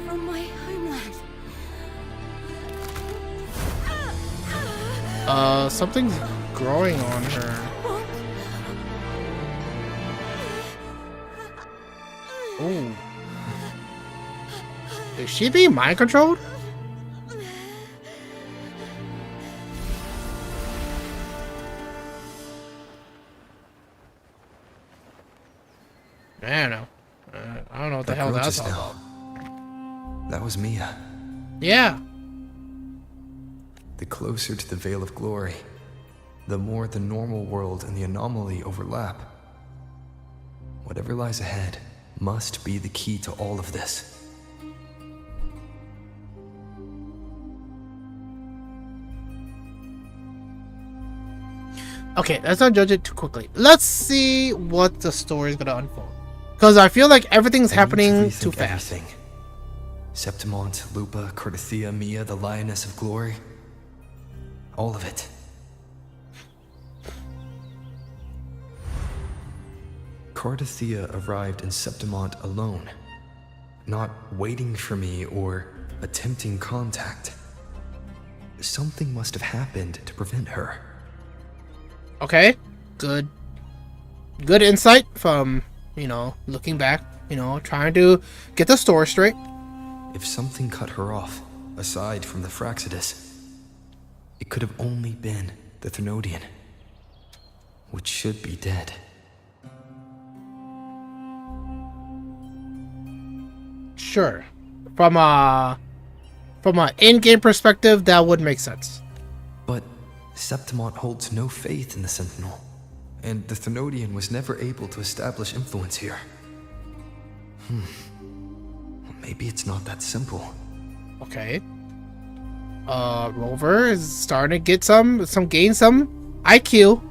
from my homeland. Something's growing on her. Oh. Is she being mind controlled? I don't know. I don't know what the that hell girl that's just all about. now. That was Mia. Yeah. The closer to the Veil of Glory, the more the normal world and the anomaly overlap. Whatever lies ahead must be the key to all of this. Okay, let's not judge it too quickly. Let's see what the story is gonna unfold. Because I feel like everything's I need to happening rethink too fast. everything. Septimont, Lupa, Cardathia, Mia, the Lioness of Glory. All of it. Cardathia arrived in Septimont alone, not waiting for me or attempting contact. Something must have happened to prevent her. Okay, good insight from, looking back, trying to get the story straight. If something cut her off, aside from the Fraxidus, it could have only been the Thenodian, which should be dead. Sure. From a in-game perspective, that would make sense. But Septimont holds no faith in the Sentinel, and the Thenodian was never able to establish influence here. maybe it's not that simple. Okay. Rover is starting to get some IQ.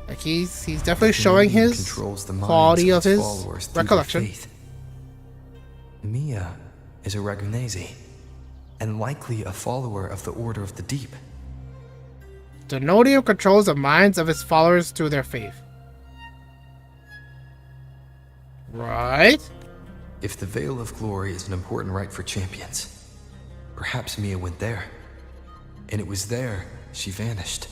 Like he's definitely The showing Thenodian his controls the minds quality of his followers through their recollection. faith. Mia is a Ragunese, and likely a follower of the Order of the Deep. Thenodian controls the minds of his followers through their faith. Right? If the Veil of Glory is an important rite for champions, perhaps Mia went there. And it was there she vanished.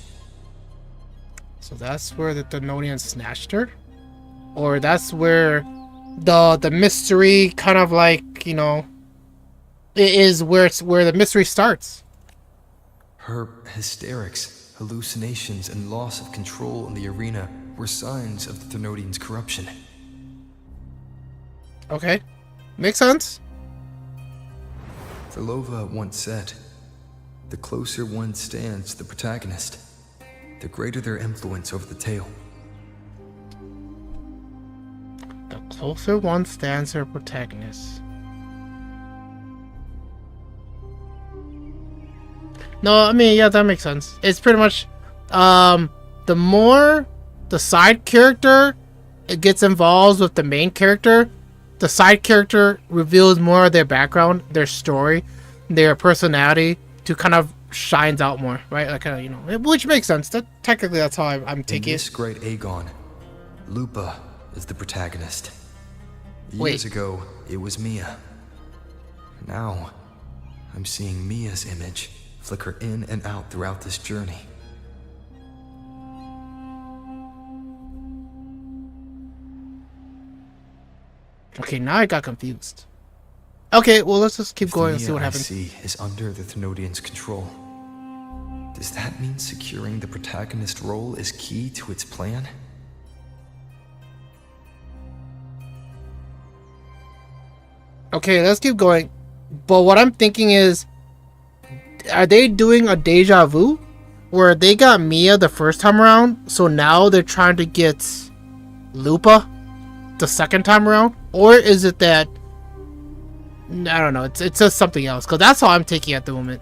So that's where the Thenodian snatched her? Or that's where the mystery kind of like, you know, it is where the mystery starts. Her hysterics, hallucinations, and loss of control in the arena were signs of the Thenodian's corruption. Okay. Makes sense. Thelova once said, "The closer one stands to the protagonist, the greater their influence over the tale." The closer one stands to the protagonist. No, I mean, yeah, that makes sense. It's pretty much, the more the side character it gets involved with the main character, the side character reveals more of their background, their story, their personality to kind of shines out more, right? Like, you know, which makes sense. That technically, that's how I'm taking In it. this great Aegon, Lupa is the protagonist. Wait. Years ago, it was Mia. Now, I'm seeing Mia's image flicker in and out throughout this journey. Okay, now I got confused. Okay, well, let's just keep If going the and see Mia what I happens. see is under the Thenodian's control. Does that mean securing the protagonist role is key to its plan? Okay, let's keep going. But what I'm thinking is, are they doing a deja vu? Where they got Mia the first time around, so now they're trying to get Lupa the second time around? Or is it that, I don't know, it's just something else, because that's how I'm taking it at the moment.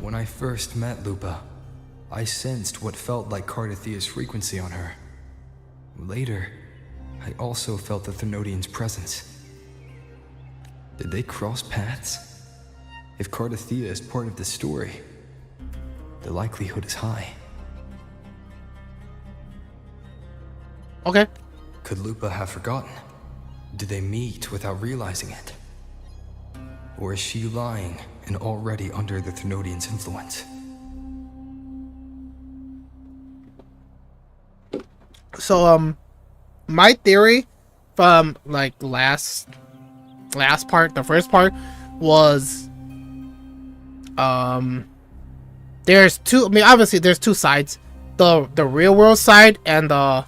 When I first met Lupa, I sensed what felt like Cardathia's frequency on her. Later, I also felt the Thenodian's presence. Did they cross paths? If Cardathia is part of the story, the likelihood is high. Okay. Could Lupa have forgotten? Did they meet without realizing it? Or is she lying and already under the Thenodian's influence? So, my theory from, like, last part, the first part, was, there's two, I mean, obviously, there's two sides. The real world side and the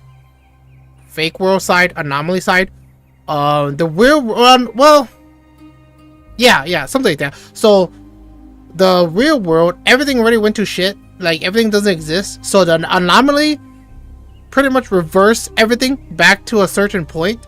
fake world side, anomaly side. The real world, well, yeah, something like that. So, the real world, everything already went to shit. Like, everything doesn't exist. So, the anomaly pretty much reversed everything back to a certain point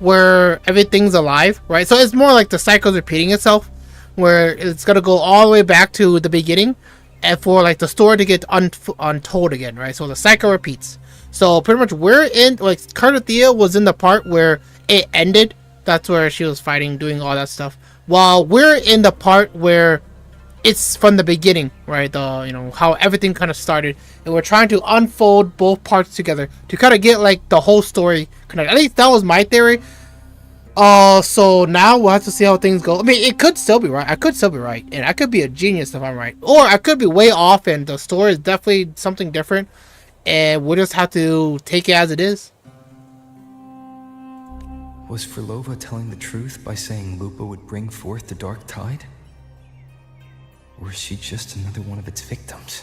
where everything's alive, right? So, it's more like the cycle's repeating itself, where it's gonna go all the way back to the beginning, and for like the story to get untold again, right? So the cycle repeats. So pretty much we're in, like, Cardathia was in the part where it ended. That's where she was fighting, doing all that stuff. While we're in the part where it's from the beginning, right? The, you know, how everything kind of started, and we're trying to unfold both parts together to kind of get like the whole story connected. At least that was my theory. So now we'll have to see how things go. I mean, it could still be right. I could still be right, and I could be a genius if I'm right, or I could be way off, and the story is definitely something different, and we'll just have to take it as it is. Was Frolova telling the truth by saying Lupa would bring forth the dark tide? Or is she just another one of its victims?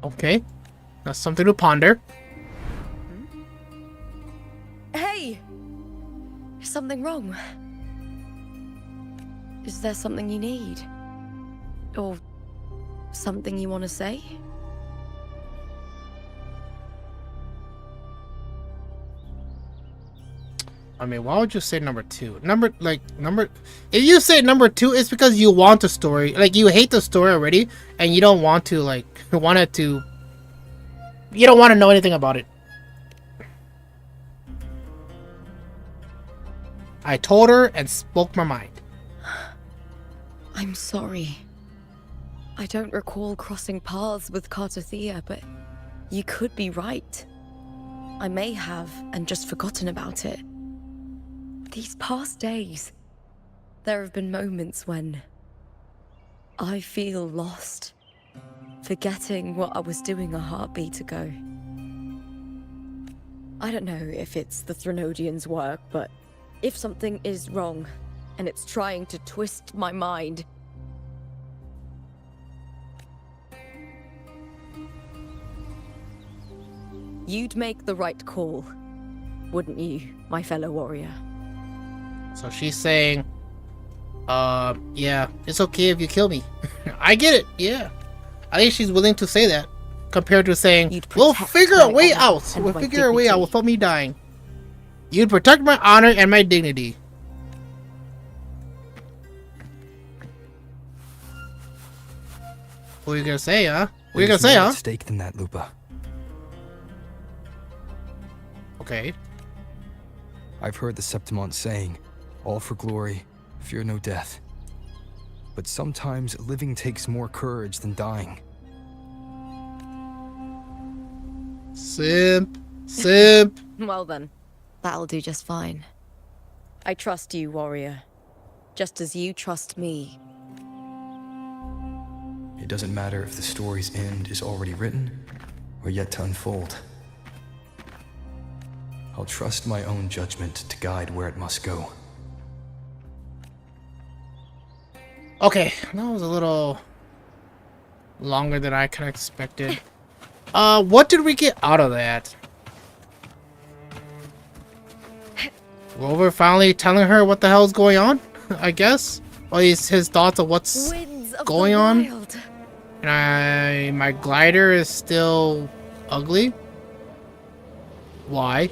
Okay, that's something to ponder. Hey! Is something wrong? Is there something you need? Or something you want to say? I mean, why would you say number 2? If you say number 2, it's because you want the story. Like, you hate the story already, and you don't want to, like, you don't want to know anything about it. I told her and spoke my mind. I'm sorry. I don't recall crossing paths with Cartothea, but you could be right. I may have and just forgotten about it. These past days, there have been moments when I feel lost, forgetting what I was doing a heartbeat ago. I don't know if it's the Threnodians' work, but if something is wrong and it's trying to twist my mind, you'd make the right call, wouldn't you, my fellow warrior? So she's saying, yeah, it's okay if you kill me. I get it, yeah. I think she's willing to say that, compared to saying, we'll figure a way out. We'll figure a way out without me dying. You'd protect my honor and my dignity. What are you gonna say, huh? What are you gonna say, There's more huh? at stake than that, Lupa. Okay. I've heard the Septimont saying, all for glory, fear no death. But sometimes living takes more courage than dying. Simp. Simp. Well then, that'll do just fine. I trust you, warrior. Just as you trust me. It doesn't matter if the story's end is already written or yet to unfold. I'll trust my own judgment to guide where it must go. Okay, that was a little longer than I could have expected. What did we get out of that? Rover finally telling her what the hell's going on, I guess? Or his thoughts of what's going on. And my glider is still ugly. Why?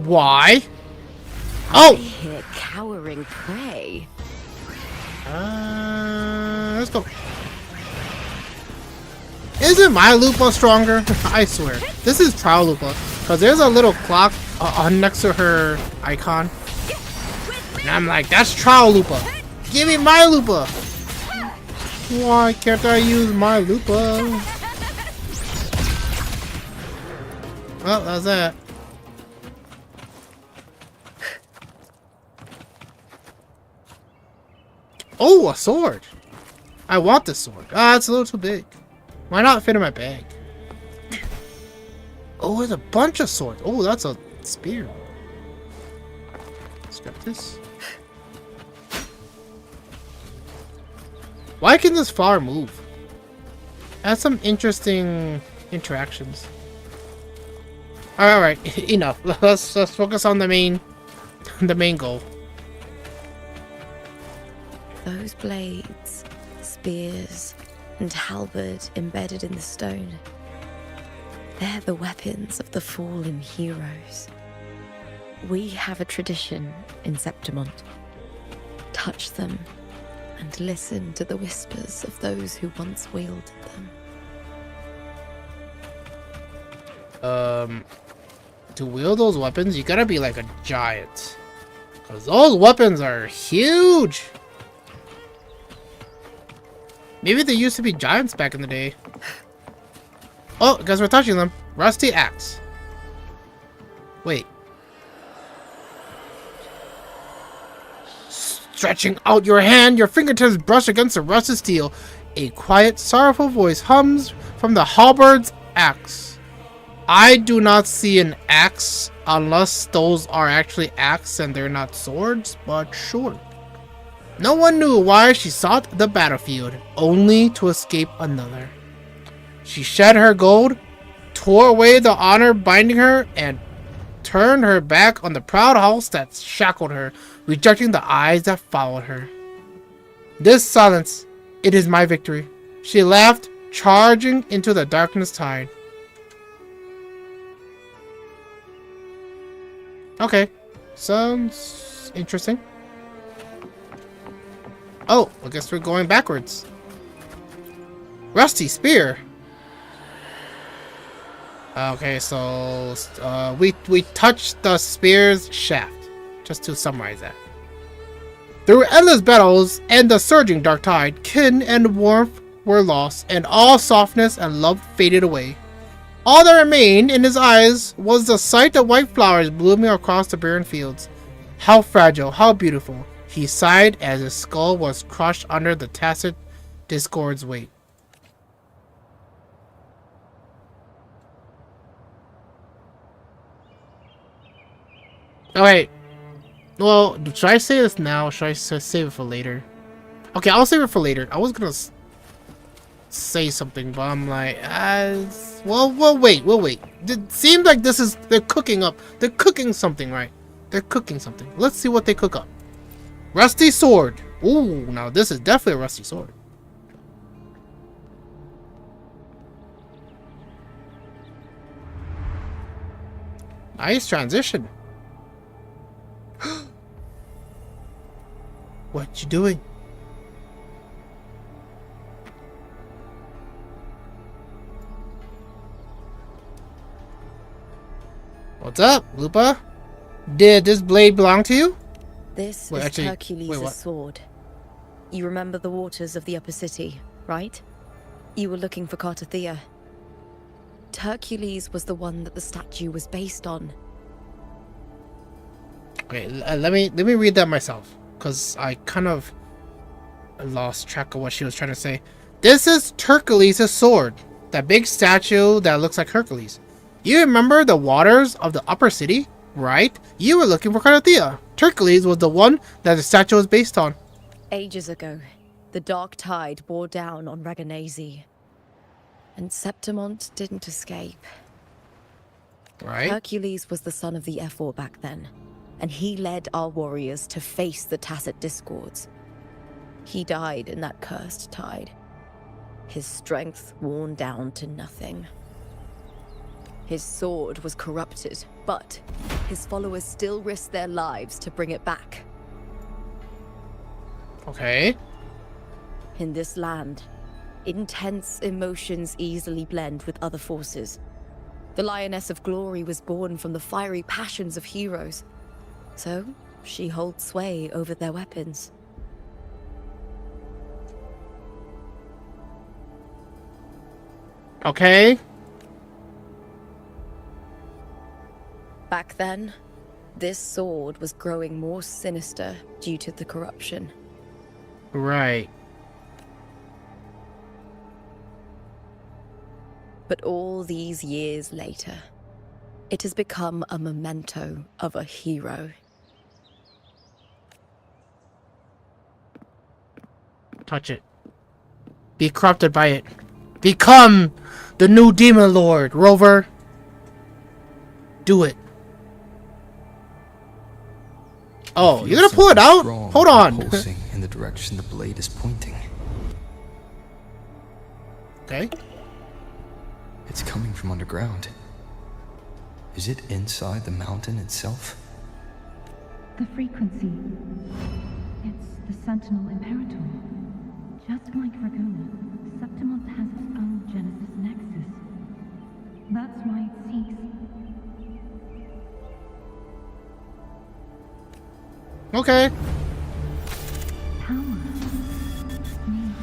Why? Oh! I hear cowering prey. Let's go. Isn't my Lupa stronger? I swear. This is trial Lupa. Because there's a little clock next to her icon. And I'm like, that's trial Lupa. Give me my Lupa. Why can't I use my Lupa? Well, that's that. Oh, a sword. I want this sword. Ah, it's a little too big. Why not fit in my bag? Oh, there's a bunch of swords. Oh, that's a spear. Let's grab this. Why can this flower move? It has some interesting interactions. Alright, enough. Let's focus on the main goal. Those blades, spears, and halberd embedded in the stone. They're the weapons of the fallen heroes. We have a tradition in Septimont. Touch them and listen to the whispers of those who once wielded them. To wield those weapons, you gotta be like a giant. Because those weapons are huge! Maybe they used to be giants back in the day. Oh, because we're touching them. Rusty axe. Wait. Stretching out your hand, your fingertips brush against the rusted steel. A quiet, sorrowful voice hums from the halberd's axe. I do not see an axe unless those are actually axes and they're not swords, but sure. No one knew why she sought the battlefield, only to escape another. She shed her gold, tore away the honor binding her, and turned her back on the proud house that shackled her, rejecting the eyes that followed her. This silence, it is my victory. She laughed, charging into the darkness tide. Okay. Sounds interesting. Oh, I guess we're going backwards. Rusty spear. Okay, so we touched the spear's shaft. Just to summarize that. Through endless battles and the surging dark tide, kin and warmth were lost, and all softness and love faded away. All that remained in his eyes was the sight of white flowers blooming across the barren fields. How fragile, how beautiful, he sighed as his skull was crushed under the tacit discord's weight. Alright. Well, should I say this now or should I save it for later? Okay, I'll save it for later. I was gonna say something, but I'm like, we'll wait. It seems like they're cooking up. They're cooking something, right? They're cooking something. Let's see what they cook up. Rusty sword. Ooh, now this is definitely a rusty sword. Nice transition. What you doing? What's up, Lupa? Did this blade belong to you? This Wait, is actually, Hercules' wait, what? sword. You remember the waters of the upper city, right? You were looking for Cartothea. Hercules was the one that the statue was based on. Okay, let me read that myself, because I kind of lost track of what she was trying to say. This is Hercules' sword, that big statue that looks like Hercules. You remember the waters of the upper city, right? You were looking for Cartothea. Hercules was the one that the statue was based on. Ages ago, the dark tide bore down on Reganese. And Septimont didn't escape. Right? Hercules was the son of the Ephor back then, and he led our warriors to face the Tacit Discords. He died in that cursed tide, his strength worn down to nothing. His sword was corrupted, but his followers still risked their lives to bring it back. Okay. In this land, intense emotions easily blend with other forces. The Lioness of Glory was born from the fiery passions of heroes, so she holds sway over their weapons. Okay. Back then, this sword was growing more sinister due to the corruption. Right. But all these years later, it has become a memento of a hero. Touch it. Be corrupted by it. Become the new demon lord, Rover. Do it. Oh, you're gonna pull it out? Hold on. Pulsing in the direction the blade is pointing. Okay. It's coming from underground. Is it inside the mountain itself? The frequency. It's the Sentinel Imperator. Just like Ragona, Septimont has its own Genesis Nexus. That's why it seeks. Okay. Power. Needs pain.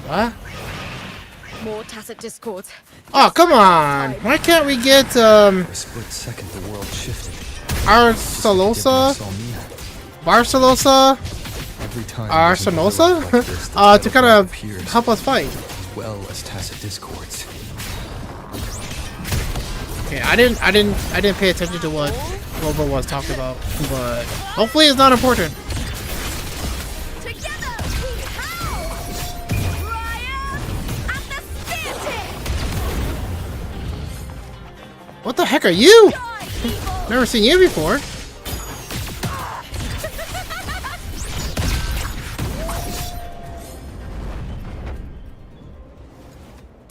What? More Tacit Discords. Oh, come on. Why can't we get, For a split second, the world shifted. Arsalosa? Salmia. Barcelosa? Every time Arsenosa? there's a battle like this, the To kind battleground of appears, help us fight. as well as Tacit Discords. Okay, I didn't pay attention to what Rover was talking about, but hopefully it's not important. Together we howl! Ryan at the spear tip! What the heck are you? Die, evil! Never seen you before.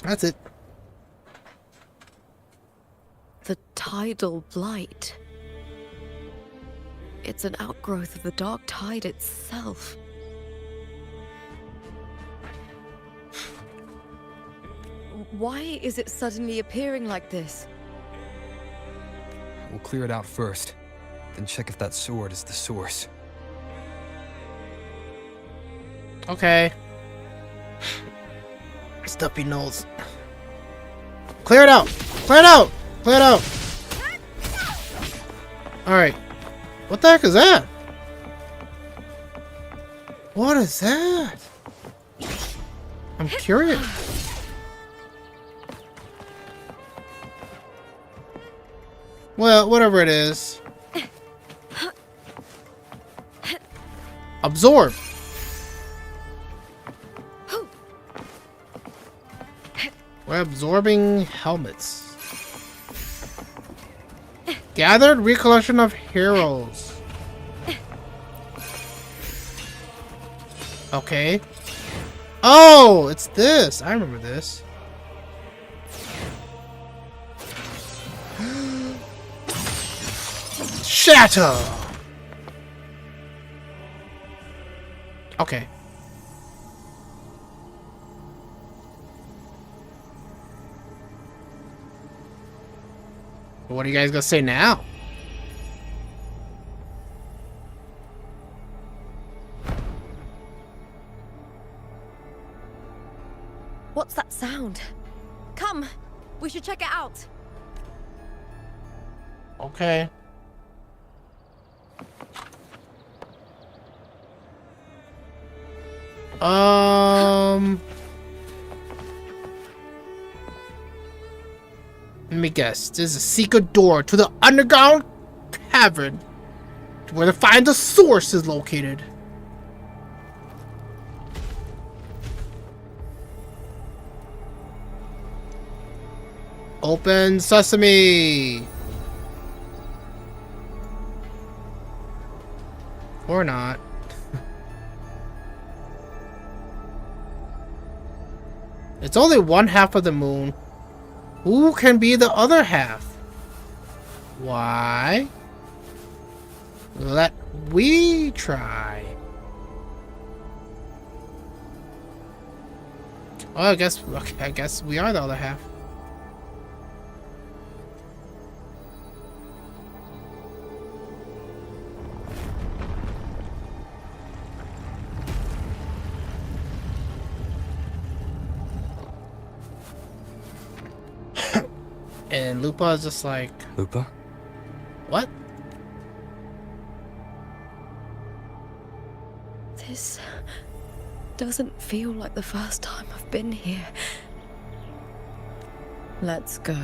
That's it. The tidal blight. It's an outgrowth of the dark tide itself. Why is it suddenly appearing like this? We'll clear it out first, then check if that sword is the source. Okay. Stuffy nose. Clear it out! Clear it out! Clear it out! Alright. What the heck is that? What is that? I'm curious. Well, whatever it is. Absorb. We're absorbing helmets. Gathered recollection of heroes. Okay. Oh, it's this. I remember this. Shatter. Okay. What are you guys gonna say now? What's that sound? Come, we should check it out. Okay. Let me guess. This is a secret door to the underground cavern where to find the source is located. Open sesame. Or not. It's only one half of the moon. Who can be the other half? Why? Let we try. Oh, I guess we are the other half. And Lupa is just like... Lupa? What? This doesn't feel like the first time I've been here. Let's go.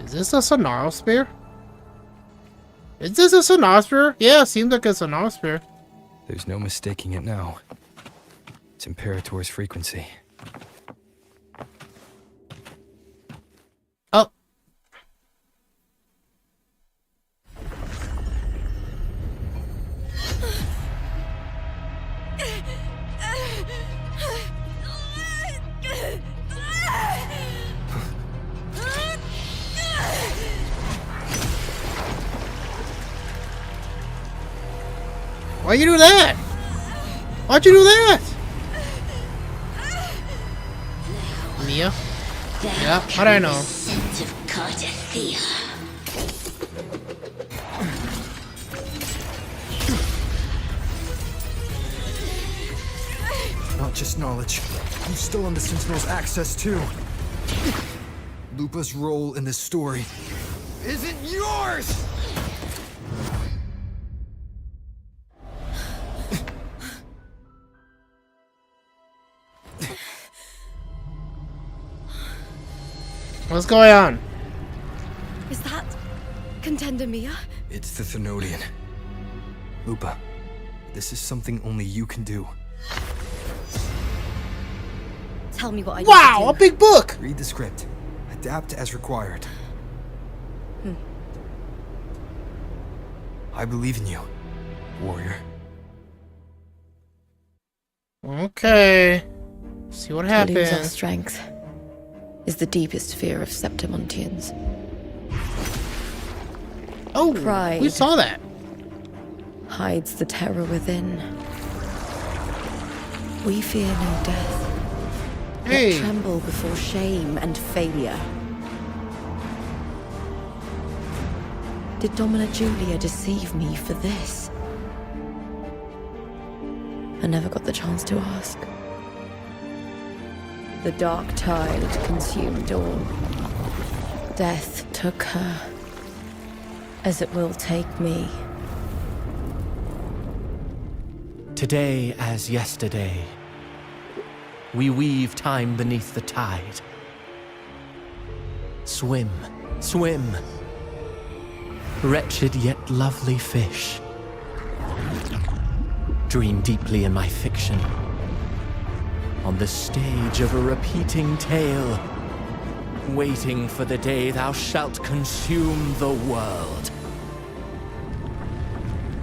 Is this a Sonaro Spear? Is this a Sonaro Spear? Yeah, seems like a Sonaro Spear. There's no mistaking it now. It's Imperator's frequency. Oh. Why'd you do that? Why'd you do that? Mia? Yeah, how do I know? Sense of Cartathea. Not just knowledge. I'm still on the Sentinel's access too. Lupa's role in this story isn't yours! What's going on? Is that Contender Mia? It's the Thenodian. Lupa, this is something only you can do. Tell me what I Wow, need a to do. big book! Read the script. Adapt as required. I believe in you, warrior. Okay. See what To lose our happens. strength is the deepest fear of Septimontians. Oh, Pride. we saw that. Hides the terror within. We fear no death, Hey. yet tremble before shame and failure. Did Domina Julia deceive me for this? I never got the chance to ask. The dark tide consumed all. Death took her, as it will take me. Today as yesterday, we weave time beneath the tide. Swim, swim, wretched yet lovely fish. Dream deeply in my fiction, on the stage of a repeating tale, waiting for the day thou shalt consume the world.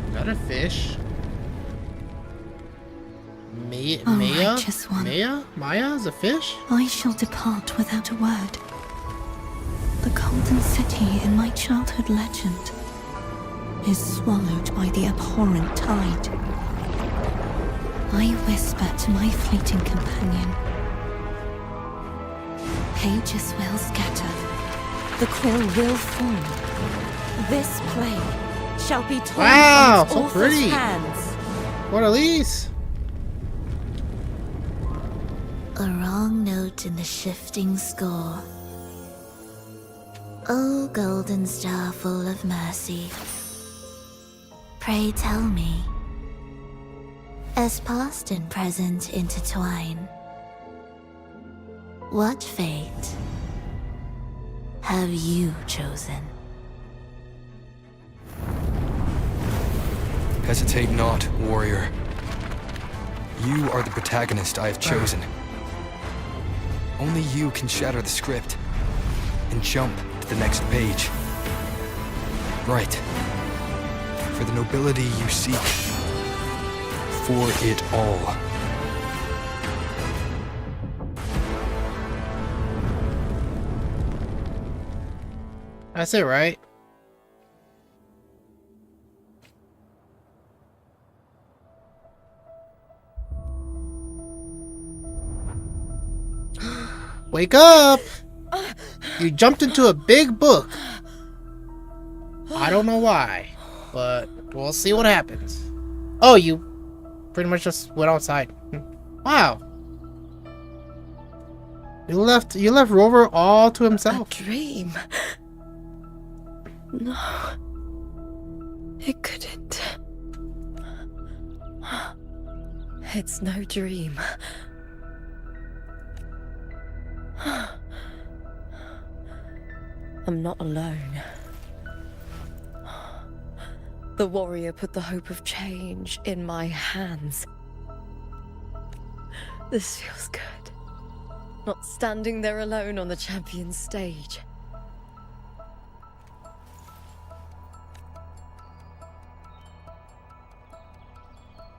Is that a fish? O Maya? righteous one. Maya is a fish? I shall depart without a word. The golden city in my childhood legend is swallowed by the abhorrent tide. I whisper to my fleeting companion. Pages will scatter. The quill will fall. This play shall be torn Wow, from its so author's pretty. hands. What are these? A wrong note in the shifting score. O golden star full of mercy, pray tell me, as past and present intertwine, what fate have you chosen? Hesitate not, warrior. You are the protagonist I have chosen. Only you can shatter the script and jump to the next page. Right. For the nobility you seek. For it all. That's it, right? Wake up! You jumped into a big book. I don't know why, but we'll see what happens. Oh, you pretty much just went outside. Wow. You left Rover all to A himself. dream. No. It couldn't. It's no dream. I'm not alone. The warrior put the hope of change in my hands. This feels good. Not standing there alone on the champion's stage.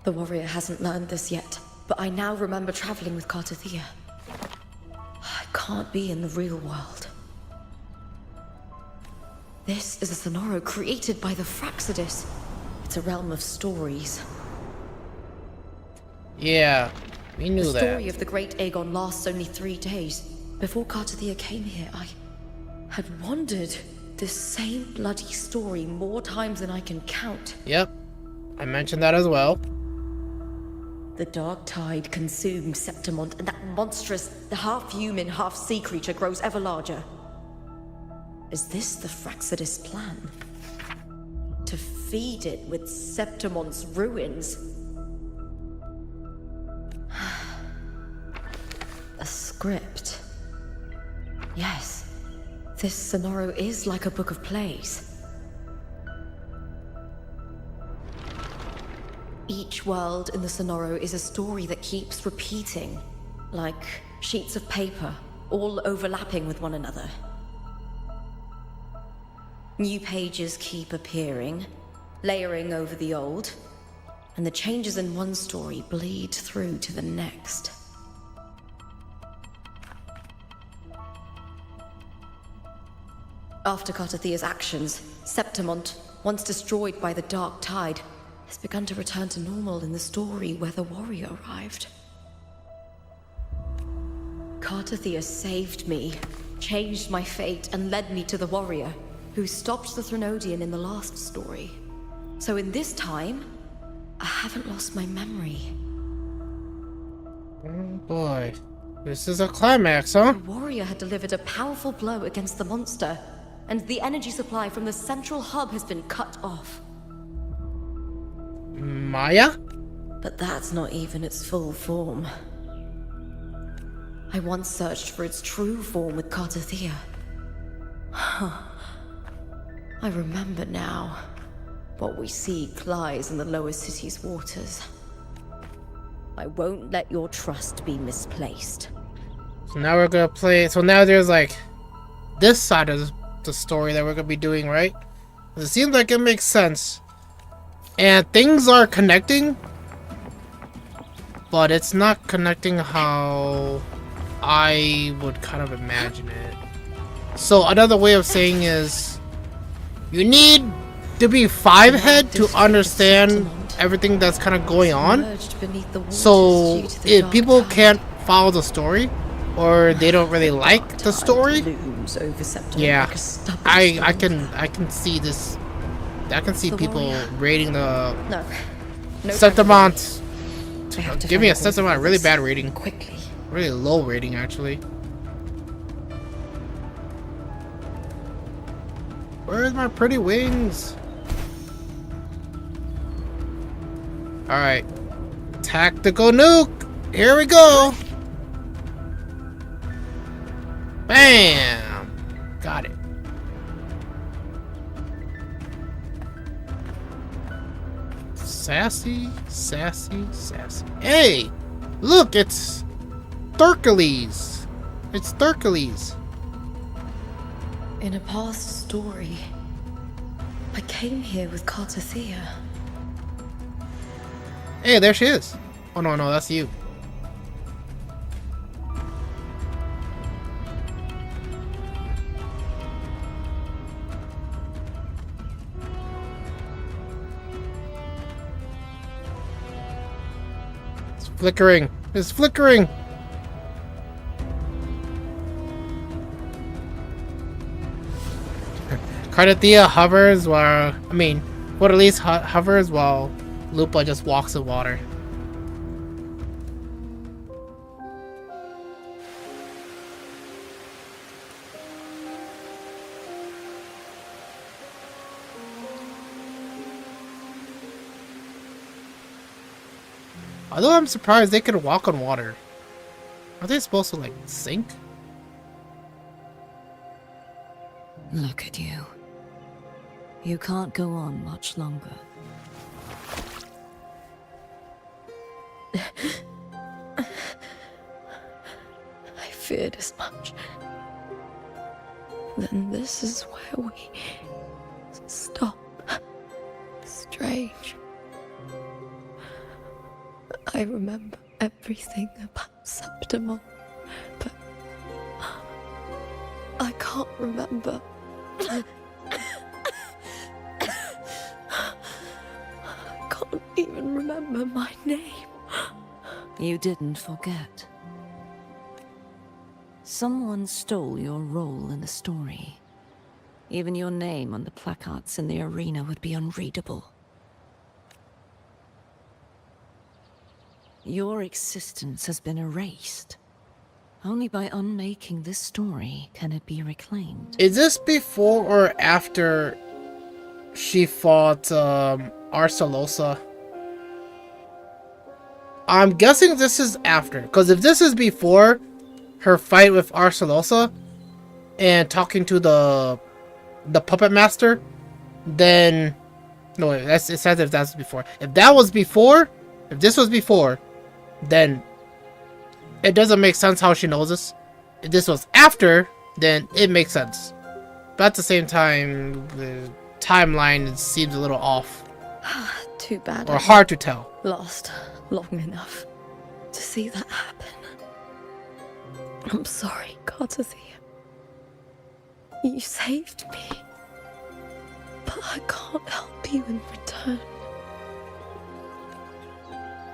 The warrior hasn't learned this yet, but I now remember traveling with Cartothea. I can't be in the real world. This is a Sonoro created by the Fraxidus. It's a realm of stories. Yeah, we knew The that. story of the Great Aegon lasts only 3 days. Before Cartothea came here, I had wandered this same bloody story more times than I can count. Yep, I mentioned that as well. The dark tide consumed Septimont, and that monstrous, half-human, half-sea creature grows ever larger. Is this the Fraxidus plan? To feed it with Septimont's ruins? A script. Yes, this Sonoro is like a book of plays. Each world in the Sonoro is a story that keeps repeating, like sheets of paper, all overlapping with one another. New pages keep appearing, layering over the old, and the changes in one story bleed through to the next. After Cartathea's actions, Septimont, once destroyed by the Dark Tide, has begun to return to normal in the story where the warrior arrived. Cartathea saved me, changed my fate, and led me to the warrior, who stopped the Threnodian in the last story. So in this time, I haven't lost my memory. Oh boy. This is a climax, huh? The warrior had delivered a powerful blow against the monster, and the energy supply from the central hub has been cut off. Maya? But that's not even its full form. I once searched for its true form with Cartathea. I remember now. What we seek lies in the lower city's waters. I won't let your trust be misplaced. So now we're gonna play. So now there's like this side of the story that we're gonna be doing, right? It seems like it makes sense. And things are connecting, but it's not connecting how I would kind of imagine it. So another way of saying is you need to be 5-head to understand everything that's kind of going on. So if people can't follow the story or they don't really like the story, yeah, I can see this. I can see people rating the Septimont. Give me a Septimont really bad rating. Quickly. Really low rating, actually. Where's my pretty wings? Alright. Tactical nuke! Here we go! Bam! Got it. Sassy, sassy, sassy. Hey! Look, it's Thurcules. It's Thurcules. In a past story, I came here with Cartathea. Hey, there she is. Oh no, that's you. It's flickering. It's flickering. Cartathea hovers while, at least hovers while Lupa just walks in water. Although I'm surprised they could walk on water. Are they supposed to, like, sink? Look at you. You can't go on much longer. I feared as much. Then this is where we stop. Strange. I remember everything about Septimont, but I can't remember. I can't even remember my name. You didn't forget. Someone stole your role in the story. Even your name on the placards in the arena would be unreadable. Your existence has been erased. Only by unmaking this story can it be reclaimed. Is this before or after she fought Arcelosa? I'm guessing this is after, because if this is before her fight with Arcelosa and talking to the puppet master, then no wait, it says if that's before. If that was before, if this was before, then it doesn't make sense how she knows this. If this was after, then it makes sense. But at the same time, the timeline seems a little off. Too bad. Or hard to tell. Lost long enough to see that happen. I'm sorry, Cartathea. You saved me. But I can't help you in return.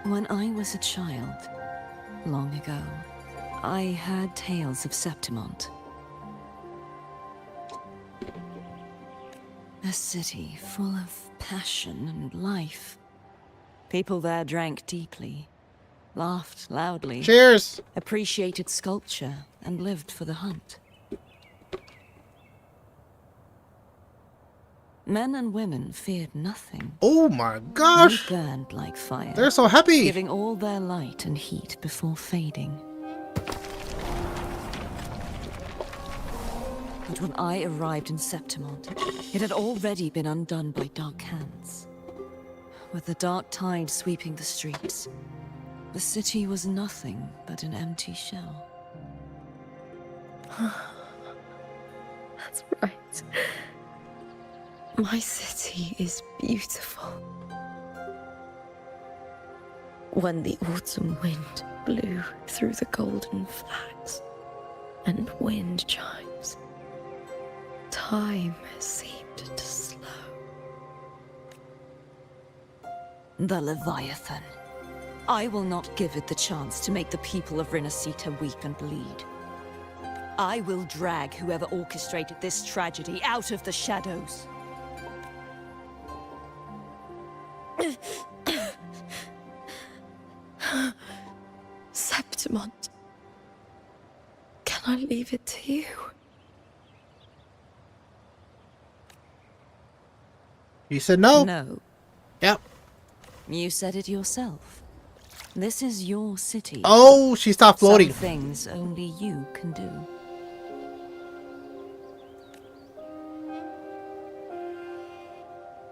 When I was a child, long ago, I heard tales of Septimont. A city full of passion and life. People there drank deeply, laughed loudly, Cheers! appreciated sculpture, and lived for the hunt. Men and women feared nothing. Oh my gosh! They burned like fire. They're so happy! Giving all their light and heat before fading. But when I arrived in Septimont, it had already been undone by dark hands. With the dark tide sweeping the streets, the city was nothing but an empty shell. That's right. My city is beautiful. When the autumn wind blew through the golden flags and wind chimes, time seemed to slow. The Leviathan. I will not give it the chance to make the people of Rinascita weep and bleed. I will drag whoever orchestrated this tragedy out of the shadows. Septimont. Can I leave it to you? You said no? No. Yep. You said it yourself. This is your city. Oh, she stopped floating. Some things only you can do.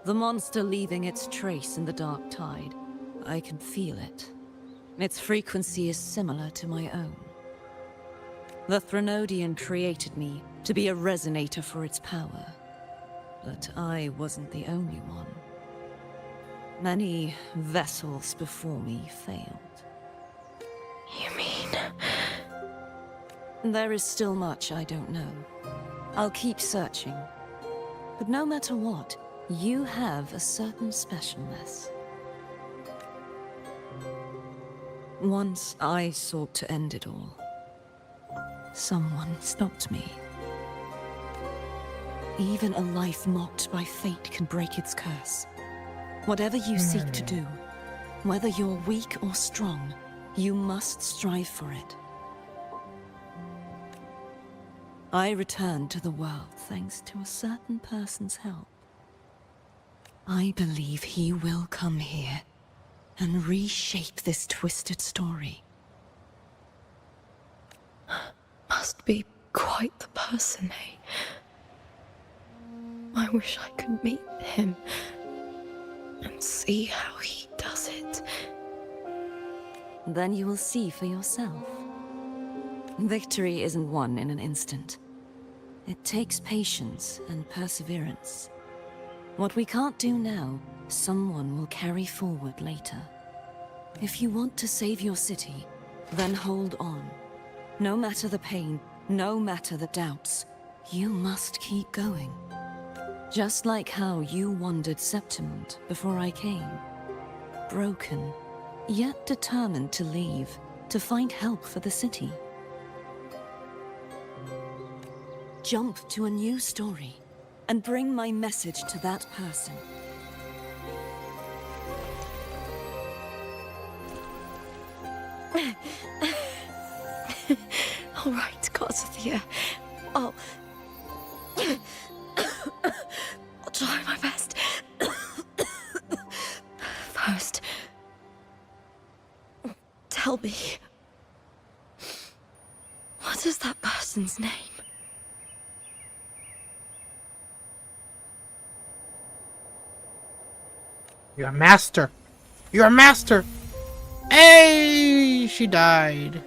The monster leaving its trace in the dark tide. I can feel it. Its frequency is similar to my own. The Threnodian created me to be a resonator for its power. But I wasn't the only one. Many vessels before me failed. You mean... There is still much I don't know. I'll keep searching. But no matter what, you have a certain specialness. Once I sought to end it all. Someone stopped me. Even a life mocked by fate can break its curse. Whatever you seek to do, whether you're weak or strong, you must strive for it. I returned to the world thanks to a certain person's help. I believe he will come here and reshape this twisted story. Must be quite the person, eh? I wish I could meet him and see how he does it. Then you will see for yourself. Victory isn't won in an instant. It takes patience and perseverance. What we can't do now, someone will carry forward later. If you want to save your city, then hold on. No matter the pain, no matter the doubts, you must keep going. Just like how you wandered Septimont before I came. Broken, yet determined to leave, to find help for the city. Jump to a new story, and bring my message to that person. All right, Cartathea. I'll try my best. First, tell me, what is that person's name? You're a master. You're a master. Hey, she died.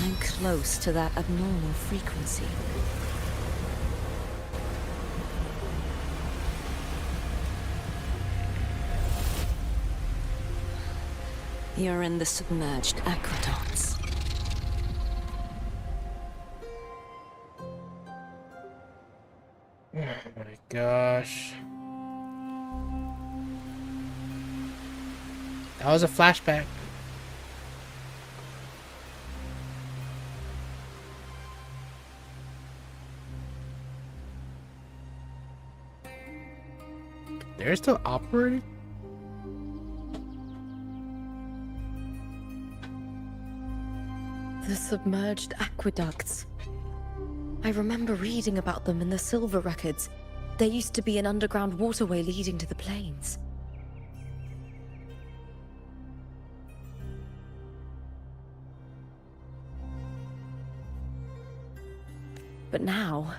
I'm close to that abnormal frequency. You're in the submerged aqueducts. Oh my gosh. That was a flashback. They're still operating? The submerged aqueducts. I remember reading about them in the Silver records. There used to be an underground waterway leading to the plains. But now,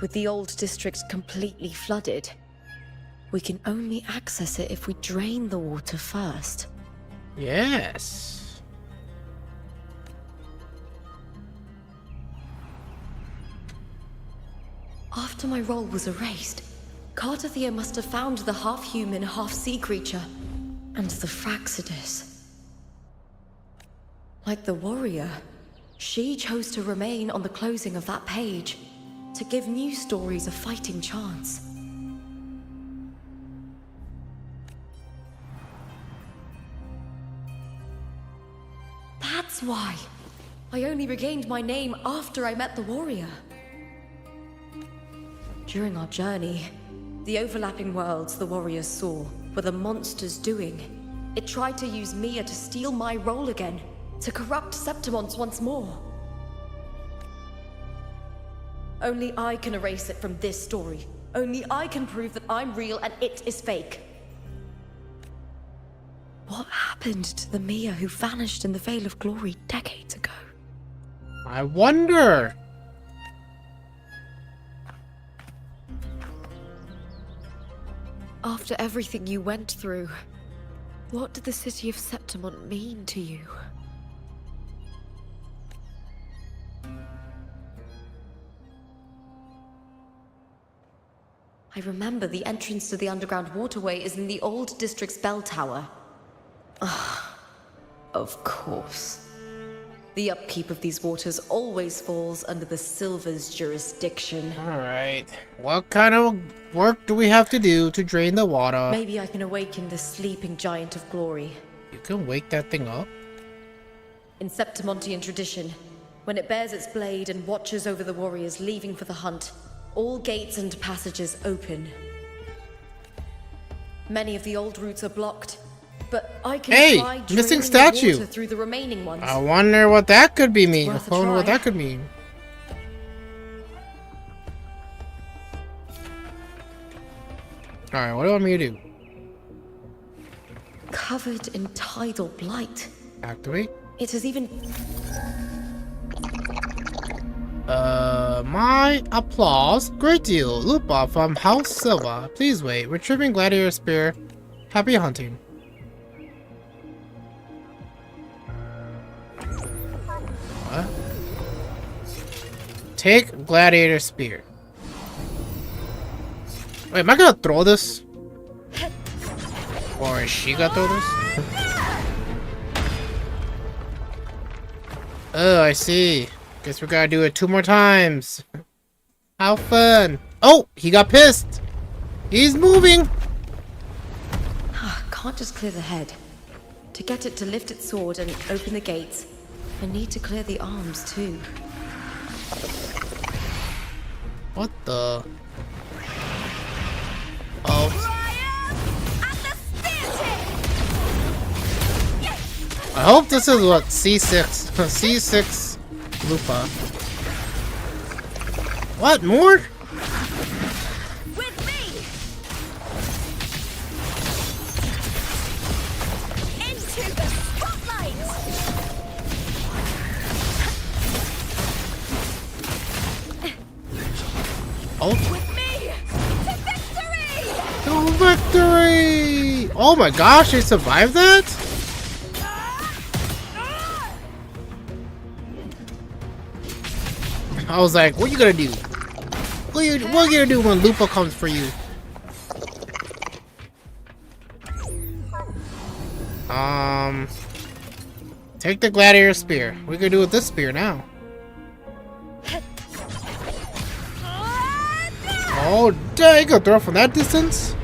with the old district completely flooded, we can only access it if we drain the water first. Yes. After my role was erased, Cartathea must have found the half-human, half-sea creature, and the Fraxidus. Like the warrior, she chose to remain on the closing of that page, to give new stories a fighting chance. That's why I only regained my name after I met the warrior. During our journey, the overlapping worlds the warriors saw were the monsters doing. It tried to use Mia to steal my role again, to corrupt Septimonts once more. Only I can erase it from this story. Only I can prove that I'm real and it is fake. What happened to the Mia who vanished in the Veil of Glory decades ago? I wonder. After everything you went through, what did the city of Septimont mean to you? I remember the entrance to the underground waterway is in the old district's bell tower. Ah, of course. The upkeep of these waters always falls under the Silver's jurisdiction. Alright. What kind of work do we have to do to drain the water? Maybe I can awaken the sleeping giant of glory. You can wake that thing up? In Septimontian tradition, when it bears its blade and watches over the warriors leaving for the hunt, all gates and passages open. Many of the old routes are blocked, but I can try Hey! Missing draining the statue! water through the remaining ones. I wonder what that could be mean. I worth a wonder what try. that could mean. Alright, what do you want me to do? Covered in tidal blight. Activate? It has even... My applause. Great deal. Lupa from House Silva. Please wait. Retrieving Gladiator Spear. Happy hunting. What? Take Gladiator Spear. Wait, am I gonna throw this? Or is she gonna throw this? Oh, I see. Guess we gotta do it 2 more times. How fun. Oh, he got pissed. He's moving. Can't just clear the head. To get it to lift its sword and open the gates, I need to clear the arms too. What the? Oh. I hope this is what C6. C6 Lupa. What more? With me! Into the spotlight! Oh. With me! To victory! To victory! Oh my gosh, they survived that? I was like, what you gonna do? What you gonna do when Lupa comes for you? Take the gladiator spear. What are you gonna do with this spear now? Oh, dang, you gonna throw it from that distance?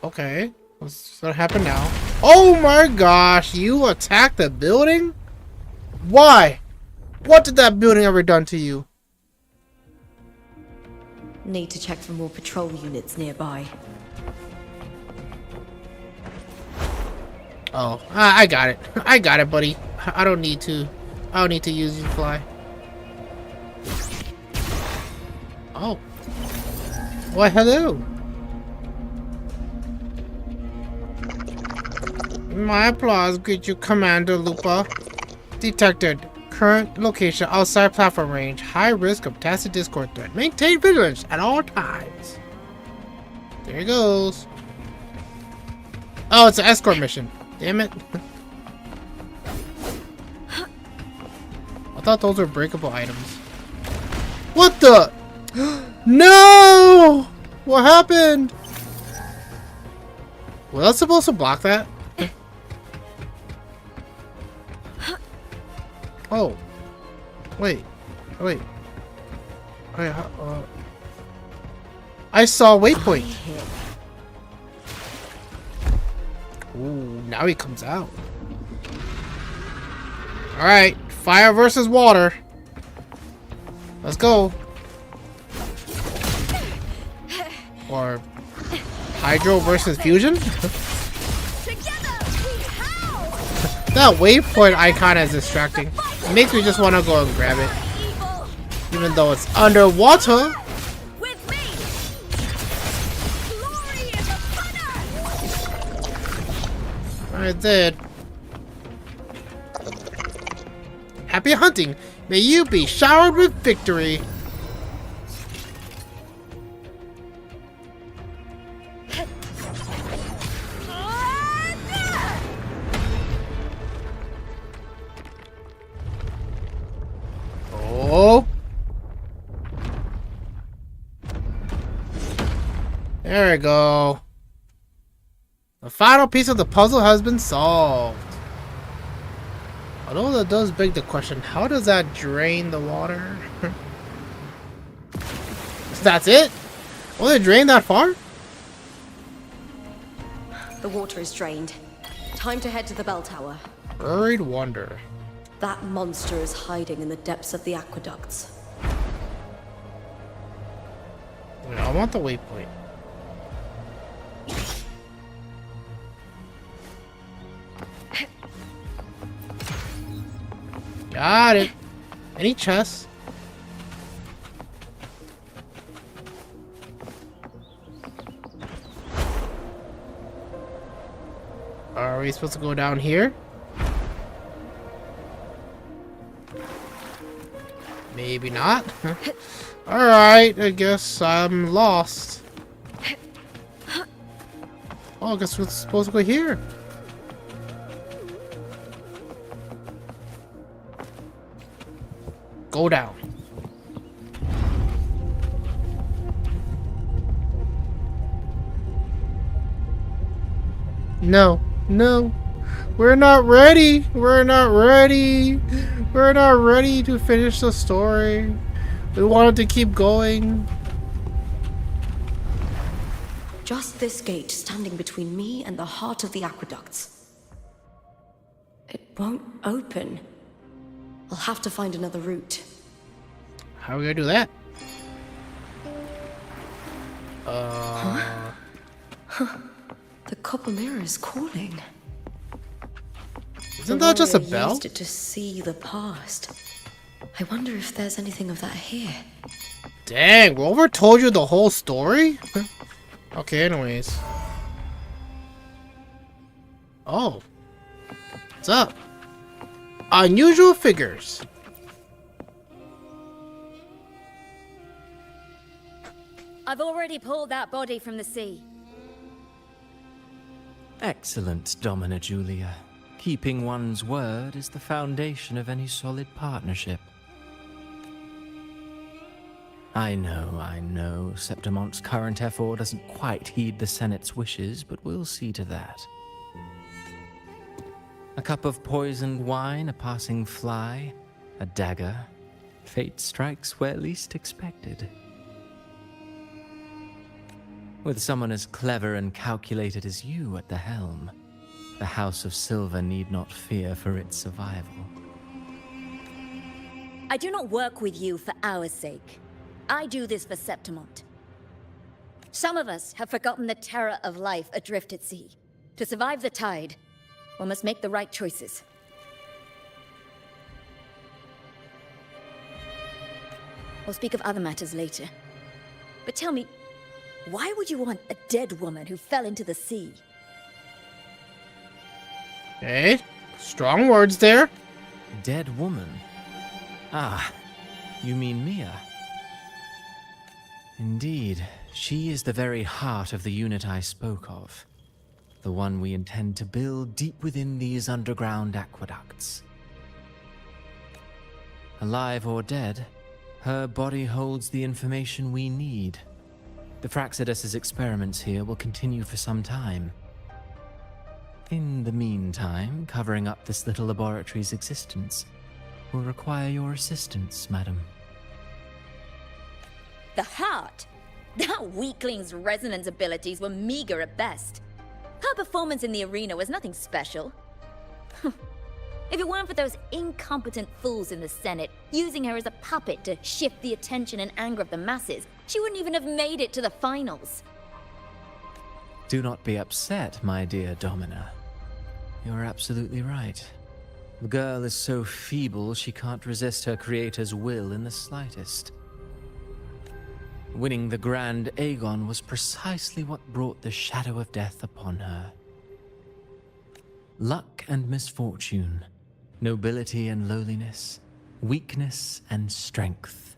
Okay, what's gonna happen now? Oh my gosh, you attacked the building? Why? What did that building ever done to you? Need to check for more patrol units nearby. Oh, I got it. I got it, buddy. I don't need to use your fly. Oh. Why, hello. My applause greet you, Commander Lupa. Detected. Current location outside platform range. High risk of tacit discord threat. Maintain vigilance at all times. There he goes. Oh, it's an escort mission. Damn it. I thought those were breakable items. What the? No! What happened? Was I supposed to block that? Oh. Wait. Wait. I saw a waypoint. Ooh, now he comes out. Alright, fire versus water. Let's go. Or hydro versus fusion? That waypoint icon is distracting. It makes me just want to go and grab it. Even though it's underwater. I did. Happy hunting! May you be showered with victory! Oh! There we go. The final piece of the puzzle has been solved. Although that does beg the question, how does that drain the water? That's it? Will it drain that far? The water is drained. Time to head to the bell tower. Buried wonder. That monster is hiding in the depths of the aqueducts. Wait, I want the waypoint. Got it. Any chests? Are we supposed to go down here? Maybe not. Alright, I guess I'm lost. Oh, I guess we're supposed to go here. Go down. No, no. We're not ready. We're not ready. We're not ready to finish the story. We wanted to keep going. Just this gate standing between me and the heart of the aqueducts. It won't open. I'll have to find another route. How are we gonna do that? The copper mirror is calling. Isn't that just a warrior bell? Used it to see the past. I wonder if there's anything of that here. Dang, Rover told you the whole story? Okay, anyways. Oh. What's up? Unusual figures. I've already pulled that body from the sea. Excellent, Domina Julia. Keeping one's word is the foundation of any solid partnership. I know, Septimonte's current effort doesn't quite heed the Senate's wishes, but we'll see to that. A cup of poisoned wine, a passing fly, a dagger. Fate strikes where least expected. With someone as clever and calculated as you at the helm, the House of Silver need not fear for its survival. I do not work with you for our sake. I do this for Septimont. Some of us have forgotten the terror of life adrift at sea. To survive the tide, one must make the right choices. We'll speak of other matters later. But tell me, why would you want a dead woman who fell into the sea? Okay, strong words there. Dead woman? Ah, you mean Mia? Indeed, she is the very heart of the unit I spoke of. The one we intend to build deep within these underground aqueducts. Alive or dead, her body holds the information we need. The Fraxidus's experiments here will continue for some time. In the meantime, covering up this little laboratory's existence will require your assistance, madam. The heart? That weakling's resonance abilities were meager at best. Her performance in the arena was nothing special. If it weren't for those incompetent fools in the Senate using her as a puppet to shift the attention and anger of the masses, she wouldn't even have made it to the finals. Do not be upset, my dear Domina. You're absolutely right. The girl is so feeble she can't resist her creator's will in the slightest. Winning the Grand Aegon was precisely what brought the shadow of death upon her. Luck and misfortune, nobility and lowliness, weakness and strength.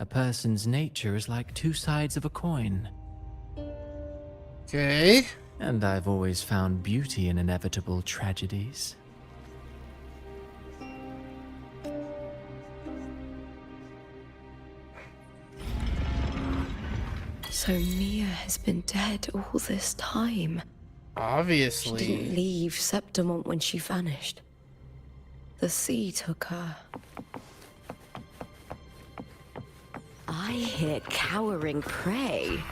A person's nature is like two sides of a coin. Okay. And I've always found beauty in inevitable tragedies. So Mia has been dead all this time. Obviously. She didn't leave Septimont when she vanished. The sea took her. I hear cowering prey.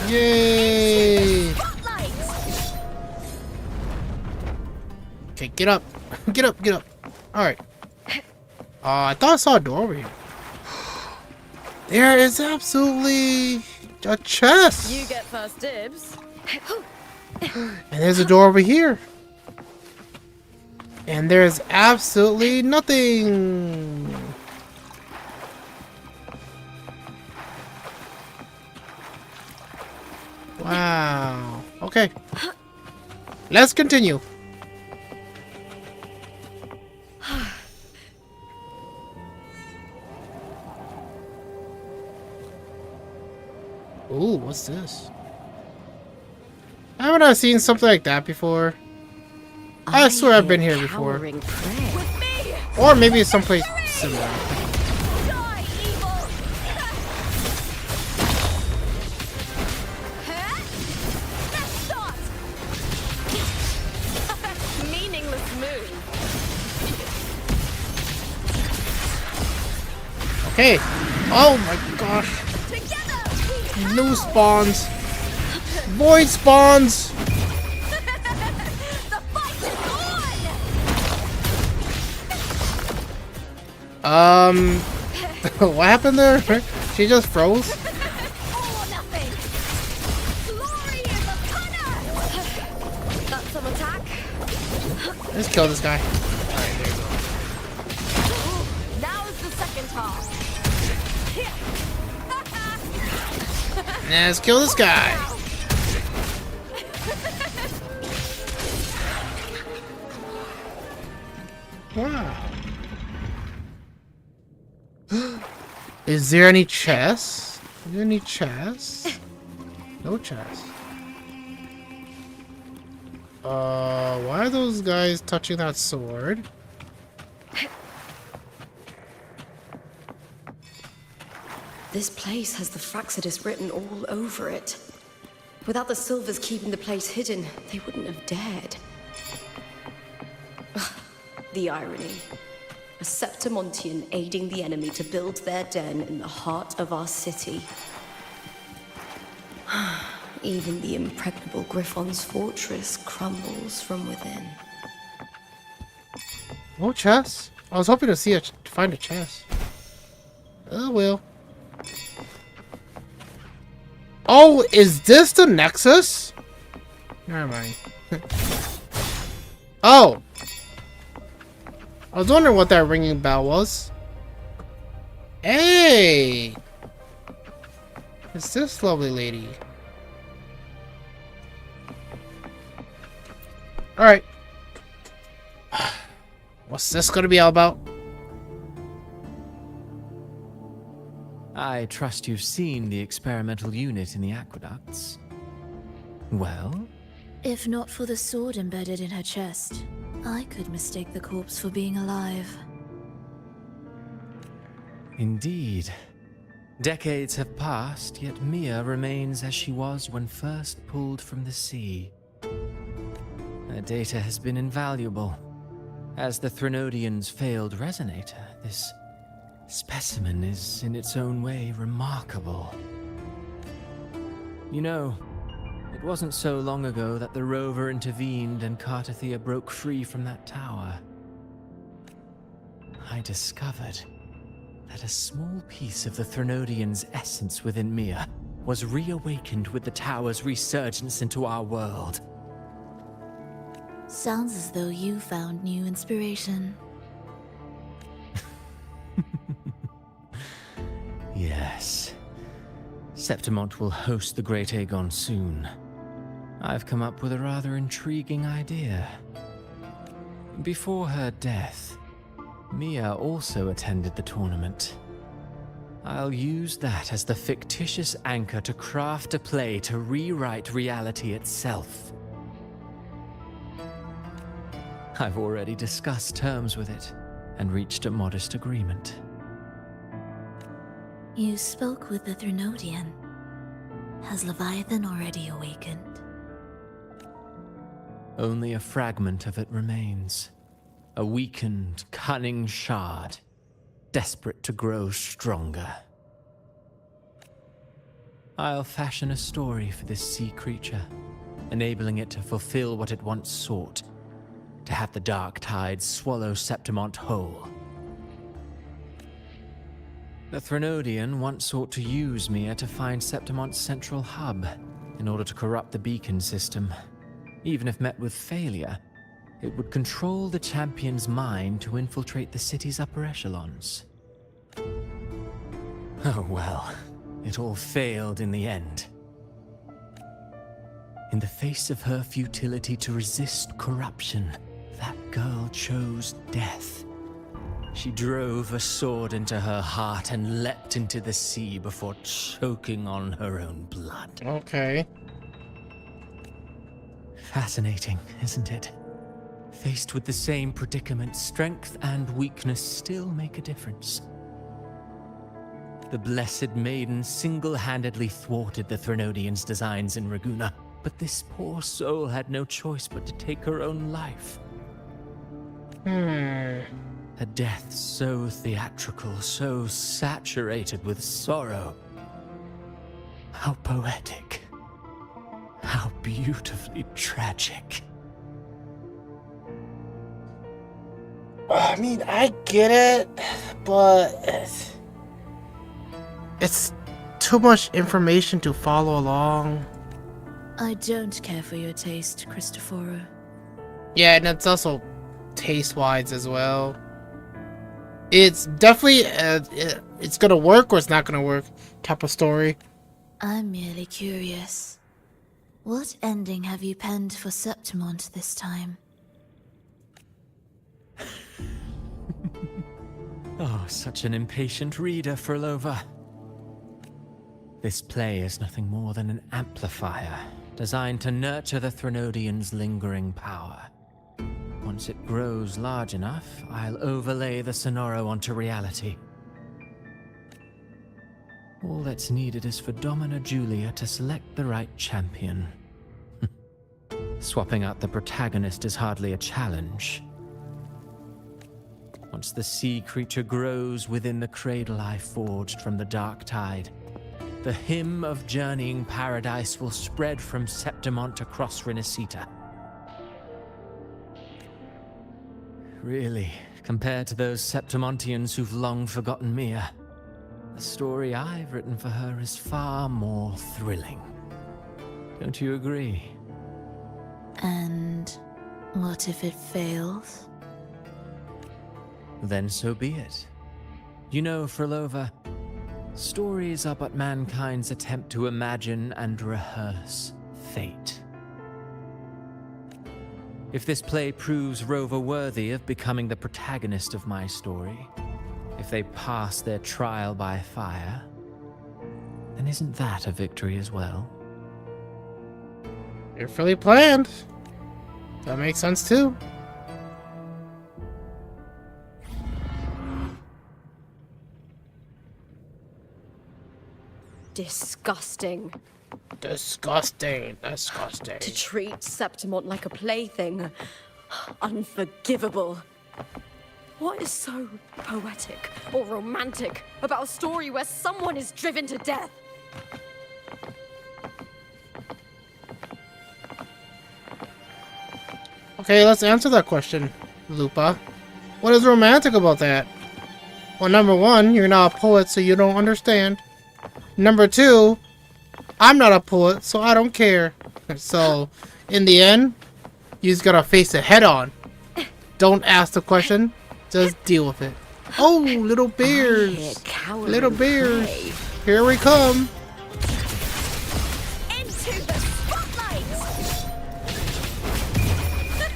Yay! Okay, get up. Get up, get up. Alright. I thought I saw a door over here. There is absolutely a chest. You get first dibs. And there's a door over here. And there's absolutely nothing. Wow. Okay. Let's continue. Ooh, what's this? Haven't I seen something like that before? I swear I've been here before. Or maybe it's someplace similar. Meaningless move. Okay. Oh my gosh. New spawns. Void spawns. What happened there? She just froze? That's some attack. Let's kill this guy. Alright, there you go. Now is the second half. Let's kill this guy. Wow. Is there any chests? Is there any chests? No chests. Why are those guys touching that sword? This place has the Fraxidus written all over it. Without the Silvers keeping the place hidden, they wouldn't have dared. Ugh, the irony. A Septimontian aiding the enemy to build their den in the heart of our city. Even the impregnable Griffon's fortress crumbles from within. No chest? I was hoping to find a chest. Oh well. Oh, is this the Nexus? Never mind. Oh! I was wondering what that ringing bell was. Hey! It's this lovely lady. Alright. What's this gonna be all about? I trust you've seen the experimental unit in the aqueducts. Well? If not for the sword embedded in her chest, I could mistake the corpse for being alive. Indeed. Decades have passed, yet Mia remains as she was when first pulled from the sea. Her data has been invaluable. As the Threnodian's failed resonator, this specimen is, in its own way, remarkable. You know, it wasn't so long ago that the rover intervened and Cartathea broke free from that tower. I discovered that a small piece of the Threnodian's essence within Mia was reawakened with the tower's resurgence into our world. Sounds as though you found new inspiration. Yes. Septimont will host the Great Aegon soon. I've come up with a rather intriguing idea. Before her death, Mia also attended the tournament. I'll use that as the fictitious anchor to craft a play to rewrite reality itself. I've already discussed terms with it and reached a modest agreement. You spoke with the Threnodian. Has Leviathan already awakened? Only a fragment of it remains. A weakened, cunning shard, desperate to grow stronger. I'll fashion a story for this sea creature, enabling it to fulfill what it once sought, to have the dark tides swallow Septimont whole. The Threnodian once sought to use Mia to find Septimont's central hub in order to corrupt the beacon system. Even if met with failure, it would control the champion's mind to infiltrate the city's upper echelons. Oh well, it all failed in the end. In the face of her futility to resist corruption, that girl chose death. She drove a sword into her heart and leapt into the sea before choking on her own blood. Okay. Fascinating, isn't it? Faced with the same predicament, strength and weakness still make a difference. The Blessed Maiden single-handedly thwarted the Threnodian's designs in Raguna, but this poor soul had no choice but to take her own life. A death so theatrical, so saturated with sorrow. How poetic. How beautifully tragic. I mean, I get it, but it's too much information to follow along. I don't care for your taste, Cristoforo. Yeah, and it's also taste-wise as well. It's definitely it's gonna work or it's not gonna work type of story. I'm merely curious. What ending have you penned for Septimont this time? Oh, such an impatient reader, Frolova. This play is nothing more than an amplifier designed to nurture the Threnodian's lingering power. Once it grows large enough, I'll overlay the Sonoro onto reality. All that's needed is for Domina Julia to select the right champion. Swapping out the protagonist is hardly a challenge. Once the sea creature grows within the cradle I forged from the dark tide, the hymn of journeying paradise will spread from Septimont across Renacita. Really, compared to those Septimontians who've long forgotten Mia, the story I've written for her is far more thrilling. Don't you agree? And what if it fails? Then so be it. You know, Frolova, stories are but mankind's attempt to imagine and rehearse fate. If this play proves Rover worthy of becoming the protagonist of my story, if they pass their trial by fire, then isn't that a victory as well? Carefully planned. That makes sense too. Disgusting. Disgusting. To Disgusting. treat Septimont like a plaything. Unforgivable. What is so poetic or romantic about a story where someone is driven to death? Okay, let's answer that question, Lupa. What is romantic about that? Well, number one, you're not a poet, so you don't understand. Number two, I'm not a poet, so I don't care. So, in the end, you just gotta face it head on. Don't ask the question, just deal with it. Oh, little bears! Little bears! Here we come! Into the spotlight!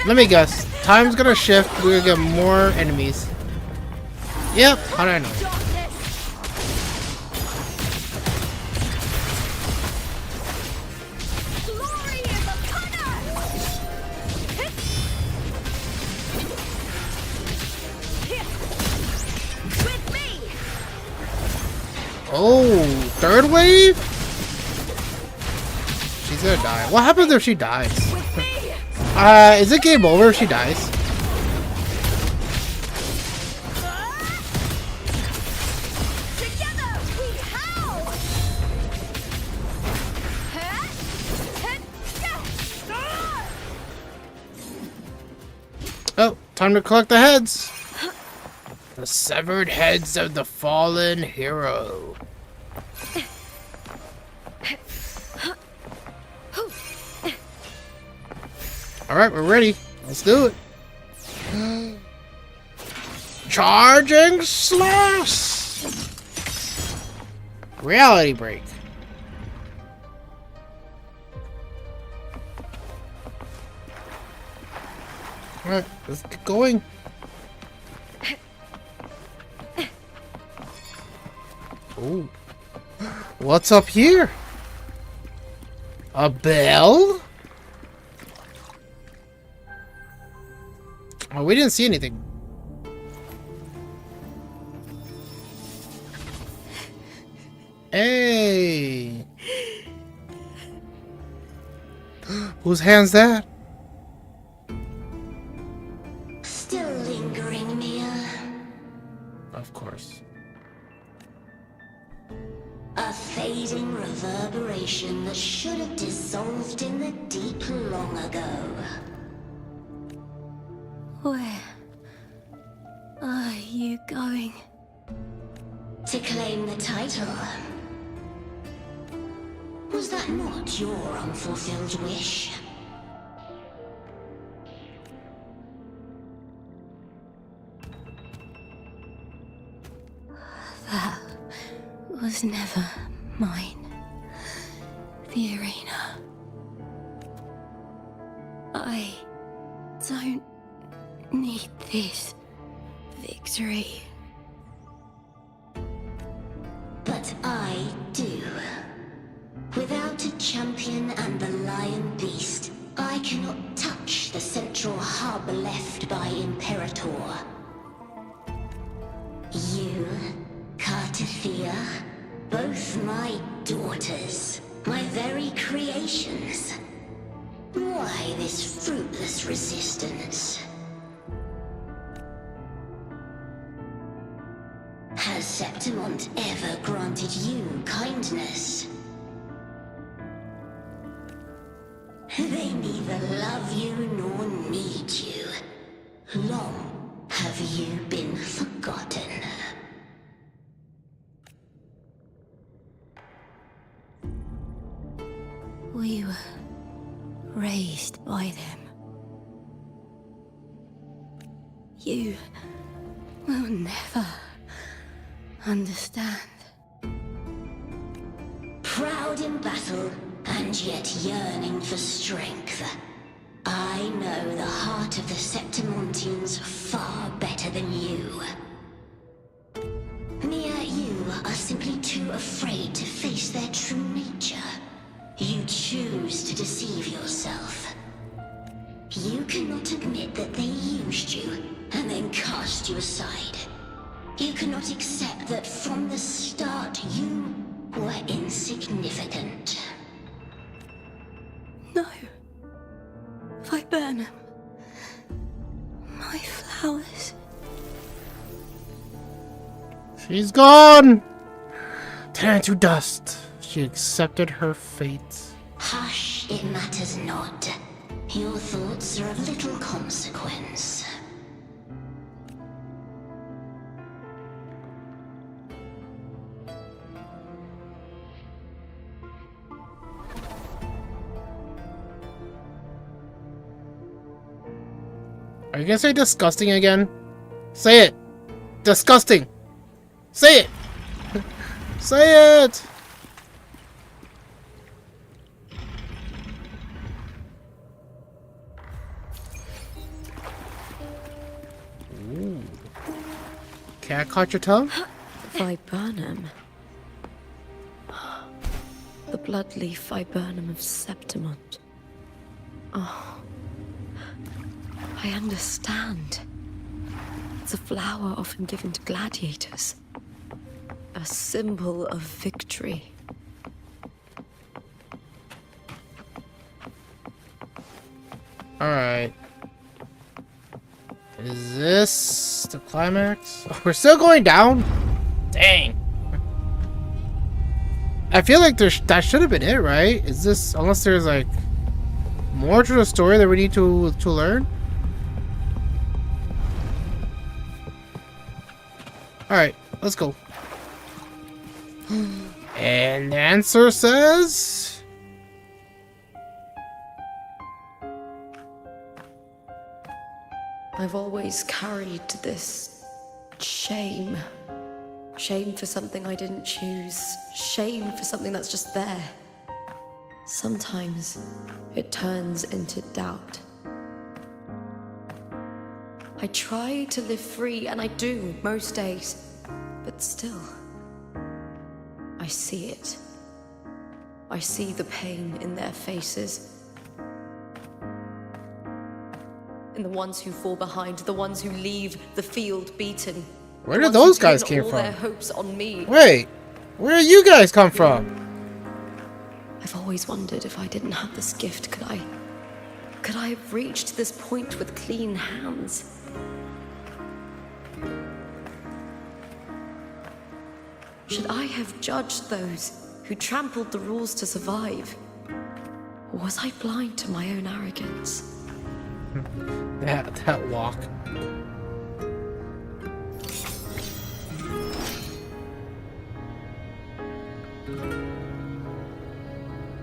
Let me guess. Time's gonna shift. We're gonna get more enemies. Yep. How did I know? Glory is upon us! With me! Oh, third wave? She's gonna die. What happens if she dies? With me! Is it game over if she dies? Together we howl! Oh, time to collect the heads. The severed heads of the fallen hero. Alright, we're ready. Let's do it. Charging slash! Reality break. Alright, let's get going. Oh. What's up here? A bell? Oh, we didn't see anything. Hey! Whose hand's that? Still lingering, Mia. Of course. A fading reverberation that should have dissolved in the deep long ago. Where are you going? To claim the title. Was that not your unfulfilled wish? That was never mine. The arena. I don't need this victory. Hunted Champion and the Lion Beast, I cannot touch the central hub left by Imperator. You, Cartathea, both my daughters, my very creations. Why this fruitless resistance? Has Septimont ever granted you kindness? They neither love you nor need you. Long have you been forgotten. We were raised by them. You will never understand. Proud in battle, and yet yearning for strength. I know the heart of the Septimontians far better than you. You are simply too afraid to face their true nature. You choose to deceive yourself. You cannot admit that they used you and then cast you aside. You cannot accept that from the start you were insignificant. No. Viburnum. My flowers. She's gone! Turned to dust. She accepted her fate. Hush, it matters not. Your thoughts are of little consequence. Are you gonna say disgusting again? Say it! Disgusting! Say it! Say it! Ooh. Cat caught your tongue? Viburnum. The bloodleaf viburnum of Septimont. Oh. I understand. It's a flower often given to gladiators. A symbol of victory. Alright. Is this the climax? Oh, we're still going down? Dang. I feel like that should have been it, right? Is this, unless there's like more to the story that we need to learn? Alright, let's go. And the answer says... I've always carried this shame. Shame for something I didn't choose. Shame for something that's just there. Sometimes it turns into doubt. I try to live free, and I do most days. But still, I see it. I see the pain in their faces. In the ones who fall behind, the ones who leave the field beaten. Where did those guys came all from? Their hopes on me. Wait, where do you guys come from? I've always wondered if I didn't have this gift, could I have reached this point with clean hands? Should I have judged those who trampled the rules to survive? Or was I blind to my own arrogance? that walk.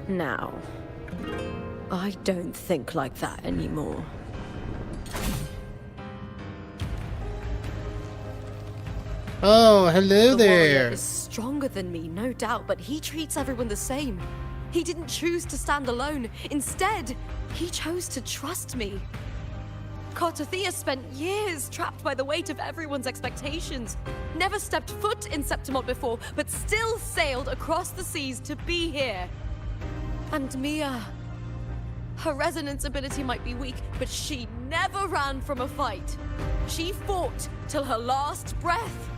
Now, I don't think like that anymore. Oh, hello The warrior there. is stronger than me, no doubt, but he treats everyone the same. He didn't choose to stand alone. Instead, he chose to trust me. Cartathea spent years trapped by the weight of everyone's expectations. Never stepped foot in Septimont before, but still sailed across the seas to be here. And Mia. Her resonance ability might be weak, but she never ran from a fight. She fought till her last breath.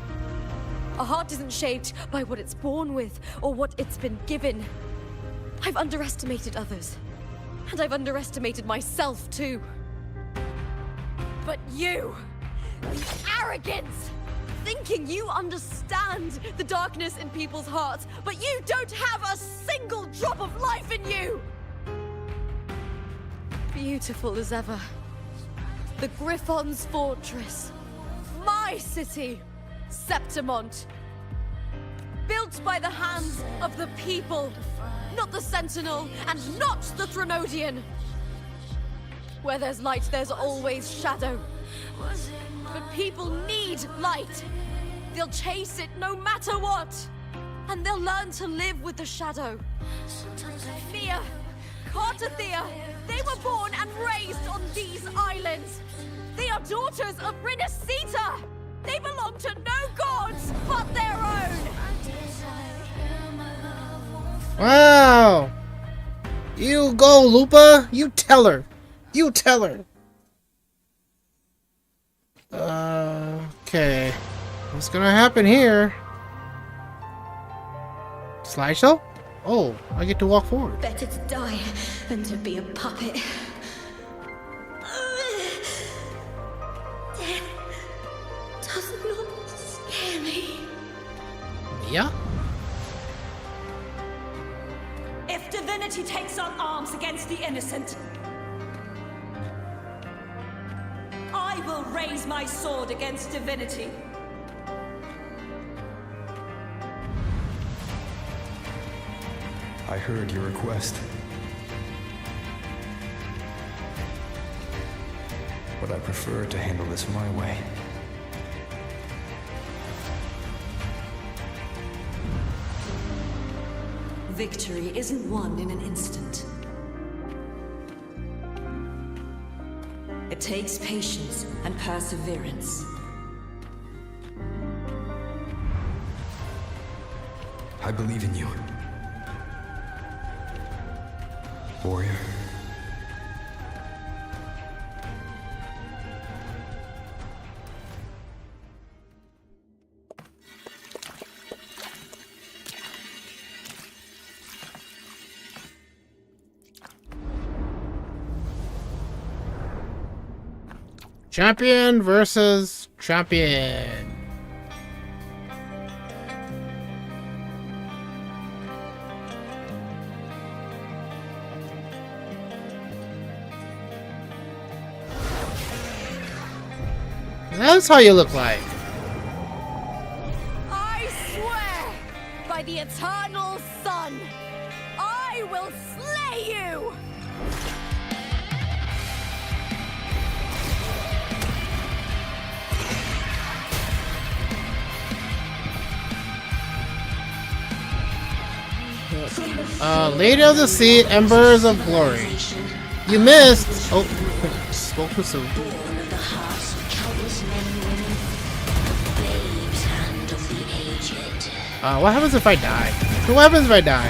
A heart isn't shaped by what it's born with or what it's been given. I've underestimated others. And I've underestimated myself too. But you, the arrogance! Thinking you understand the darkness in people's hearts, but you don't have a single drop of life in you! Beautiful as ever. The Griffon's fortress. My city, Septimont. Built by the hands of the people. Not the Sentinel, and not the Threnodian. Where there's light, there's always shadow. But people need light. They'll chase it no matter what. And they'll learn to live with the shadow. Mia, Cartathea, they were born and raised on these islands. They are daughters of Renacita. They belong to no gods but their own. Wow! You go, Lupa! You tell her! You tell her! Okay. What's gonna happen here? Slideshow? Oh, I get to walk forward. Better to die than to be a puppet. Death does not scare me. Yeah? If divinity takes up arms against the innocent, I will raise my sword against divinity. I heard your request. But I prefer to handle this my way. Victory isn't won in an instant. It takes patience and perseverance. I believe in you. Warrior. Champion versus champion. That's how you look like. I swear by the eternal sun, I will slay you! Lady of the Sea, Embers of Glory. You missed. Oh, spoke too soon. What happens if I die? What happens if I die?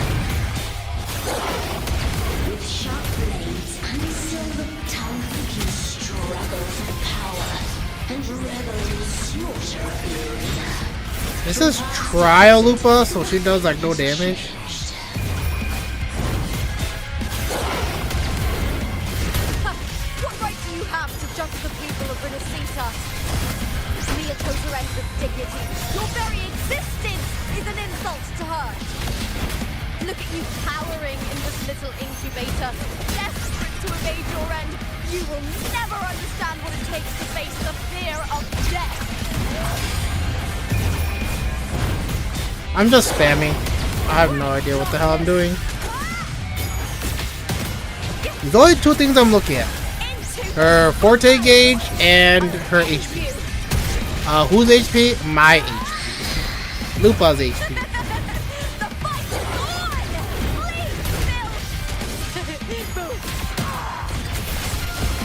With sharp blades and silver tongue, you struggle for power and revel in slaughter of the arena. This is trial Lupa, so she does like no damage. What right do you have to judge the people of Renacita? Mia chose her end with dignity. Your very existence is an insult to her. Look at you cowering in this little incubator, desperate to evade your end. You will never understand what it takes to face the fear of death. I'm just spamming. I have no idea what the hell I'm doing. There's only two things I'm looking at. Her forte gauge and her HP. Whose HP? My HP. Lupa's HP. The fight is on! Please, Bill!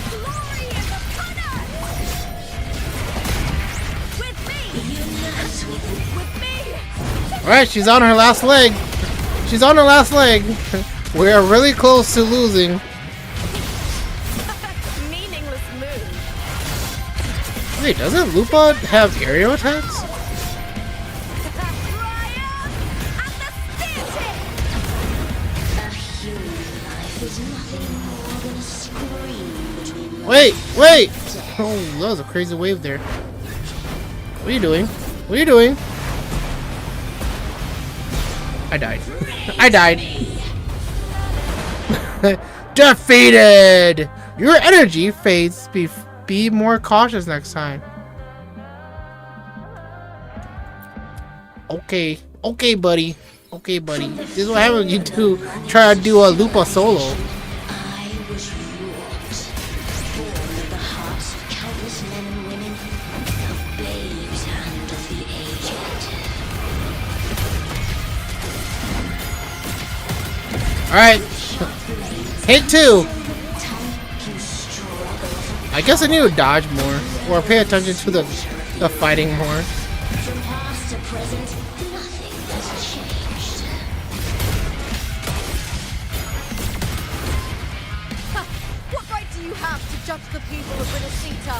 Glory in the punter! With me! With me! Alright, she's on her last leg. She's on her last leg. We are really close to losing. Meaningless move. Wait, doesn't Lupa have aerial attacks? Wait! Oh, that was a crazy wave there. What are you doing? What are you doing? I died. I died. Defeated! Your energy fades. Be more cautious next time. Okay. Okay, buddy. Okay, buddy. This is what happens when you try to do a Lupa solo. I was wrought, born of the hearts of countless men and women, of babes and of the aged. Alright. Hit 2. I guess I need to dodge more. Or pay attention to the fighting more. From past to present, nothing has changed. What right do you have to judge the people of Renacita?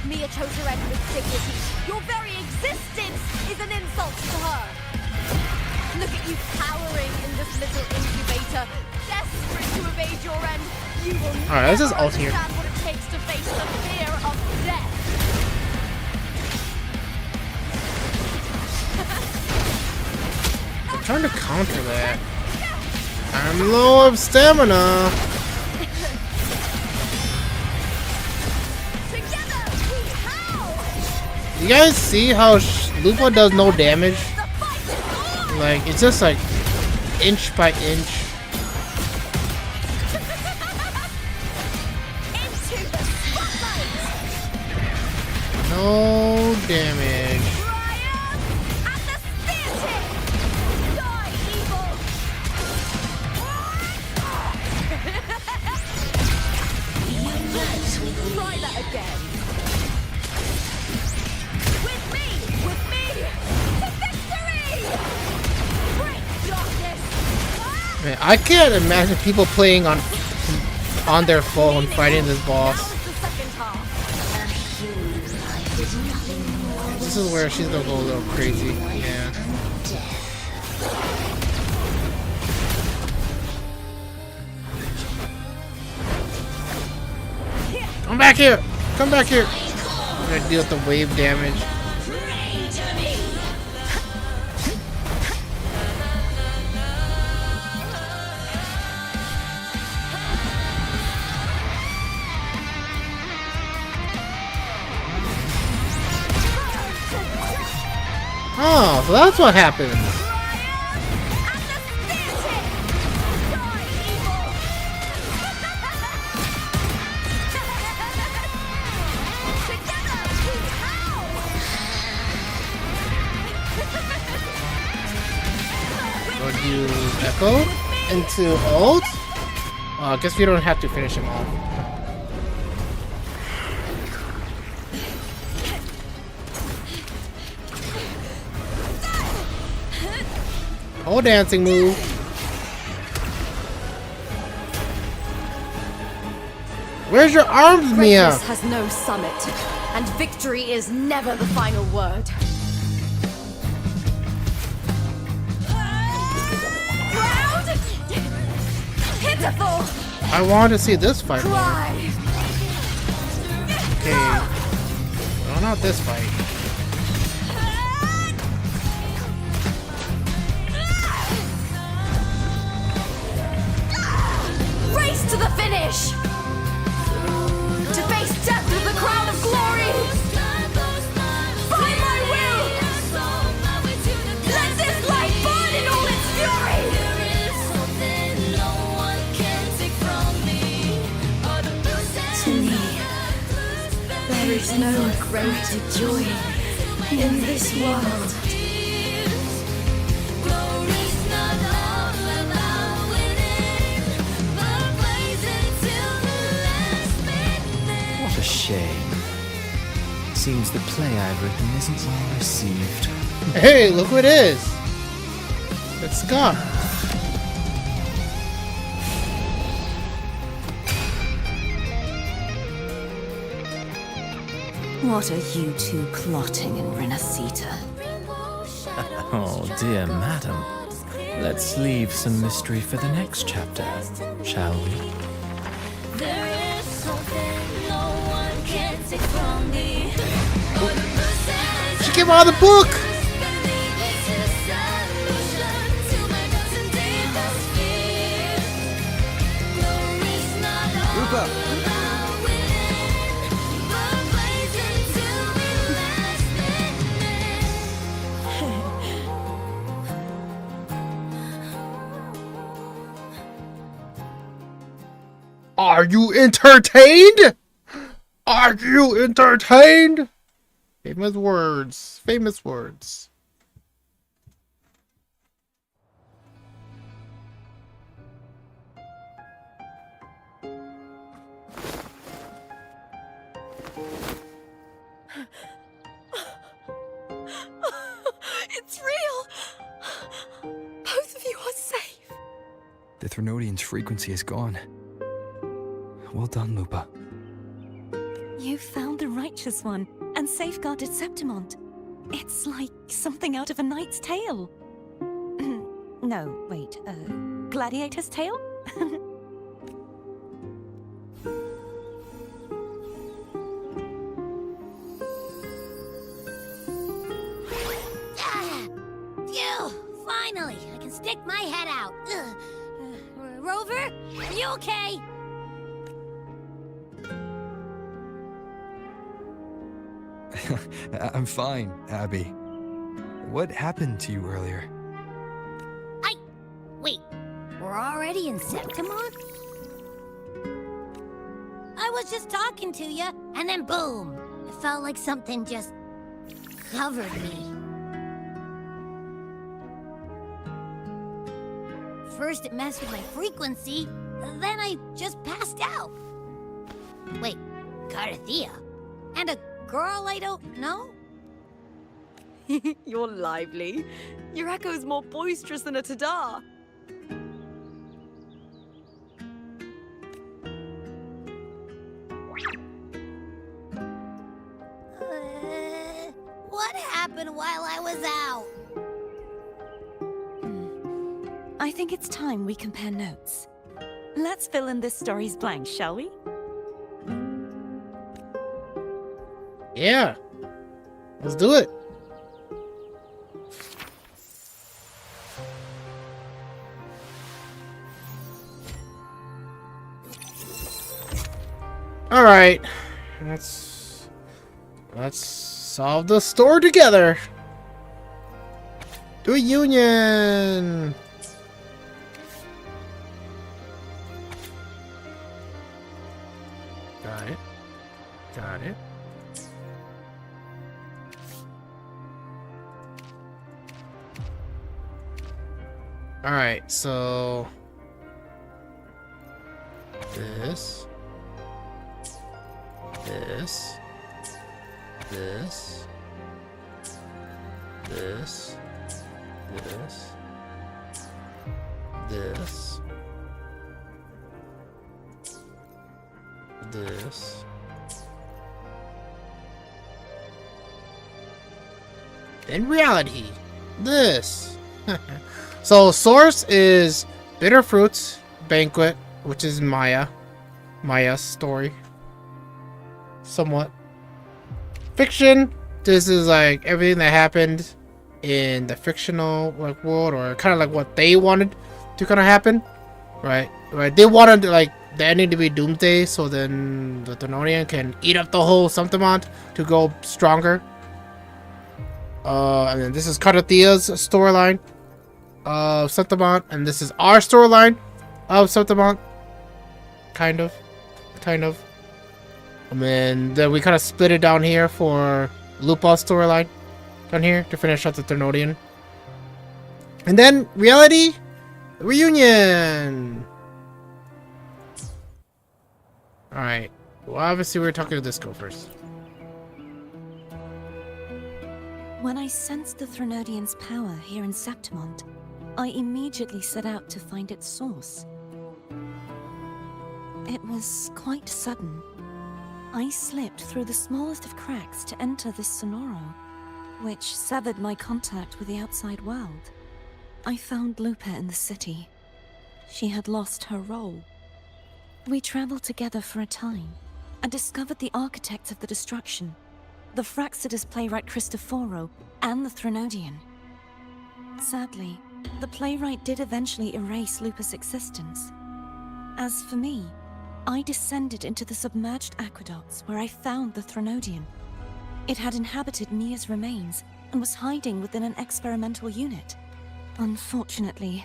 Mia chose her end with dignity. Your very existence is an insult to her. Look at you cowering in this little incubator, desperate to evade your end. You will Alright, let's just ult here. understand what it takes to face the fear of death. I'm trying to counter that. I'm low of stamina. Together we howl. You guys see how Lupa does no damage? The fight is on. Like, it's just like inch by inch. Into the spotlight. No damage. Ryan and the theater. Die, evil. Try that again. With me to victory. Break darkness. Man, I can't imagine people playing on their phone fighting this boss. Now's the second half. This is where she's gonna go a little crazy. Yeah. Come back here! Come back here! I'm gonna deal with the wave damage. Oh, so that's what happens. Would you echo into ult? I guess we don't have to finish him off. Whole dancing move. Where's your arms, Mia? Greatness has no summit, and victory is never the final word. Proud, pitiful, I wanted to see this fight more. cry. Okay. No, not this fight. Race to the finish! To face death with the crown of glory! By my will! Let this light burn in all its fury! To me, there is no greater joy in this world. What a shame. Seems the play I've written isn't well received. Hey, look who it is. It's Scott. What are you two plotting in Renacita? Oh, dear madam. Let's leave some mystery for the next chapter, shall we? There is something no one can take from me. She came out of the book! Lupa! Are you entertained? Are you entertained? Famous words. Famous words. It's real! Both of you are safe. The Threnodian's frequency is gone. Well done, Lupa. You found the righteous one and safeguarded Septimont. It's like something out of a knight's tale. No, wait, gladiator's tale? Phew! Finally, I can stick my head out. Rover, are you okay? I'm fine, Abby. What happened to you earlier? Wait, we're already in Septimont? I was just talking to you, and then boom! It felt like something just covered me. First it messed with my frequency, then I just passed out. Wait, Carthea? And a girl I don't know? You're lively. Your echo's more boisterous than a Tadar. What happened while I was out? I think it's time we compare notes. Let's fill in this story's blanks, shall we? Yeah. Let's do it. All right. Let's solve the story together. Do a union. Got it. Got it. All right, so this, this, this, this, this, this, this, in reality, this. So source is Bitter Fruits Banquet, which is Maya's story. Somewhat. Fiction, this is like everything that happened in the fictional like world, or kind of like what they wanted to kind of happen, right? They wanted like the ending to be Doomsday, so then the Threnodian can eat up the whole Septimont to go stronger. And then this is Carthea's storyline of Septimont, and this is our storyline of Septimont. Kind of. And then we kind of split it down here for Lupa's storyline down here to finish up the Threnodian. And then reality reunion. Alright. Well, obviously we're talking to this girl first. When I sensed the Threnodian's power here in Septimont, I immediately set out to find its source. It was quite sudden. I slipped through the smallest of cracks to enter this Sonoro, which severed my contact with the outside world. I found Lupa in the city. She had lost her role. We traveled together for a time and discovered the architects of the destruction, the Fraxidus playwright Cristoforo and the Threnodian. Sadly, the playwright did eventually erase Lupa's existence. As for me, I descended into the submerged aqueducts where I found the Threnodian. It had inhabited Mia's remains and was hiding within an experimental unit. Unfortunately,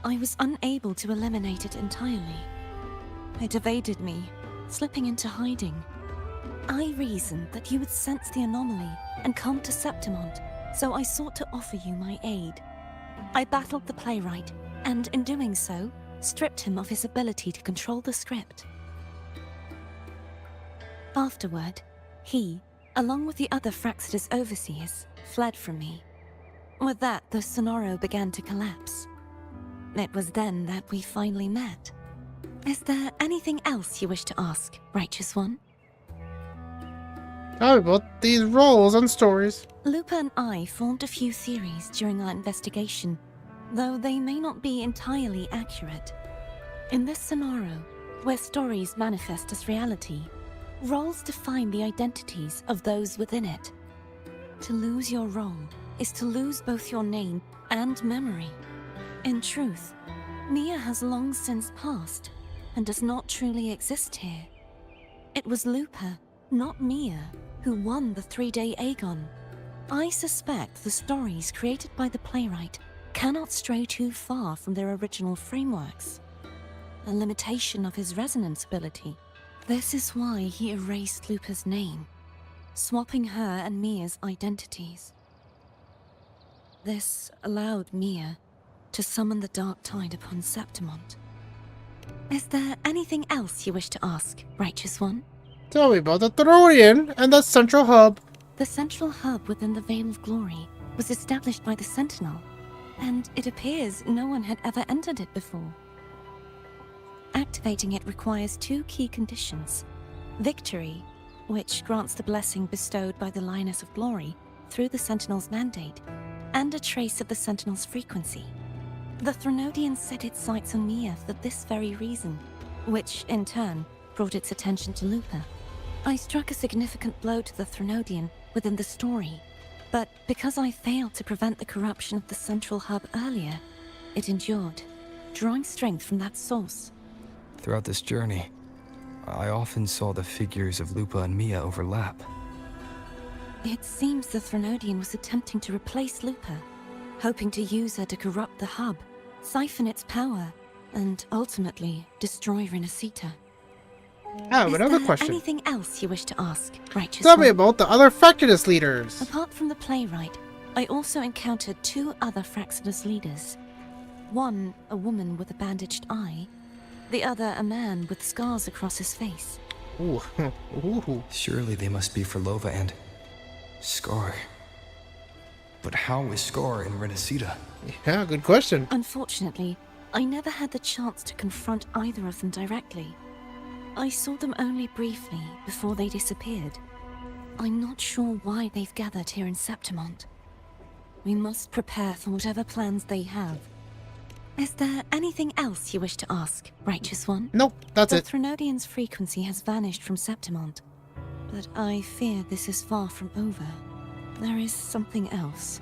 I was unable to eliminate it entirely. It evaded me, slipping into hiding. I reasoned that you would sense the anomaly and come to Septimont, so I sought to offer you my aid. I battled the playwright, and in doing so, stripped him of his ability to control the script. Afterward, he, along with the other Fraxidus overseers, fled from me. With that, the Sonoro began to collapse. It was then that we finally met. Is there anything else you wish to ask, Righteous One? Tell me about these roles and stories. Lupa and I formed a few theories during our investigation, though they may not be entirely accurate. In this Sonoro, where stories manifest as reality, roles define the identities of those within it. To lose your role is to lose both your name and memory. In truth, Mia has long since passed and does not truly exist here. It was Lupa, not Mia, who won the 3-day Aegon. I suspect the stories created by the playwright cannot stray too far from their original frameworks. A limitation of his resonance ability. This is why he erased Lupa's name, swapping her and Mia's identities. This allowed Mia to summon the Dark Tide upon Septimont. Is there anything else you wish to ask, Righteous One? Tell me about the Therodian and the central hub. The central hub within the Veil of Glory was established by the Sentinel, and it appears no one had ever entered it before. Activating it requires 2 key conditions. Victory, which grants the blessing bestowed by the Lioness of Glory through the Sentinel's mandate, and a trace of the Sentinel's frequency. The Threnodian set its sights on Mia for this very reason, which, in turn, brought its attention to Lupa. I struck a significant blow to the Threnodian within the story, but because I failed to prevent the corruption of the central hub earlier, it endured, drawing strength from that source. Throughout this journey, I often saw the figures of Lupa and Mia overlap. It seems the Threnodian was attempting to replace Lupa, hoping to use her to corrupt the hub, siphon its power, and ultimately destroy Renacita. I have another question. Is there anything else you wish to ask, Righteous Tell me One? about the other Fractidus leaders. Apart from the playwright, I also encountered 2 other Fraxidus leaders. One, a woman with a bandaged eye. The other, a man with scars across his face. Ooh. Ooh. Surely they must be for Lova and Scar. But how is Scar in Renacita? Yeah, good question. Unfortunately, I never had the chance to confront either of them directly. I saw them only briefly before they disappeared. I'm not sure why they've gathered here in Septimont. We must prepare for whatever plans they have. Is there anything else you wish to ask, Righteous One? Nope, that's The it. Threnodian's frequency has vanished from Septimont, but I fear this is far from over. There is something else.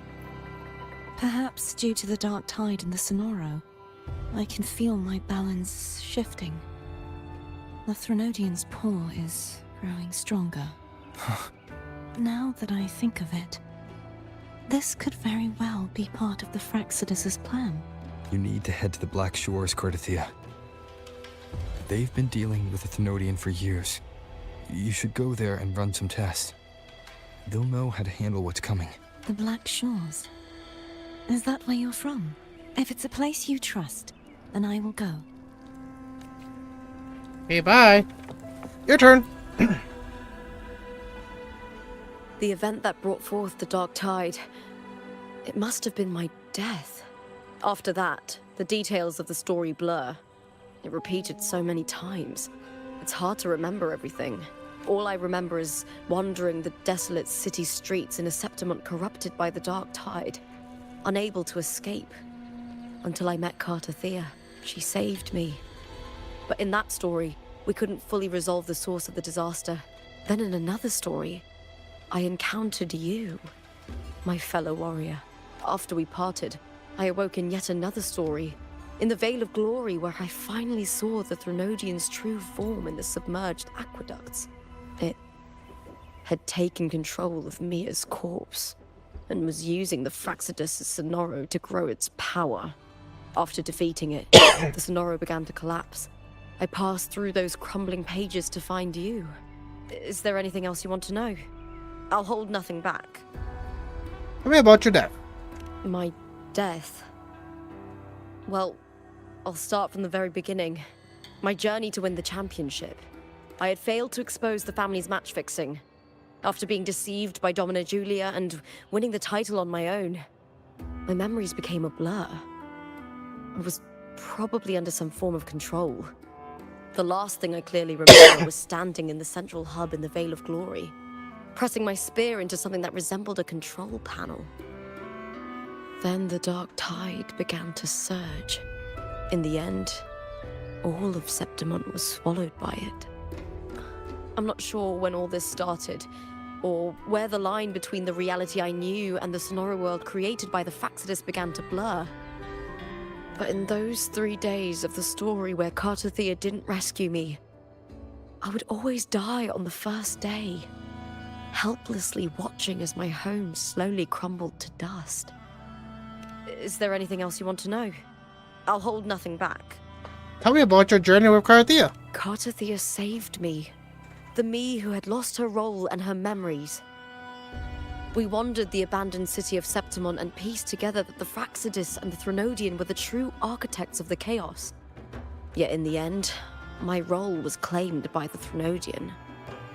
Perhaps due to the Dark Tide in the Sonoro, I can feel my balance shifting. The Threnodian's paw is growing stronger. Now that I think of it, this could very well be part of the Fraxidus' plan. You need to head to the Black Shores, Cordothea. They've been dealing with the Thenodian for years. You should go there and run some tests. They'll know how to handle what's coming. The Black Shores? Is that where you're from? If it's a place you trust, then I will go. Okay, bye. Your turn. The event that brought forth the Dark Tide. It must have been my death. After that, the details of the story blur. It repeated so many times. It's hard to remember everything. All I remember is wandering the desolate city streets in a Septimont corrupted by the dark tide, unable to escape. Until I met Cartothea. She saved me. But in that story, we couldn't fully resolve the source of the disaster. Then in another story, I encountered you, my fellow warrior. After we parted, I awoke in yet another story, in the Veil of Glory, where I finally saw the Threnodian's true form in the submerged aqueducts. It had taken control of Mia's corpse, and was using the Fraxidus' Sonoro to grow its power. After defeating it, the Sonoro began to collapse. I passed through those crumbling pages to find you. Is there anything else you want to know? I'll hold nothing back. Tell me about your death. My death? Well, I'll start from the very beginning. My journey to win the championship. I had failed to expose the family's match fixing. After being deceived by Domina Julia and winning the title on my own, my memories became a blur. I was probably under some form of control. The last thing I clearly remember was standing in the central hub in the Veil of Glory, pressing my spear into something that resembled a control panel. Then the dark tide began to surge. In the end, all of Septimont was swallowed by it. I'm not sure when all this started, or where the line between the reality I knew and the Sonoro world created by the Fraxidus began to blur. But in those 3 days of the story where Cartothea didn't rescue me, I would always die on the first day, helplessly watching as my home slowly crumbled to dust. Is there anything else you want to know? I'll hold nothing back. Tell me about your journey with Carthea. Cartothea saved me. The me who had lost her role and her memories. We wandered the abandoned city of Septimont and pieced together that the Fraxidus and the Threnodian were the true architects of the chaos. Yet in the end, my role was claimed by the Threnodian.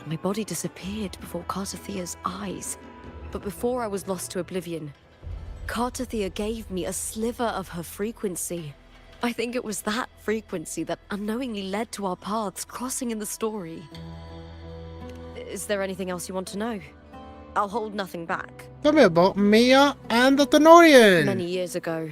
My body disappeared before Cartothea's eyes. But before I was lost to oblivion, Cartothea gave me a sliver of her frequency. I think it was that frequency that unknowingly led to our paths crossing in the story. Is there anything else you want to know? I'll hold nothing back. Tell me about Mia and the Thenorian. Many years ago,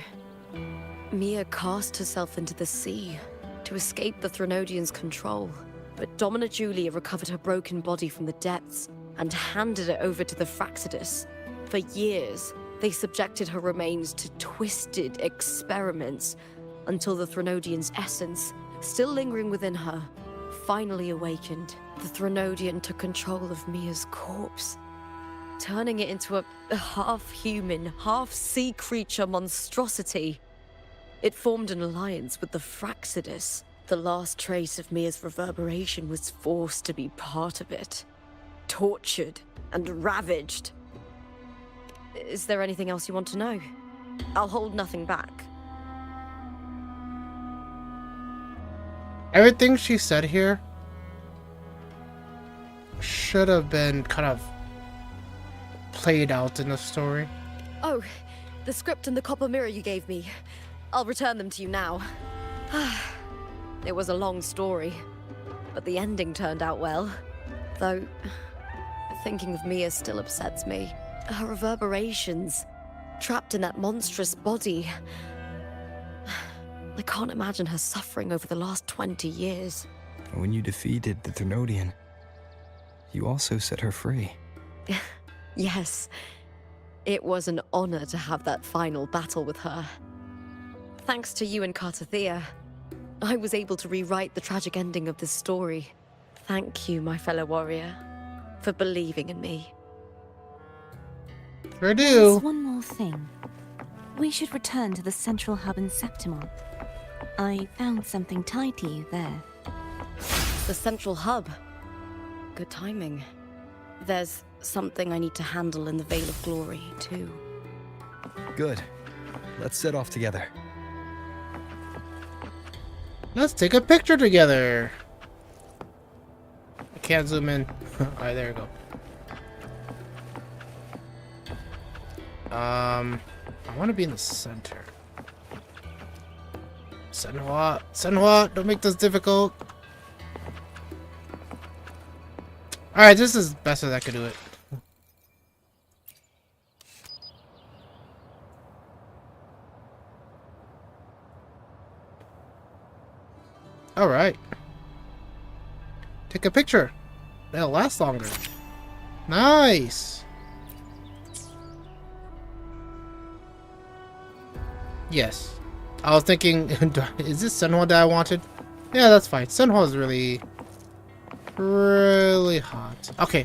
Mia cast herself into the sea to escape the Threnodian's control. But Domina Julia recovered her broken body from the depths and handed it over to the Fraxidus. For years, they subjected her remains to twisted experiments until the Threnodian's essence, still lingering within her, finally awakened. The Threnodian took control of Mia's corpse, turning it into a half-human, half-sea creature monstrosity. It formed an alliance with the Fraxidus. The last trace of Mia's reverberation was forced to be part of it, tortured and ravaged. Is there anything else you want to know? I'll hold nothing back. Everything she said here should have been kind of played out in the story. Oh, the script and the copper mirror you gave me. I'll return them to you now. It was a long story, but the ending turned out well. Though, thinking of Mia still upsets me. Her reverberations, trapped in that monstrous body. I can't imagine her suffering over the last 20 years. When you defeated the Threnodian, you also set her free. Yes, it was an honor to have that final battle with her. Thanks to you and Cartothea, I was able to rewrite the tragic ending of this story. Thank you, my fellow warrior, for believing in me. Sure do. There's one more thing. We should return to the central hub in Septimont. I found something tied to you there. The central hub. Good timing. There's something I need to handle in the Veil of Glory, too. Good. Let's set off together. Let's take a picture together. I can't zoom in. Alright, there we go. I want to be in the center. Senhua, don't make this difficult. Alright, this is best as I could do it. Alright. Take a picture. It'll last longer. Nice. Yes. I was thinking, is this Senhua that I wanted? Yeah, that's fine. Senhua is really hot. Okay.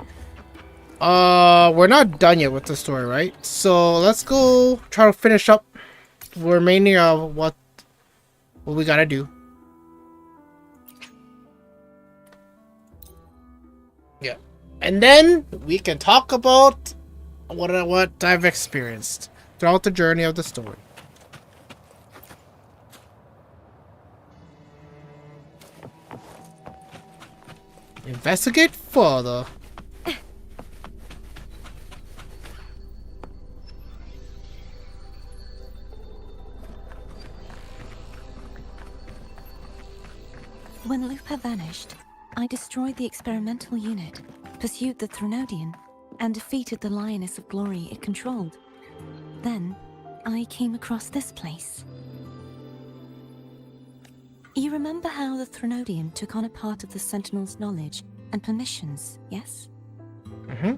We're not done yet with the story, right? So let's go try to finish up the remaining of what we gotta do. Yeah. And then we can talk about what I've experienced throughout the journey of the story. Investigate further. When Lupa vanished, I destroyed the experimental unit, pursued the Threnodian, and defeated the Lioness of Glory it controlled. Then, I came across this place. You remember how the Threnodian took on a part of the Sentinel's knowledge and permissions, yes? Mm-hmm.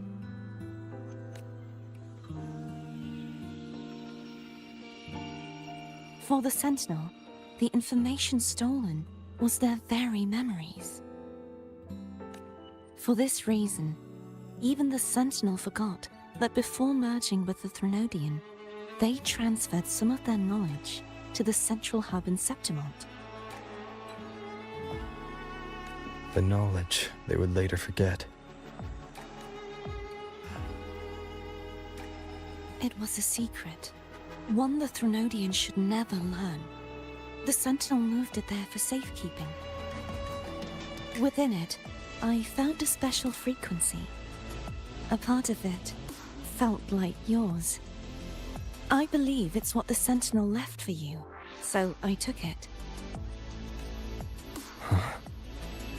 For the Sentinel, the information stolen was their very memories. For this reason, even the Sentinel forgot that before merging with the Threnodian, they transferred some of their knowledge to the central hub in Septimont. The knowledge they would later forget. It was a secret, one the Threnodian should never learn. The Sentinel moved it there for safekeeping. Within it, I found a special frequency. A part of it felt like yours. I believe it's what the Sentinel left for you, so I took it.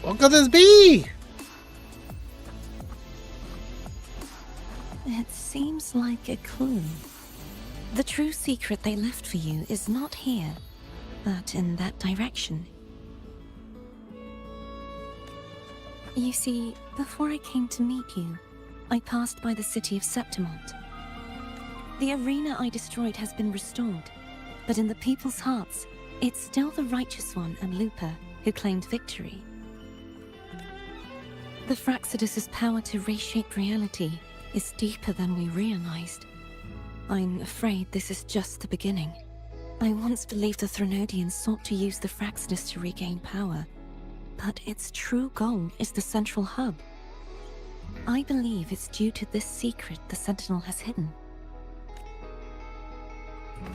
What could this be? It seems like a clue. The true secret they left for you is not here, but in that direction. You see, before I came to meet you, I passed by the city of Septimont. The arena I destroyed has been restored, but in the people's hearts, it's still the Righteous One and Lupa who claimed victory. The Fraxidus' power to reshape reality is deeper than we realized. I'm afraid this is just the beginning. I once believed the Threnodians sought to use the Fraxidus to regain power, but its true goal is the central hub. I believe it's due to this secret the Sentinel has hidden.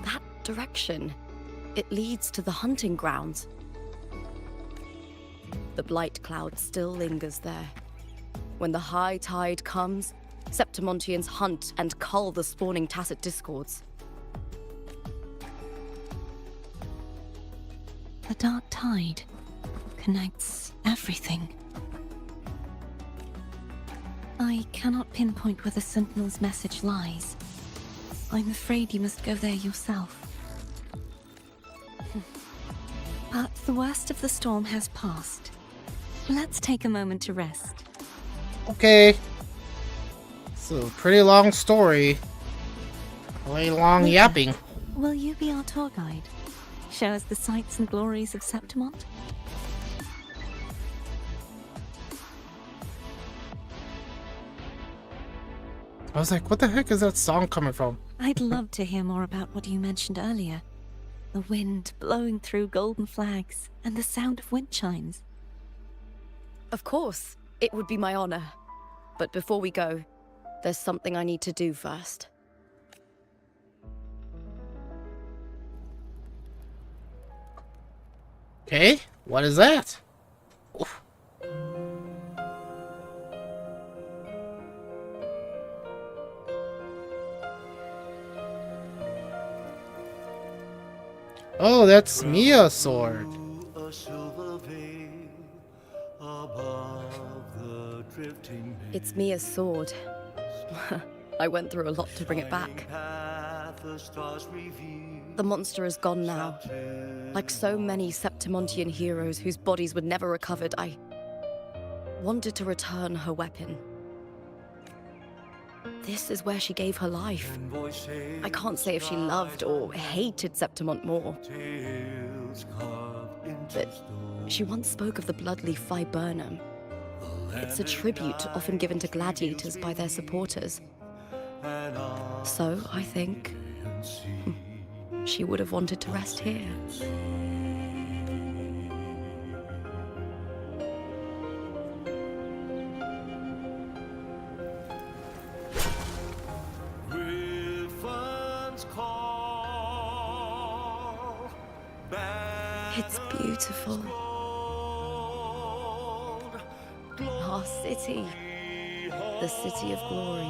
That direction. It leads to the hunting grounds. The blight cloud still lingers there. When the high tide comes, Septimontians hunt and cull the spawning Tacit Discords. The dark tide connects everything. I cannot pinpoint where the Sentinel's message lies. I'm afraid you must go there yourself. But the worst of the storm has passed. Let's take a moment to rest. Okay. It's a pretty long story. Really long Lupa, yapping. Will you be our tour guide? Show us the sights and glories of Septimont? I was like, what the heck is that song coming from? I'd love to hear more about what you mentioned earlier. The wind blowing through golden flags and the sound of wind chimes. Of course, it would be my honor. But before we go, there's something I need to do first. Okay, what is that? Oof. Oh, that's Mia's sword. A silver veil above the It's Mia's sword. I went through a lot to bring it back. The monster is gone now. Like so many Septimontian heroes whose bodies were never recovered, I wanted to return her weapon. This is where she gave her life. I can't say if she loved or hated Septimont more. But she once spoke of the bloodleaf viburnum. It's a tribute often given to gladiators by their supporters. So, I think, she would have wanted to rest here. It's beautiful. Our city. The city of glory.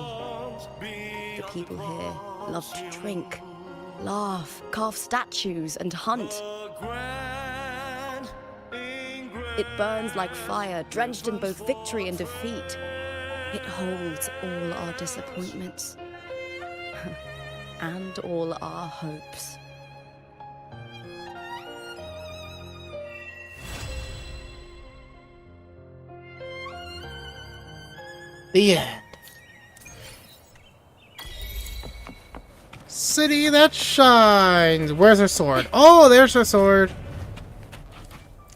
The people here love to drink, laugh, carve statues, and hunt. It burns like fire, drenched in both victory and defeat. It holds all our disappointments. And all our hopes. The end. City that shines. Where's her sword? Oh, there's her sword.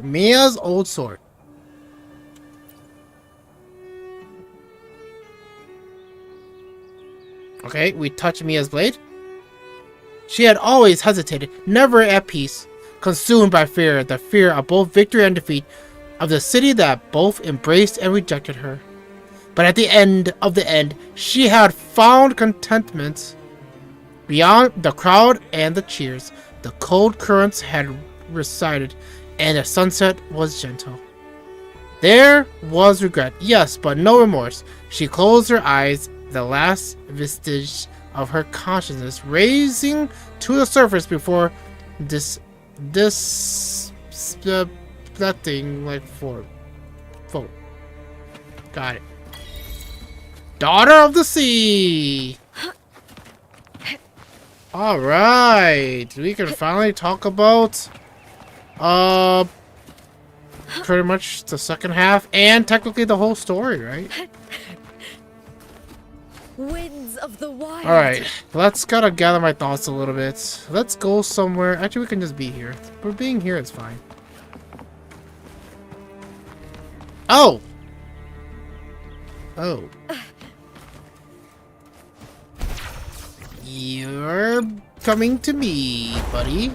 Mia's old sword. Okay, we touch Mia's blade. She had always hesitated, never at peace, consumed by fear, the fear of both victory and defeat, of the city that both embraced and rejected her. But at the end of the end, she had found contentment. Beyond the crowd and the cheers, the cold currents had receded, and the sunset was gentle. There was regret, yes, but no remorse. She closed her eyes, the last vestige of her consciousness raising to the surface before that thing like for. Got it. Daughter of the Sea! Alright, we can finally talk about pretty much the second half and technically the whole story, right? Winds of the wild. Alright, let's gotta gather my thoughts a little bit. Let's go somewhere. Actually, we can just be here. We're being here, it's fine. Oh! Oh. You're coming to me, buddy.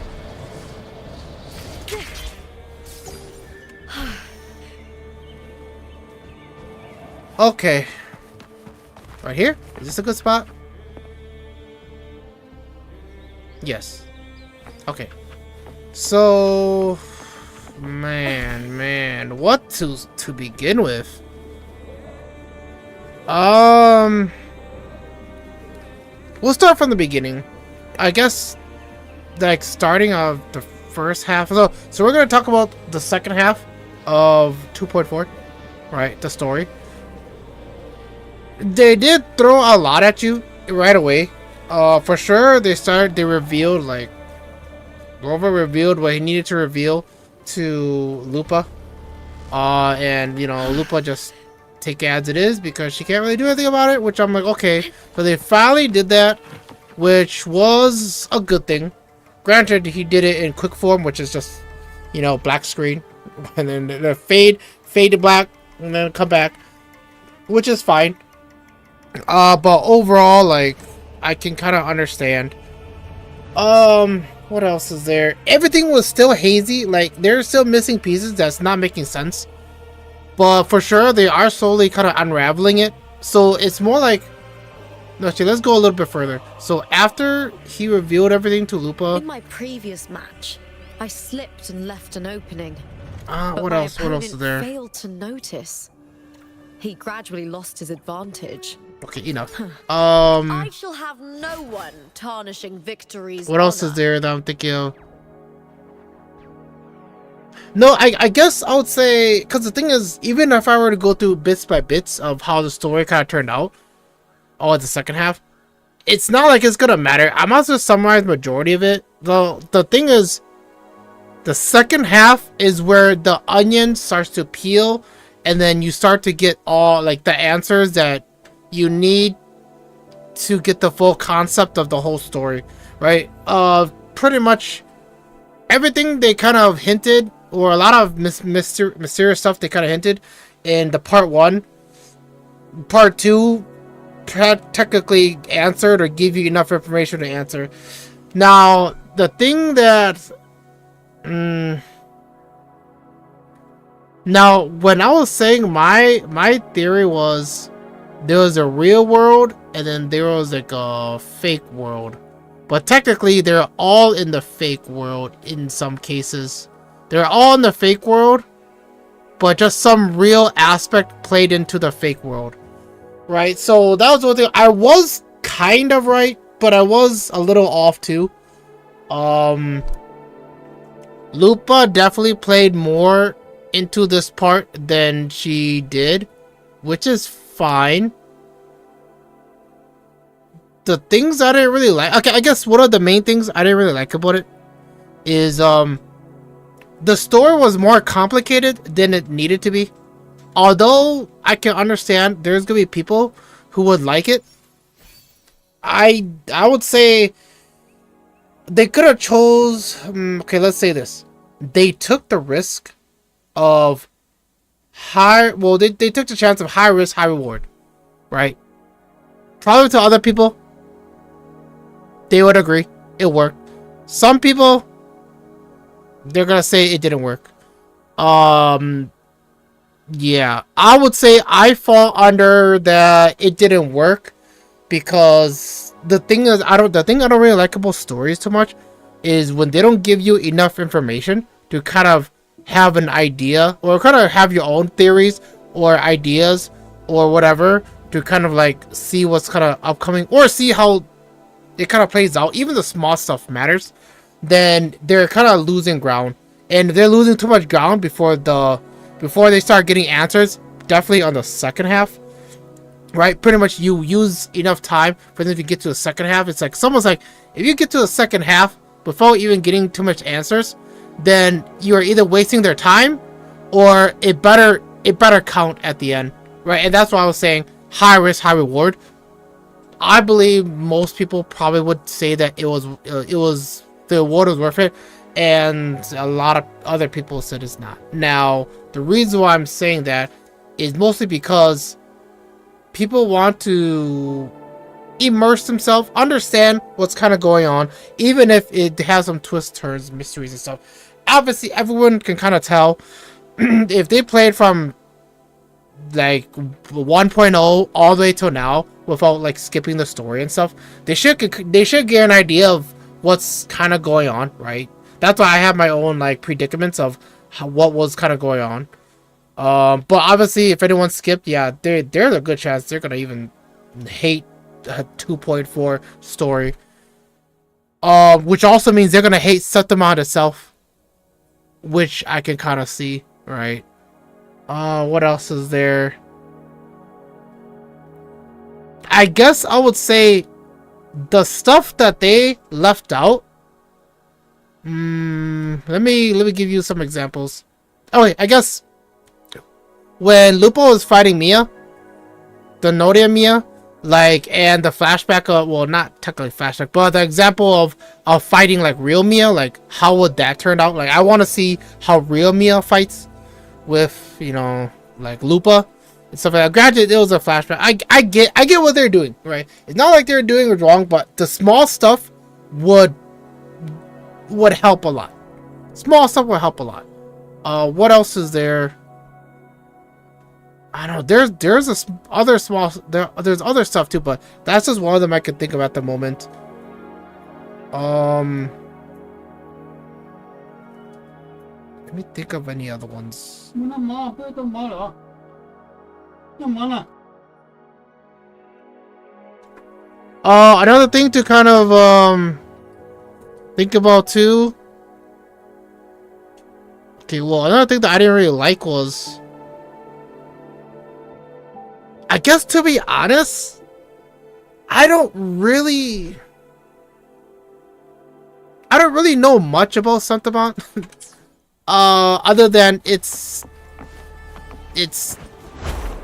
Okay. Right here? Is this a good spot? Yes. Okay. So... Man. What to begin with? We'll start from the beginning. I guess, like, starting of the first half. So we're going to talk about the second half of 2.4. Right? The story. They did throw a lot at you right away. For sure, they revealed, like, Wuwa revealed what he needed to reveal to Lupa. And, you know, Lupa just take it as it is because she can't really do anything about it, which I'm like, okay. So they finally did that, which was a good thing. Granted, he did it in quick form, which is just, you know, black screen. And then the fade to black, and then come back, which is fine. But overall, like, I can kind of understand. What else is there? Everything was still hazy. Like, there's still missing pieces that's not making sense. But for sure, they are slowly kind of unraveling it. So it's more like... No, actually, let's go a little bit further. So after he revealed everything to Lupa... In my previous match, I slipped and left an opening. What else? What else is there? Failed to notice. He gradually lost his advantage. Okay, enough. I shall have no one tarnishing victories. What else is there that I'm thinking of? No, I guess I would say, because the thing is, even if I were to go through bits by bits of how the story kind of turned out, or the second half, it's not like it's gonna matter. I might as well summarize majority of it. The thing is, the second half is where the onion starts to peel, and then you start to get all like the answers that you need to get the full concept of the whole story, right? Pretty much everything they kind of hinted, or a lot of mysterious stuff they kind of hinted in the part 1. Part 2 technically answered or give you enough information to answer. Now, the thing that... now, when I was saying my theory was there was a real world and then there was like a fake world. But technically, they're all in the fake world in some cases. They're all in the fake world, but just some real aspect played into the fake world. Right? So that was one thing. I was kind of right, but I was a little off too. Lupa definitely played more into this part than she did, which is fine. The things I didn't really like, okay, I guess one of the main things I didn't really like about it is the story was more complicated than it needed to be. Although I can understand there's gonna be people who would like it, I would say they could have chose, okay, let's say this. They took the risk of they took the chance of high risk, high reward, right? Probably to other people, they would agree it worked. Some people, they're gonna say it didn't work. Yeah, I would say I fall under that it didn't work, because the thing is, I don't really like about stories too much is when they don't give you enough information to kind of have an idea or kind of have your own theories or ideas or whatever to kind of like see what's kind of upcoming or see how it kind of plays out. Even the small stuff matters. Then they're kind of losing ground, and they're losing too much ground before they start getting answers. Definitely on the second half, right? Pretty much you use enough time for them to get to the second half. It's like someone's like, if you get to the second half before even getting too much answers, then you're either wasting their time or it better count at the end, right? And that's why I was saying high risk, high reward. I believe most people probably would say that it was the reward was worth it, and a lot of other people said it's not. Now, the reason why I'm saying that is mostly because people want to immerse themselves, understand what's kind of going on, even if it has some twists, turns, mysteries and stuff. Obviously, everyone can kind of tell if they played from like 1.0 all the way till now without like skipping the story and stuff. They should get an idea of what's kind of going on, right? That's why I have my own like predicaments of what was kind of going on. But obviously, if anyone skipped, yeah, there's a good chance they're gonna even hate 2.4 story. Which also means they're gonna hate Septimon itself, which I can kind of see, right? What else is there? I guess I would say the stuff that they left out. Let me give you some examples. Oh wait, I guess when Lupa was fighting Mia, the Nodia Mia, like, and the flashback of, well, not technically flashback, but the example of fighting like real Mia, like how would that turn out? Like, I want to see how real Mia fights with, you know, like Lupa and stuff like that. Granted, it was a flashback. I get what they're doing, right? It's not like they're doing it wrong, but the small stuff would help a lot. Small stuff would help a lot. What else is there? I don't know. There's other other stuff too, but that's just one of them I can think of at the moment. Let me think of any other ones. Another thing to kind of think about too. Okay, well, another thing that I didn't really like was, I guess to be honest, I don't really know much about Santamon. Other than it's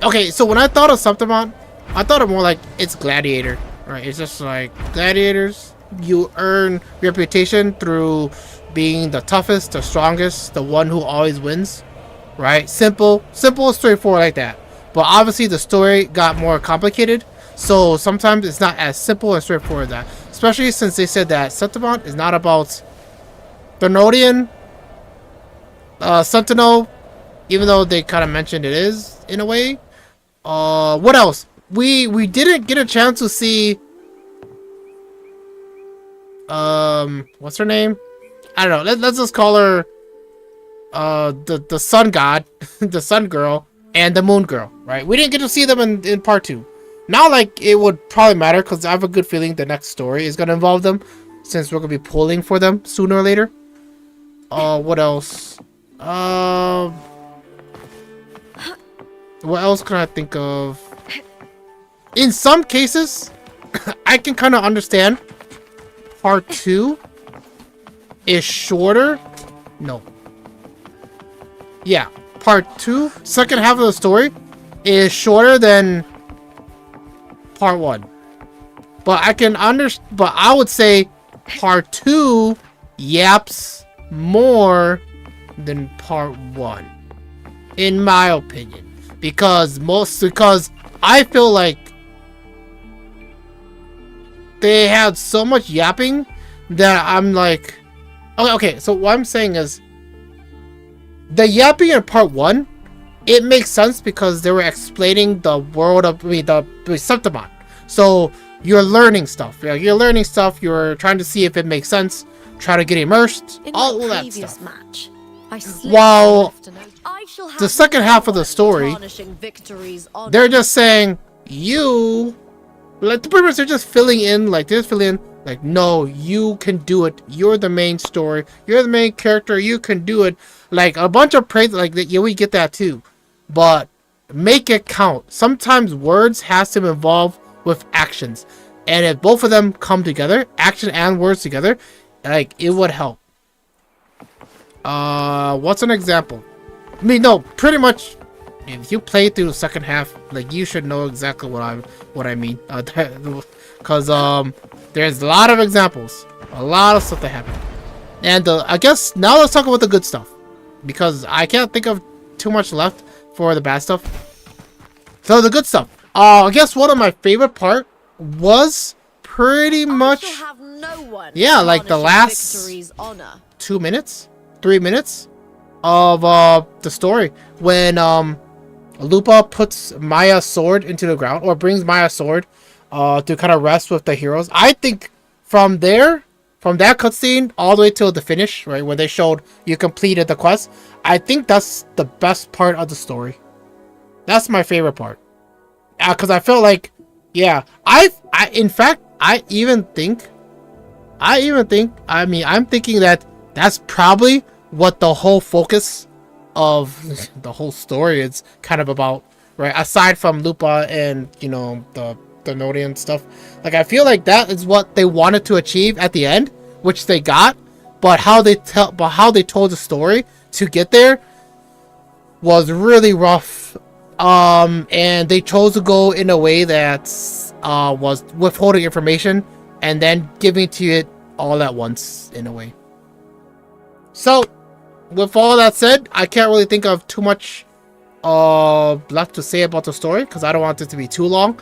okay. So when I thought of Santamon, I thought of more like it's Gladiator, right? It's just like gladiators. You earn reputation through being the toughest, the strongest, the one who always wins, right? Simple, straightforward like that. But obviously the story got more complicated, so sometimes it's not as simple and straightforward as that. Especially since they said that Santamon is not about the Nodian, Sentinel, even though they kind of mentioned it is in a way. What else? We didn't get a chance to see. What's her name? I don't know. Let's just call her the sun god, the sun girl, and the moon girl, right? We didn't get to see them in part 2. Now, like, it would probably matter because I have a good feeling the next story is going to involve them, since we're going to be pulling for them sooner or later. What else? What else can I think of? In some cases, I can kind of understand part 2 is shorter. No. Yeah, part 2, second half of the story, is shorter than part 1. But I can but I would say part 2 yaps more than part 1, in my opinion, because I feel like they had so much yapping that I'm like, okay, so what I'm saying is, the yapping in part 1, it makes sense because they were explaining the world of the Septimon. So you're learning stuff. You're trying to see if it makes sense. Try to get immersed. In all my that previous stuff. match, I While the the second half of the story, they're just saying pretty much they're just filling in, like no, you can do it. You're the main story. You're the main character. You can do it. Like a bunch of praise, like that. Yeah, we get that too, but make it count. Sometimes words has to involve with actions, and if both of them come together, action and words together, like it would help. What's an example? I mean, no, pretty much. If you play through the second half, like you should know exactly what I mean. Cause there's a lot of examples, a lot of stuff that happened, and I guess now let's talk about the good stuff, because I can't think of too much left for the bad stuff. So the good stuff. I guess one of my favorite part was pretty much, yeah, like the last 2 minutes, 3 minutes of the story when Lupa puts Maya's sword into the ground, or brings Maya's sword to kind of rest with the heroes. I think from that cutscene all the way till the finish, right, when they showed you completed the quest, I think that's the best part of the story. That's my favorite part. Because I felt like, yeah, I'm thinking that that's probably what the whole focus of the whole story is kind of about, right? Aside from Lupa and, you know, the Nodian stuff. Like, I feel like that is what they wanted to achieve at the end, which they got, but how they told the story to get there was really rough. And they chose to go in a way that was withholding information and then giving to it all at once in a way. So, with all that said, I can't really think of too much left to say about the story because I don't want it to be too long.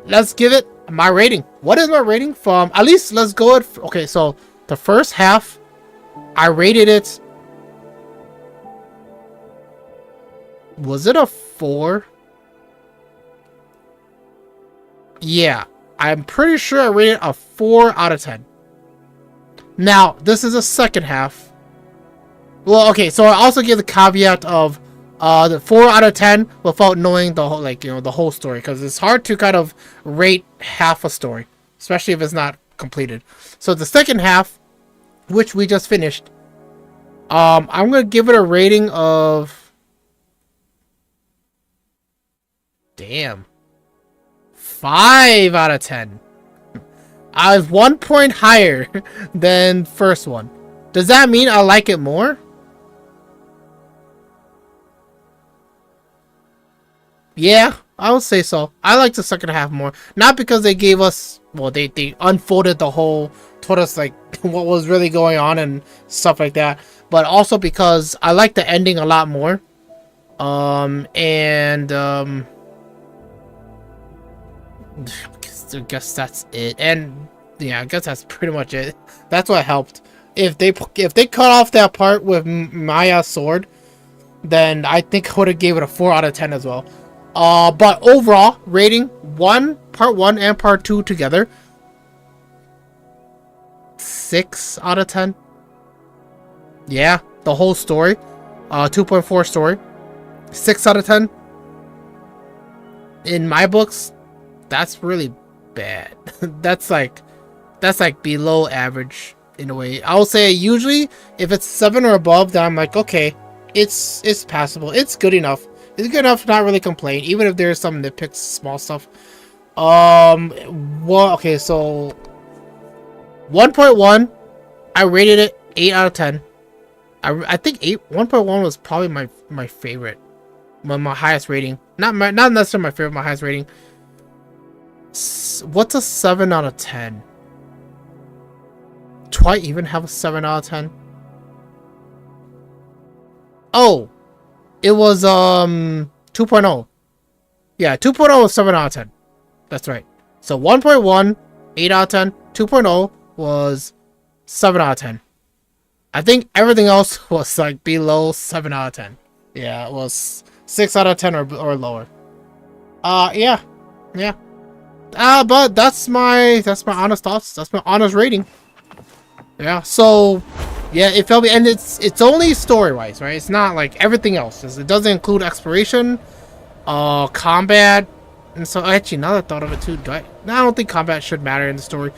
Let's give it my rating. What is my rating from? At least let's go at. Okay, so the first half, I rated it. Was it a 4? Yeah, I'm pretty sure I rated a 4 out of 10. Now, this is the second half. Well, okay, so I also give the caveat of the 4 out of 10 without knowing the whole, like, you know, the whole story, because it's hard to kind of rate half a story, especially if it's not completed. So the second half, which we just finished, I'm gonna give it a rating of, damn, 5 out of 10. I was 1 point higher than first one. Does that mean I like it more? Yeah, I would say so. I like the second half more. Not because they gave us, well, they unfolded the whole, told us like what was really going on and stuff like that. But also because I like the ending a lot more. I guess that's it. And yeah, I guess that's pretty much it. That's what helped. If they cut off that part with Maya's sword, then I think I would have gave it a 4 out of 10 as well. But overall rating, part 1 and part 2 together, 6 out of 10. Yeah, the whole story, 2.4 story, 6 out of 10. In my books, that's really bad. that's like below average in a way. I'll say usually if it's 7 or above, then I'm like, okay, it's passable. It's good enough. It's good enough to not really complain, even if there's some nitpicks, small stuff. Okay, so 1.1, I rated it 8 out of 10. I think 1.1 was probably my favorite, my highest rating. Not necessarily my favorite, my highest rating. What's a 7 out of 10? Do I even have a 7 out of 10? Oh, it was 2.0. Yeah, 2.0 was 7 out of 10. That's right. So 1.1, 8 out of 10. 2.0 was 7 out of 10. I think everything else was like below 7 out of 10. Yeah, it was 6 out of 10 or lower. Yeah. But that's my honest thoughts. That's my honest rating. Yeah. So, yeah, it felt me, and it's only story-wise, right? It's not like everything else. It doesn't include exploration, combat, and so actually, now that I thought of it too, I don't think combat should matter in the story.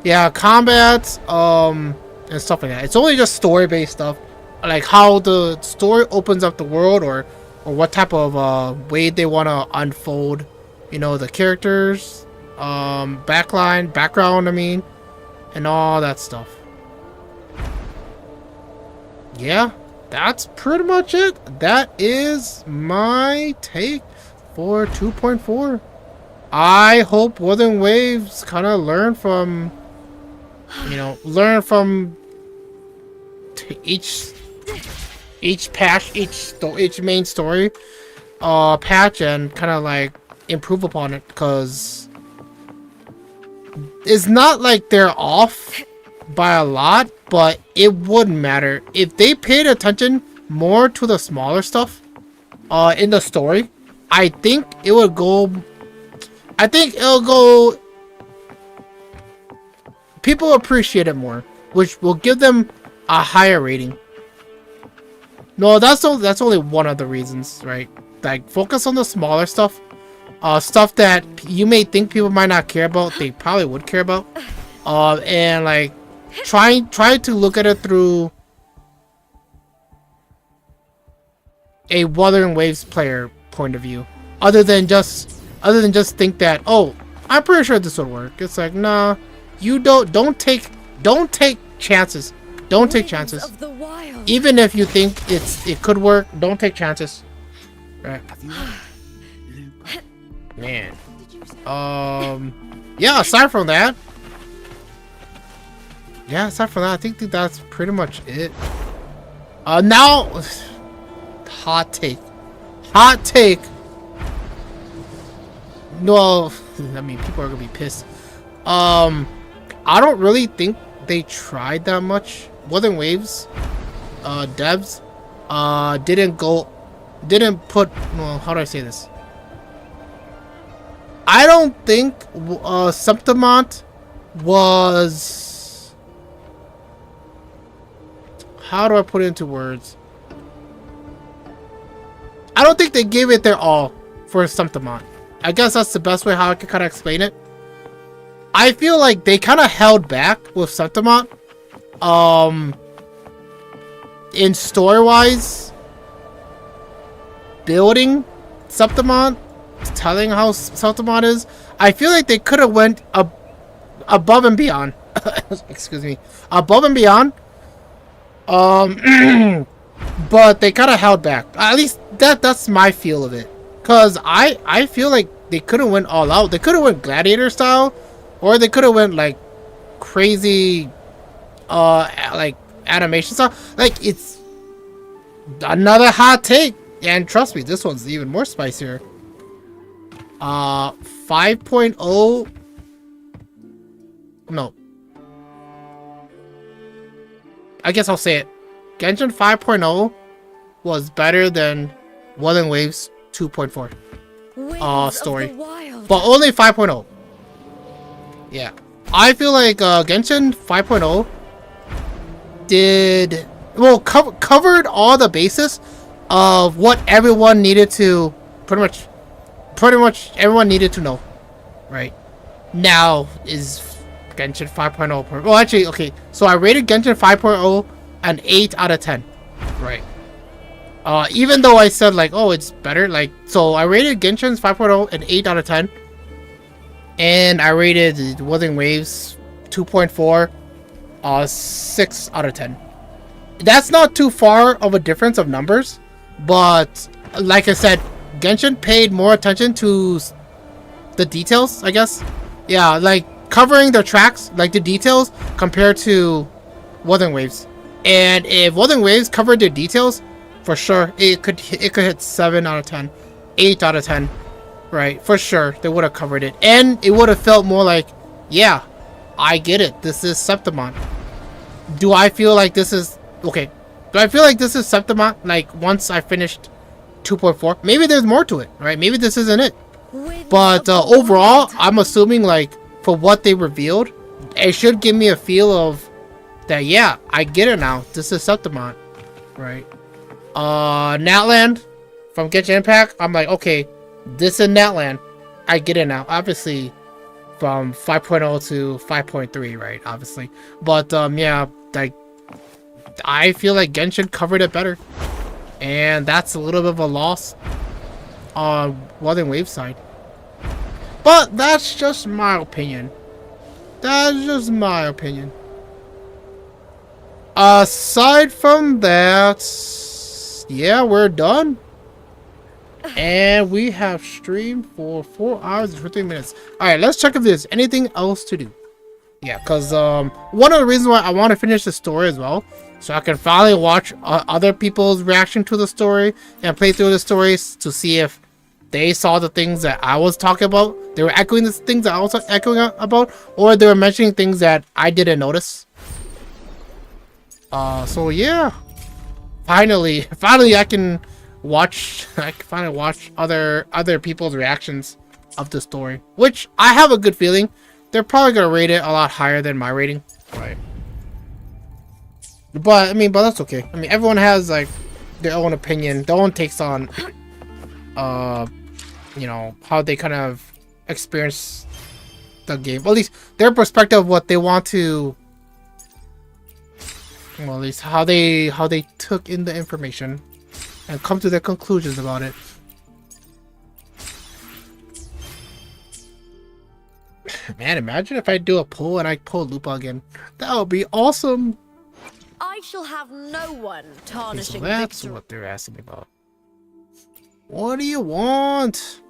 Yeah, combat, and stuff like that. It's only just story-based stuff, like how the story opens up the world, or what type of way they want to unfold, you know, the characters, background, I mean, and all that stuff. Yeah, that's pretty much it. That is my take for 2.4. I hope Wuthering Waves kind of learn from each patch, each main story patch, and kind of like improve upon it, because it's not like they're off by a lot, but it wouldn't matter if they paid attention more to the smaller stuff in the story. I think it'll go, people appreciate it more, which will give them a higher rating. No, that's only one of the reasons, right? Like, focus on the smaller stuff, stuff that you may think people might not care about, they probably would care about, and like try to look at it through a Wuthering Waves player point of view, other than just think that, oh, I'm pretty sure this would work. It's like, nah, you don't take chances. Don't take chances. Even if you think it could work, don't take chances. Right. Man. Yeah, aside from that, I think that's pretty much it. Now, hot take. No, I mean, people are gonna be pissed. I don't really think they tried that much. Wuthering Waves devs didn't put, well, how do I say this? I don't think Septimont was, how do I put it into words? I don't think they gave it their all for Septimont. I guess that's the best way how I could kind of explain it. I feel like they kind of held back with Septimont. in story-wise, building Septimon, telling how Septimon is, I feel like they could have went above and beyond. Excuse me, above and beyond. But they kind of held back. At least that's my feel of it. Cause I feel like they could have went all out. They could have went gladiator style, or they could have went like crazy, like animation style. Like, it's another hot take, and trust me, this one's even more spicier. 5.0. No. I guess I'll say it. Genshin 5.0 was better than Wuthering Waves 2.4 story. But only 5.0. Yeah. I feel like Genshin 5.0 did... Well, covered all the bases of what everyone needed to... Pretty much everyone needed to know. Right? Now is Genshin 5.0... Well, actually, okay. So I rated Genshin 5.0 an 8 out of 10. Right. Even though I said, like, oh, it's better. Like, so I rated Genshin 5.0 an 8 out of 10. And I rated Wuthering Waves 2.4 6 out of 10. That's not too far of a difference of numbers. But, like I said, Genshin paid more attention to the details, I guess. Yeah, like, covering the tracks, like the details, compared to Wuthering Waves. And if Wuthering Waves covered their details, for sure, it could hit 7 out of 10, 8 out of 10, right? For sure, they would have covered it. And it would have felt more like, yeah, I get it. This is Septimon. Do I feel like this is... Okay. Do I feel like this is Septimon, like, once I finished 2.4? Maybe there's more to it, right? Maybe this isn't it. But overall, I'm assuming, like, for what they revealed, it should give me a feel of that, yeah, I get it now. This is Septimon, right? Natland from Genshin Impact, I'm like, okay, this is Natland. I get it now. Obviously, from 5.0 to 5.3, right? Obviously. But, yeah, like, I feel like Genshin covered it better. And that's a little bit of a loss on Wuthering Waves side. But that's just my opinion. That's just my opinion. Aside from that, yeah, we're done. And we have streamed for 4 hours and 15 minutes. Alright, let's check if there's anything else to do. Yeah, because one of the reasons why I want to finish the story as well, so I can finally watch other people's reaction to the story and play through the stories to see if they saw the things that I was talking about. They were echoing the things that I was echoing about, or they were mentioning things that I didn't notice. So yeah, finally I can watch. I can finally watch other people's reactions of the story, which I have a good feeling they're probably gonna rate it a lot higher than my rating, right? But I mean, that's okay. I mean, everyone has like their own opinion, their own takes on, you know, how they kind of experience the game. Well, at least their perspective of what they want to. Well, at least how they took in the information and come to their conclusions about it. Man, imagine if I do a pull and I pull Lupa again. That would be awesome. I shall have no one tarnishing so that's victory. what they're asking me about. What do you want?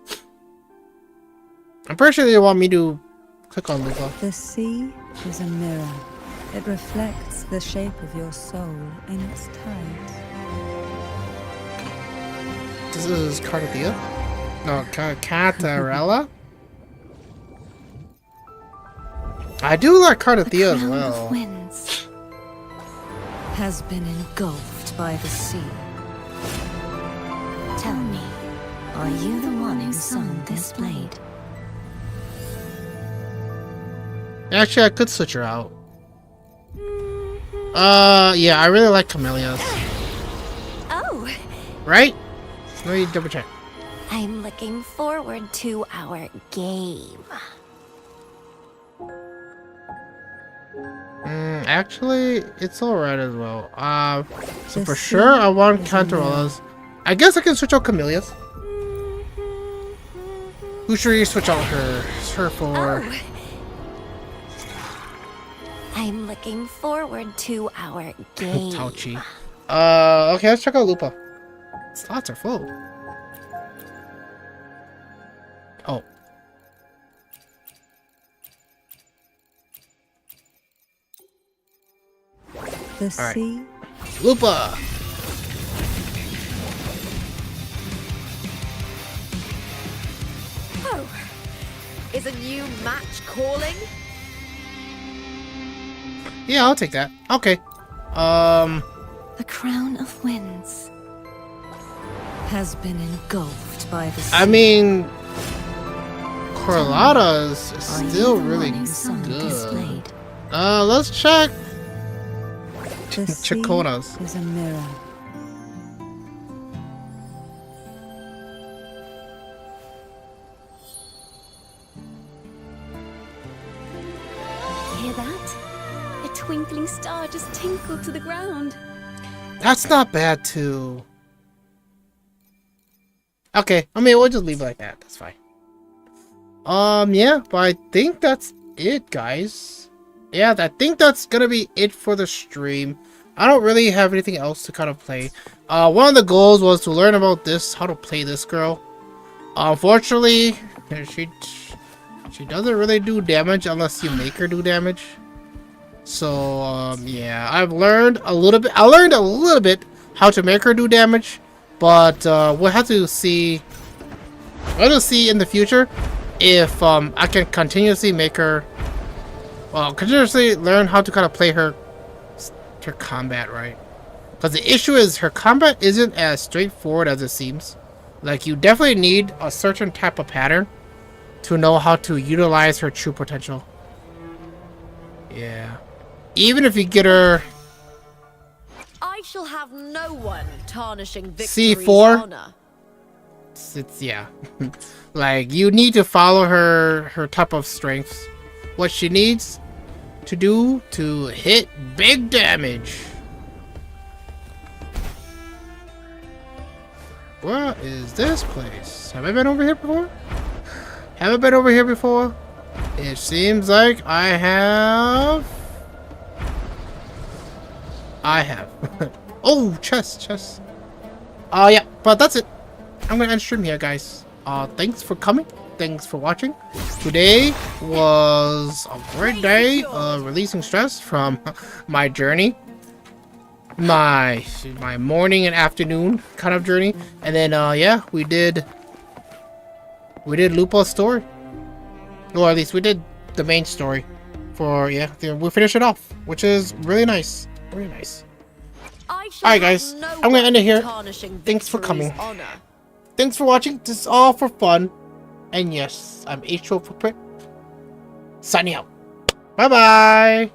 I'm pretty sure they want me to click on Lupa. The sea is a mirror. It reflects the shape of your soul in its tides. This is Cardathea? No, Catarella? I do like Cardathea as well. Of winds has been engulfed by the sea. Tell me, are you the one who summoned this blade? Actually, I could switch her out. Yeah, I really like Camellia's. Oh, Right? Let me double check. I'm looking forward to our game. Actually, it's alright as well. So The for sure, I want sea is a Cantarella's. I guess I can switch out Camellia's. Who should we switch out her for? Oh. I'm looking forward to our game. Tauchi. Okay, let's check out Lupa. Slots are full. Oh. The Alright. sea Lupa! Oh, is a new match calling? Yeah, I'll take that. Okay. The crown of winds has been engulfed by the sea. I mean, Corlata's Are you still the really one who sung good. displayed? Let's check The sea Chakona's. is a mirror. Hear that? A twinkling star just tinkled to the ground. That's not bad too. Okay, I mean we'll just leave it like that. That's fine. Yeah, but I think that's it, guys. Yeah, I think that's gonna be it for the stream. I don't really have anything else to kind of play. One of the goals was to learn about this, how to play this girl. Unfortunately, she doesn't really do damage unless you make her do damage. So, yeah, I've learned a little bit. I learned a little bit how to make her do damage, but we'll have to see. We'll have to see in the future if I can continuously make her. Well, continuously learn how to kind of play her combat, right? Because the issue is her combat isn't as straightforward as it seems. Like, you definitely need a certain type of pattern to know how to utilize her true potential. Yeah. Even if you get her I shall have no one tarnishing victory's C4. honor. It's yeah. Like, you need to follow her type of strengths. What she needs to do to hit big damage. What is this place? Have I been over here before? Have I been over here before? It seems like I have. Oh, chest. Yeah, but that's it. I'm gonna end stream here, guys. Thanks for coming. Thanks for watching. Today was a great day releasing stress from my journey. My morning and afternoon kind of journey. And then yeah, we did Lupa's story. Or at least we did the main story for we finished it off, which is really nice. Really nice. Alright guys, I'm gonna end it here. Thanks for coming. Thanks for watching. This is all for fun. And yes, I'm H2O Footprint. Signing out. Bye bye.